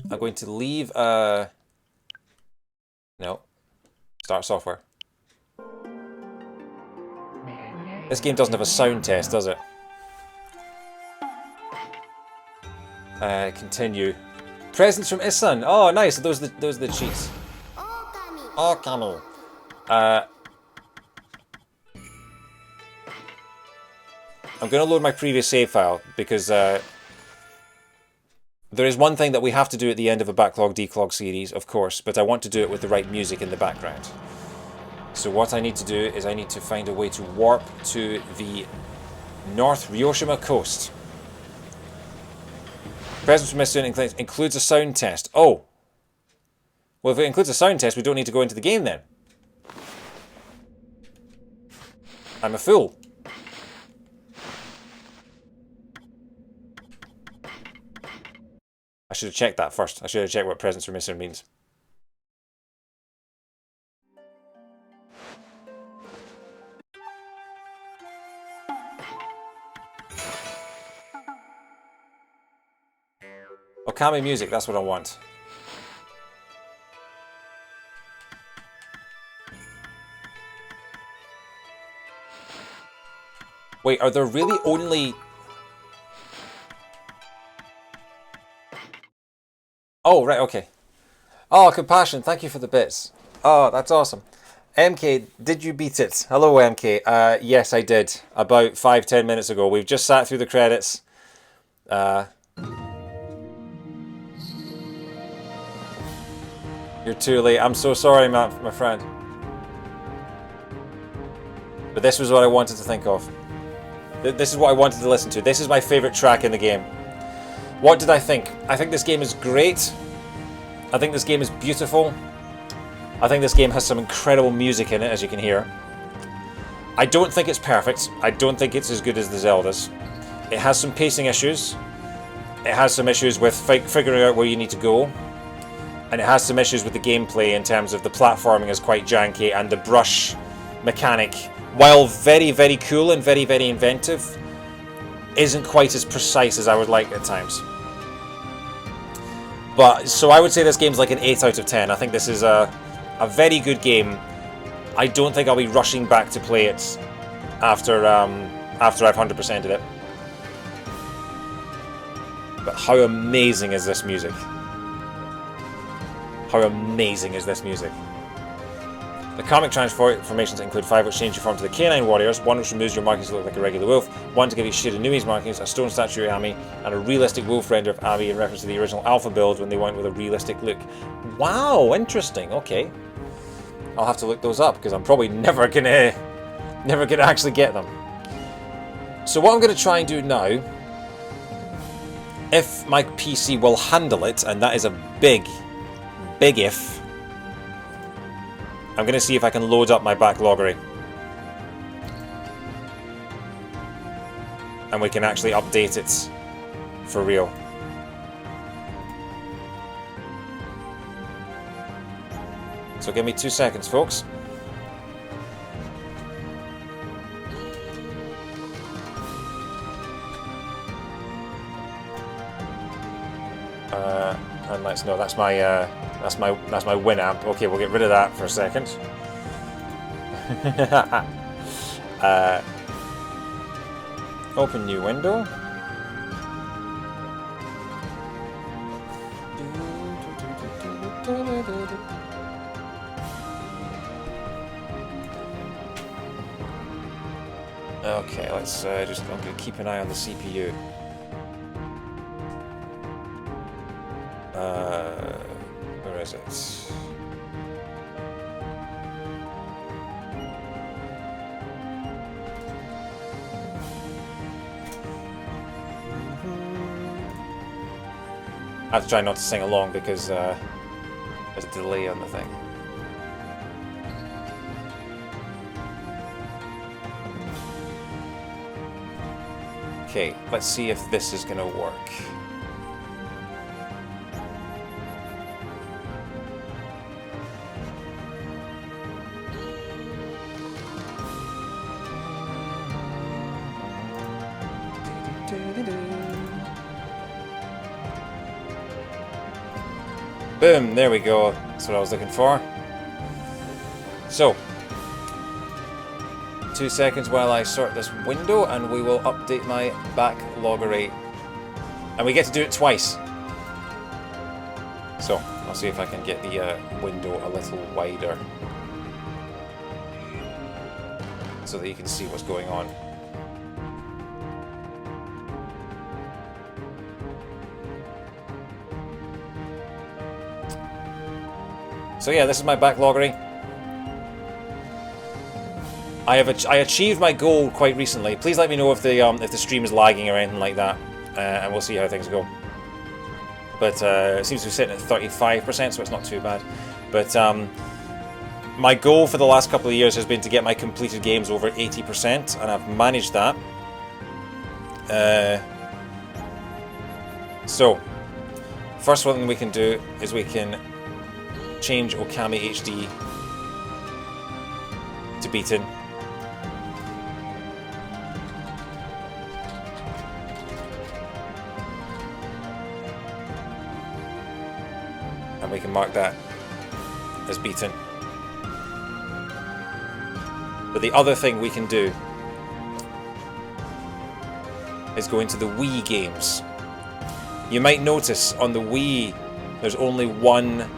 I'm going to leave no, start software. This game doesn't have a sound test, does it? Continue. Presents from Isan. Oh, nice. Those are the cheats. Okami. I'm going to load my previous save file, because there is one thing that we have to do at the end of a Backlog Declog series, of course, but I want to do it with the right music in the background. So what I need to do is I need to find a way to warp to the North Ryoshima coast. Presents from Mr. includes a sound test. Oh! Well, if it includes a sound test, we don't need to go into the game then. I'm a fool. I should have checked that first. I should have checked what Presents from Mr. means. Okami music, that's what I want. Wait, are there really only... Oh, right, okay. Oh, Compassion, thank you for the bits. Oh, that's awesome. MK, did you beat it? Hello, MK. Yes, I did. About 5-10 minutes ago. We've just sat through the credits. You're too late. I'm so sorry, my friend. But this was what I wanted to think of. This is what I wanted to listen to. This is my favourite track in the game. What did I think? I think this game is great. I think this game is beautiful. I think this game has some incredible music in it, as you can hear. I don't think it's perfect. I don't think it's as good as the Zeldas. It has some pacing issues. It has some issues with figuring out where you need to go. And it has some issues with the gameplay in terms of the platforming is quite janky and the brush mechanic, while very, very cool and very, very inventive, isn't quite as precise as I would like at times. But, so I would say this game's like an 8 out of 10. I think this is a very good game. I don't think I'll be rushing back to play it after I've 100%ed it. But how amazing is this music? How amazing is this music? The comic transformations include 5 which change your form to the Canine Warriors, 1 which removes your markings to look like a regular wolf, 1 to give you Shiranumi's markings, a stone statue of Ami, and a realistic wolf render of Ami in reference to the original Alpha build when they went with a realistic look. Wow, interesting, okay. I'll have to look those up because I'm probably never gonna actually get them. So what I'm gonna try and do now, if my PC will handle it, and that is a big if, I'm going to see if I can load up my backloggery. And we can actually update it for real. So give me 2 seconds, folks. And let's know that's my Winamp. Okay, we'll get rid of that for a second. Open new window. Okay, let's I'm going to keep an eye on the CPU. Where is it? I have to try not to sing along because there's a delay on the thing. Okay, let's see if this is going to work. Boom, there we go. That's what I was looking for. So, 2 seconds while I sort this window and we will update my backloggery. And we get to do it twice. So, I'll see if I can get the window a little wider so that you can see what's going on. So yeah, this is my backloggery. I achieved my goal quite recently. Please let me know if the stream is lagging or anything like that, and we'll see how things go. But it seems to be sitting at 35%, so it's not too bad. But my goal for the last couple of years has been to get my completed games over 80%, and I've managed that. So, first one we can do is we can change Okami HD to beaten. And we can mark that as beaten. But the other thing we can do is go into the Wii games. You might notice on the Wii there's only one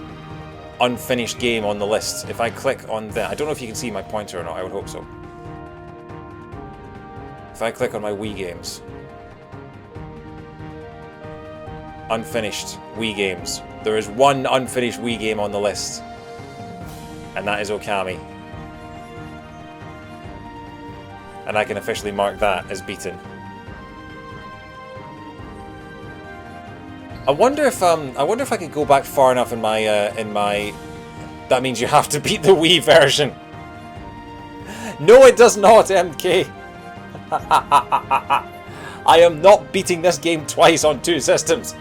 unfinished game on the list. If I click on that, I don't know if you can see my pointer or not, I would hope so. If I click on my Wii games, unfinished Wii games, there is one unfinished Wii game on the list, and that is Okami. And I can officially mark that as beaten. I wonder if I could go back far enough in my That means you have to beat the Wii version. No, it does not, MK. I am not beating this game twice on 2 systems.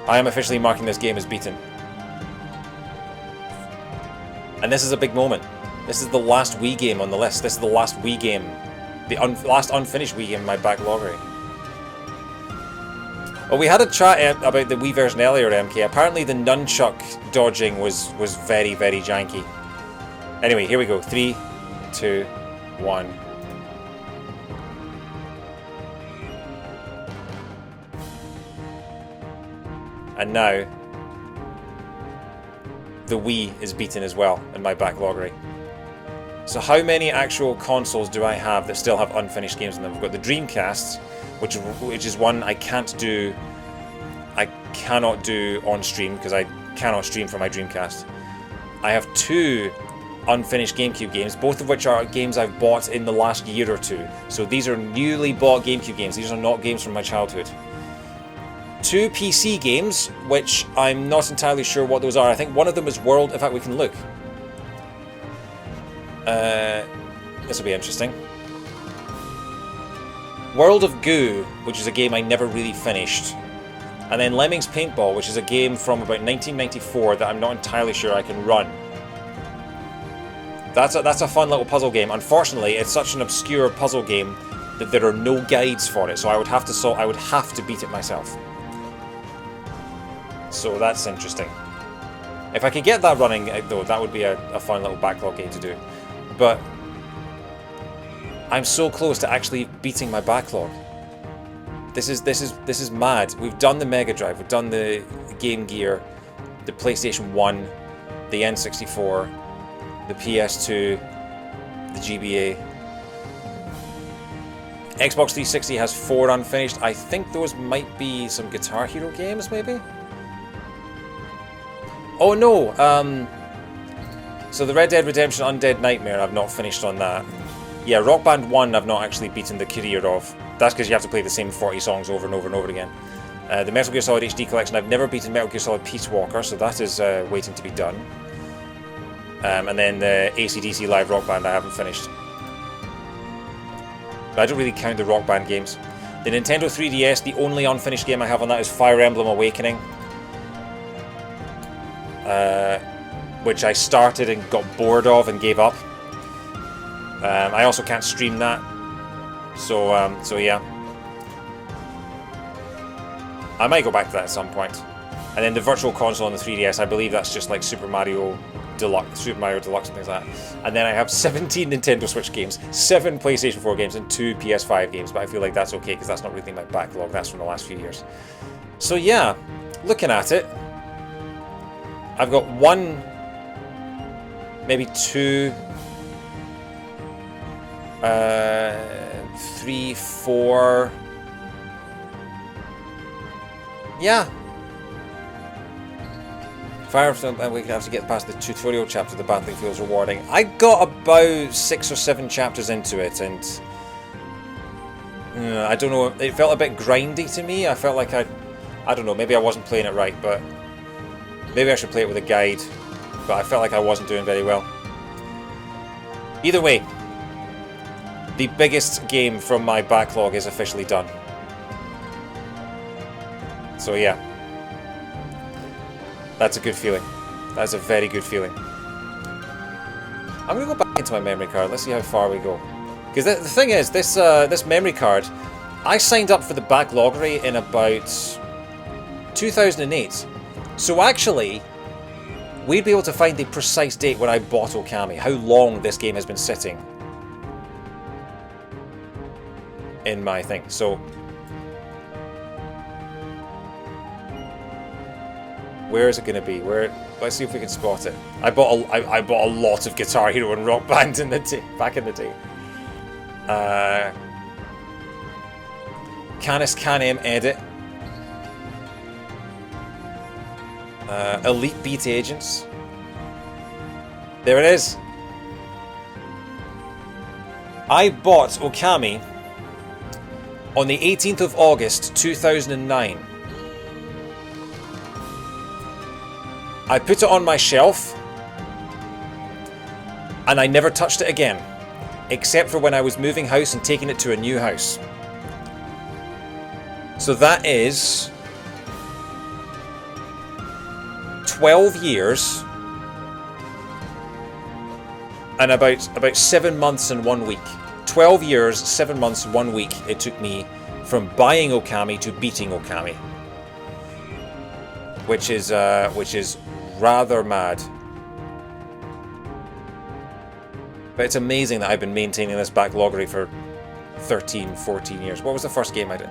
I am officially marking this game as beaten. And this is a big moment. This is the last Wii game on the list. This is the last Wii game. The last unfinished Wii game in my backloggery. Well, we had a chat about the Wii version earlier, MK. Apparently the nunchuck dodging was very, very janky. Anyway, here we go. 3, 2, 1. And now, the Wii is beaten as well in my backloggery. So how many actual consoles do I have that still have unfinished games on them? I've got the Dreamcast, which is one I cannot do on stream because I cannot stream from my Dreamcast. I have 2 unfinished GameCube games, both of which are games I've bought in the last year or 2. So these are newly bought GameCube games. These are not games from my childhood. 2 PC games, which I'm not entirely sure what those are. I think one of them is World. In fact, we can look. This will be interesting. World of Goo, which is a game I never really finished. And then Lemmings Paintball, which is a game from about 1994 that I'm not entirely sure I can run. That's a fun little puzzle game. Unfortunately, it's such an obscure puzzle game that there are no guides for it, so I would have to beat it myself. So that's interesting. If I could get that running, though, that would be a fun little backlog game to do. But I'm so close to actually beating my backlog. This is mad. We've done the Mega Drive, we've done the Game Gear, the PlayStation 1, the N64, the PS2, the GBA. Xbox 360 has 4 unfinished. I think those might be some Guitar Hero games, maybe? Oh no, so the Red Dead Redemption Undead Nightmare, I've not finished on that. Yeah, Rock Band 1 I've not actually beaten the career of. That's because you have to play the same 40 songs over and over and over again. The Metal Gear Solid HD Collection, I've never beaten Metal Gear Solid Peace Walker, so that is waiting to be done. And then the AC/DC Live Rock Band I haven't finished. But I don't really count the Rock Band games. The Nintendo 3DS, the only unfinished game I have on that is Fire Emblem Awakening. Which I started and got bored of and gave up. I also can't stream that. So yeah. I might go back to that at some point. And then the Virtual Console on the 3DS, I believe that's just like Super Mario Deluxe and things like that. And then I have 17 Nintendo Switch games, 7 PlayStation 4 games, and 2 PS5 games. But I feel like that's okay because that's not really my backlog. That's from the last few years. So yeah, looking at it, I've got 1, maybe 2, 3, 4. Yeah. Fire and we have to get past the tutorial chapter. The battling feels rewarding. I got about 6 or 7 chapters into it, and I don't know. It felt a bit grindy to me. I felt like I don't know. Maybe I wasn't playing it right, but maybe I should play it with a guide. But I felt like I wasn't doing very well. Either way, the biggest game from my backlog is officially done. So yeah, that's a good feeling. That's a very good feeling. I'm gonna go back into my memory card. Let's see how far we go. Because the thing is, this memory card, I signed up for the backloggery in about 2008. So actually, we'd be able to find the precise date when I bought Okami, how long this game has been sitting in my thing. So where is it going to be? Let's see if we can spot it. I bought a lot of Guitar Hero and Rock Band back in the day. Canis Canem Edit. Elite Beat Agents. There it is. I bought Okami on the 18th of August 2009. I put it on my shelf and I never touched it again, except for when I was moving house and taking it to a new house. So that is 12 years and about 7 months and 1 week. 12 years, 7 months, 1 week it took me from buying Okami to beating Okami, which is rather mad. But it's amazing that I've been maintaining this backloggery for 13, 14 years. What was the first game I did?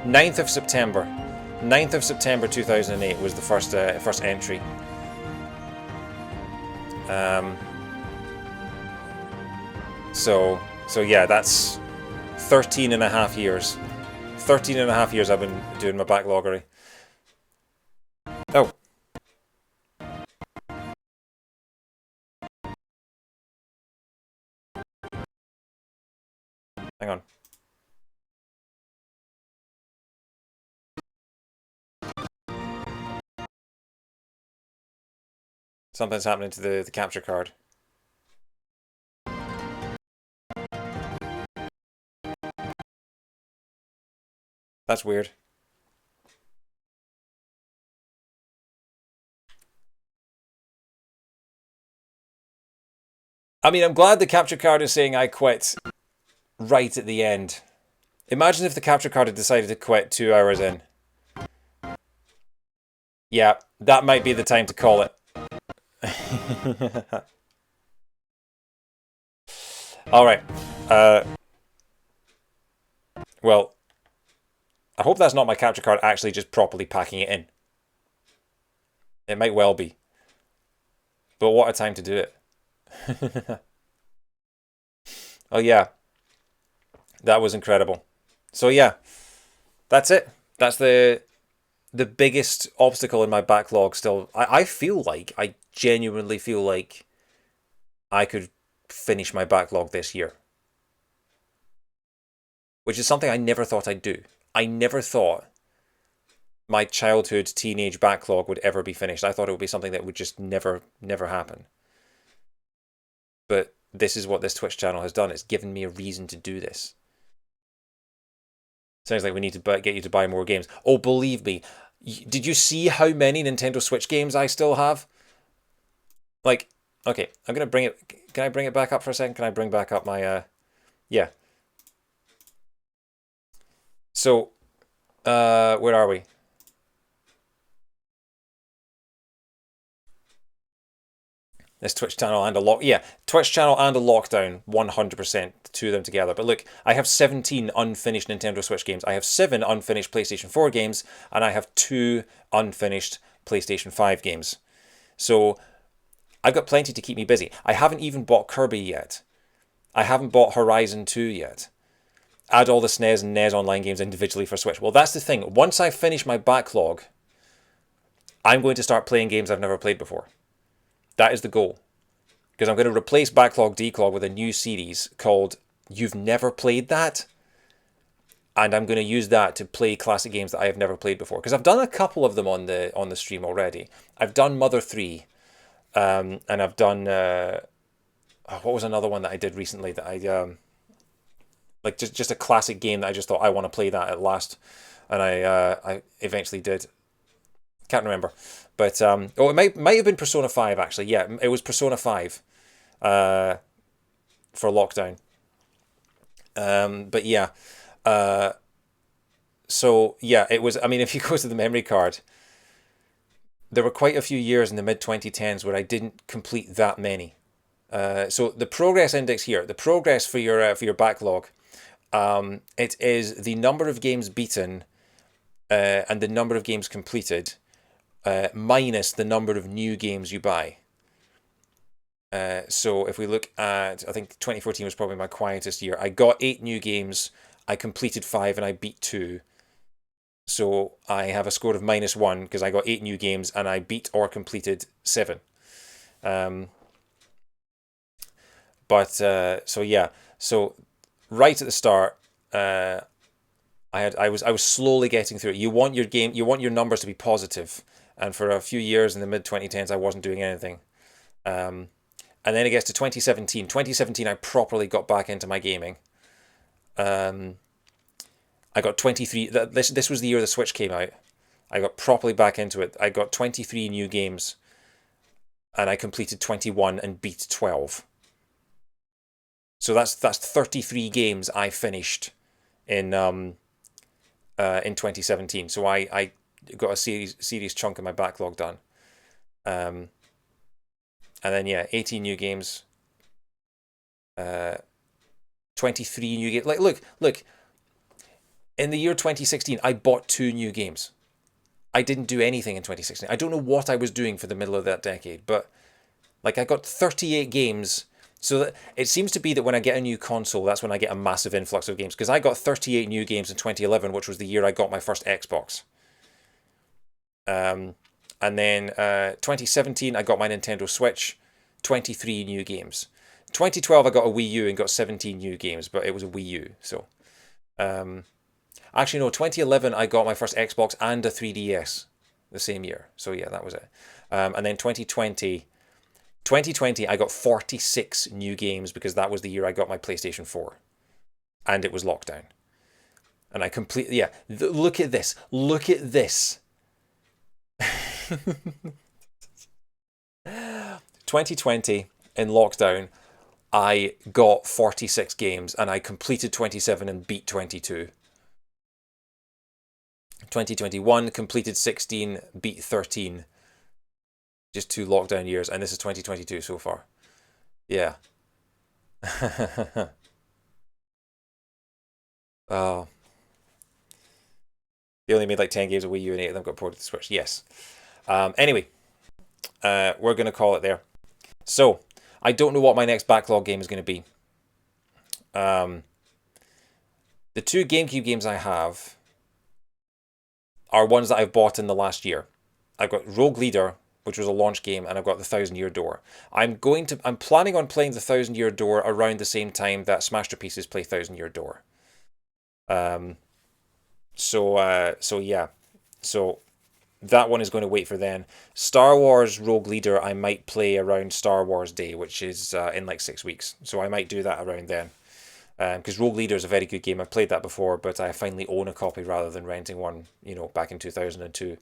9th of September. 9th of September 2008 was the first entry. So yeah, that's 13 and a half years. 13 and a half years I've been doing my backloggery. Oh. Hang on. Something's happening to the capture card. That's weird. I mean, I'm glad the capture card is saying I quit right at the end. Imagine if the capture card had decided to quit 2 hours in. Yeah, that might be the time to call it. Alright. Well, I hope that's not my capture card actually just properly packing it in. It might well be. But what a time to do it. Oh yeah. That was incredible. So yeah. That's it. That's the biggest obstacle in my backlog still. I feel like, I genuinely feel like I could finish my backlog this year. Which is something I never thought I'd do. I never thought my childhood, teenage backlog would ever be finished. I thought it would be something that would just never happen. But this is what this Twitch channel has done. It's given me a reason to do this. Sounds like we need to get you to buy more games. Oh, believe me. Did you see how many Nintendo Switch games I still have? Like, okay, I'm going to bring it... Can I bring it back up for a second? Can I bring back up my... Yeah. So, where are we? This Twitch channel and a lock... Yeah, Twitch channel and a lockdown, 100%, two of them together. But look, I have 17 unfinished Nintendo Switch games. I have 7 unfinished PlayStation 4 games, and I have 2 unfinished PlayStation 5 games. So, I've got plenty to keep me busy. I haven't even bought Kirby yet. I haven't bought Horizon 2 yet. add all the SNES and NES online games individually for Switch. Well, that's the thing. Once I finish my backlog, I'm going to start playing games I've never played before. That is the goal. Because I'm going to replace Backlog Declog with a new series called You've Never Played That? And I'm going to use that to play classic games that I have never played before. Because I've done a couple of them on the stream already. I've done Mother 3. And I've done... what was another one that I did recently that I... like just a classic game that I just thought I want to play that at last. And I eventually did. Can't remember. But, it might have been Persona 5, actually. Yeah, it was Persona 5 for lockdown. But yeah. So, yeah, it was... I mean, if you go to the memory card, there were quite a few years in the mid-2010s where I didn't complete that many. So the progress index here, the progress for your backlog, it is the number of games beaten and the number of games completed minus the number of new games you buy. So if we look at, I think 2014 was probably my quietest year. I got 8 new games, I completed 5, and I beat 2. So I have a score of -1 because I got 8 new games and I beat or completed 7. But so yeah, so right at the start, I was slowly getting through it. You want your numbers to be positive, and for a few years in the mid-2010s, I wasn't doing anything. And then it gets to 2017. 2017, I properly got back into my gaming. I got 23. This was the year the Switch came out. I got properly back into it. I got 23 new games, and I completed 21 and beat 12. So that's 33 games I finished in 2017. So I got a serious chunk of my backlog done. And then yeah, 18 new games. 23 new games. Like look. In the year 2016, I bought 2 new games. I didn't do anything in 2016. I don't know what I was doing for the middle of that decade, but like I got 38 games. So that it seems to be that when I get a new console, that's when I get a massive influx of games. Because I got 38 new games in 2011, which was the year I got my first Xbox. And then 2017, I got my Nintendo Switch, 23 new games. 2012, I got a Wii U and got 17 new games, but it was a Wii U. So, actually, no, 2011, I got my first Xbox and a 3DS the same year. So yeah, that was it. And then 2020, I got 46 new games because that was the year I got my PlayStation 4. And it was lockdown. And I completely... Yeah, look at this. Look at this. 2020, in lockdown, I got 46 games and I completed 27 and beat 22. 2021, completed 16, beat 13. Just 2 lockdown years, and this is 2022 so far. Yeah. Oh. They only made like 10 games a Wii U and 8 of them got ported to Switch. Yes. Anyway, we're going to call it there. So, I don't know what my next backlog game is going to be. The 2 GameCube games I have are ones that I've bought in the last year. I've got Rogue Leader, which was a launch game, and I've got the Thousand Year Door. I'm planning on playing the Thousand Year Door around the same time that Smash-to-Pieces play Thousand Year Door. So yeah. So that one is going to wait for then. Star Wars Rogue Leader I might play around Star Wars Day, which is in like 6 weeks. So I might do that around then. Because Rogue Leader is a very good game. I've played that before, but I finally own a copy rather than renting one, back in 2002.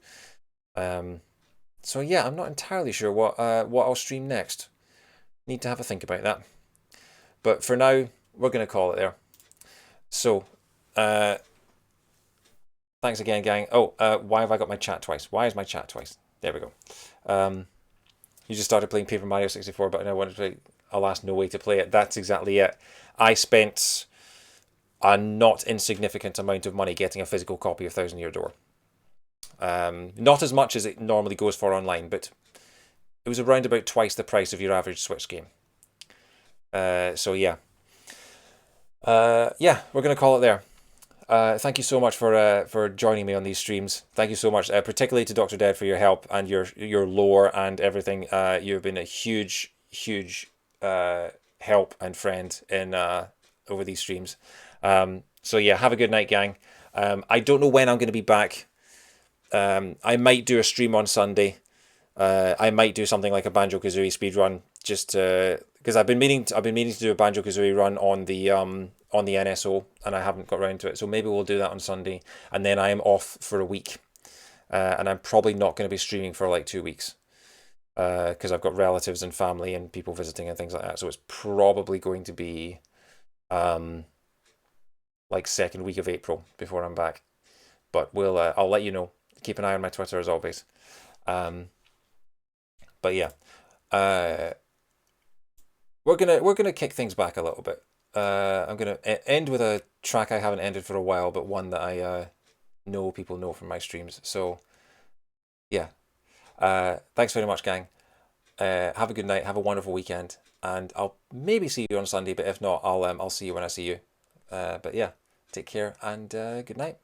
So yeah, I'm not entirely sure what I'll stream next. Need to have a think about that. But for now, we're going to call it there. So, thanks again, gang. Oh, why have I got my chat twice? Why is my chat twice? There we go. You just started playing Paper Mario 64, but I wanted to play, alas, no way to play it. That's exactly it. I spent a not insignificant amount of money getting a physical copy of Thousand Year Door. Not as much as it normally goes for online, but it was around about twice the price of your average Switch game. So yeah. Yeah, we're gonna call it there. Thank you so much for joining me on these streams. Thank you so much, particularly to Dr. Dead for your help and your lore and everything. You've been a huge help and friend in over these streams. So yeah, have a good night, gang. I don't know when I'm going to be back. I might do a stream on Sunday. I might do something like a Banjo Kazooie speed run, just because I've been meaning to do a Banjo Kazooie run on the NSO, and I haven't got around to it. So maybe we'll do that on Sunday, and then I am off for a week, and I'm probably not going to be streaming for like 2 weeks, because I've got relatives and family and people visiting and things like that. So it's probably going to be um, like second week of April before I'm back. But I'll let you know. Keep an eye on my Twitter as always. Um, but yeah. Uh, we're gonna kick things back a little bit. I'm gonna end with a track I haven't ended for a while, but one that I know people know from my streams. So yeah, thanks very much, gang. Have a good night. Have a wonderful weekend, and I'll maybe see you on Sunday. But if not, I'll see you when I see you. But yeah, take care and good night.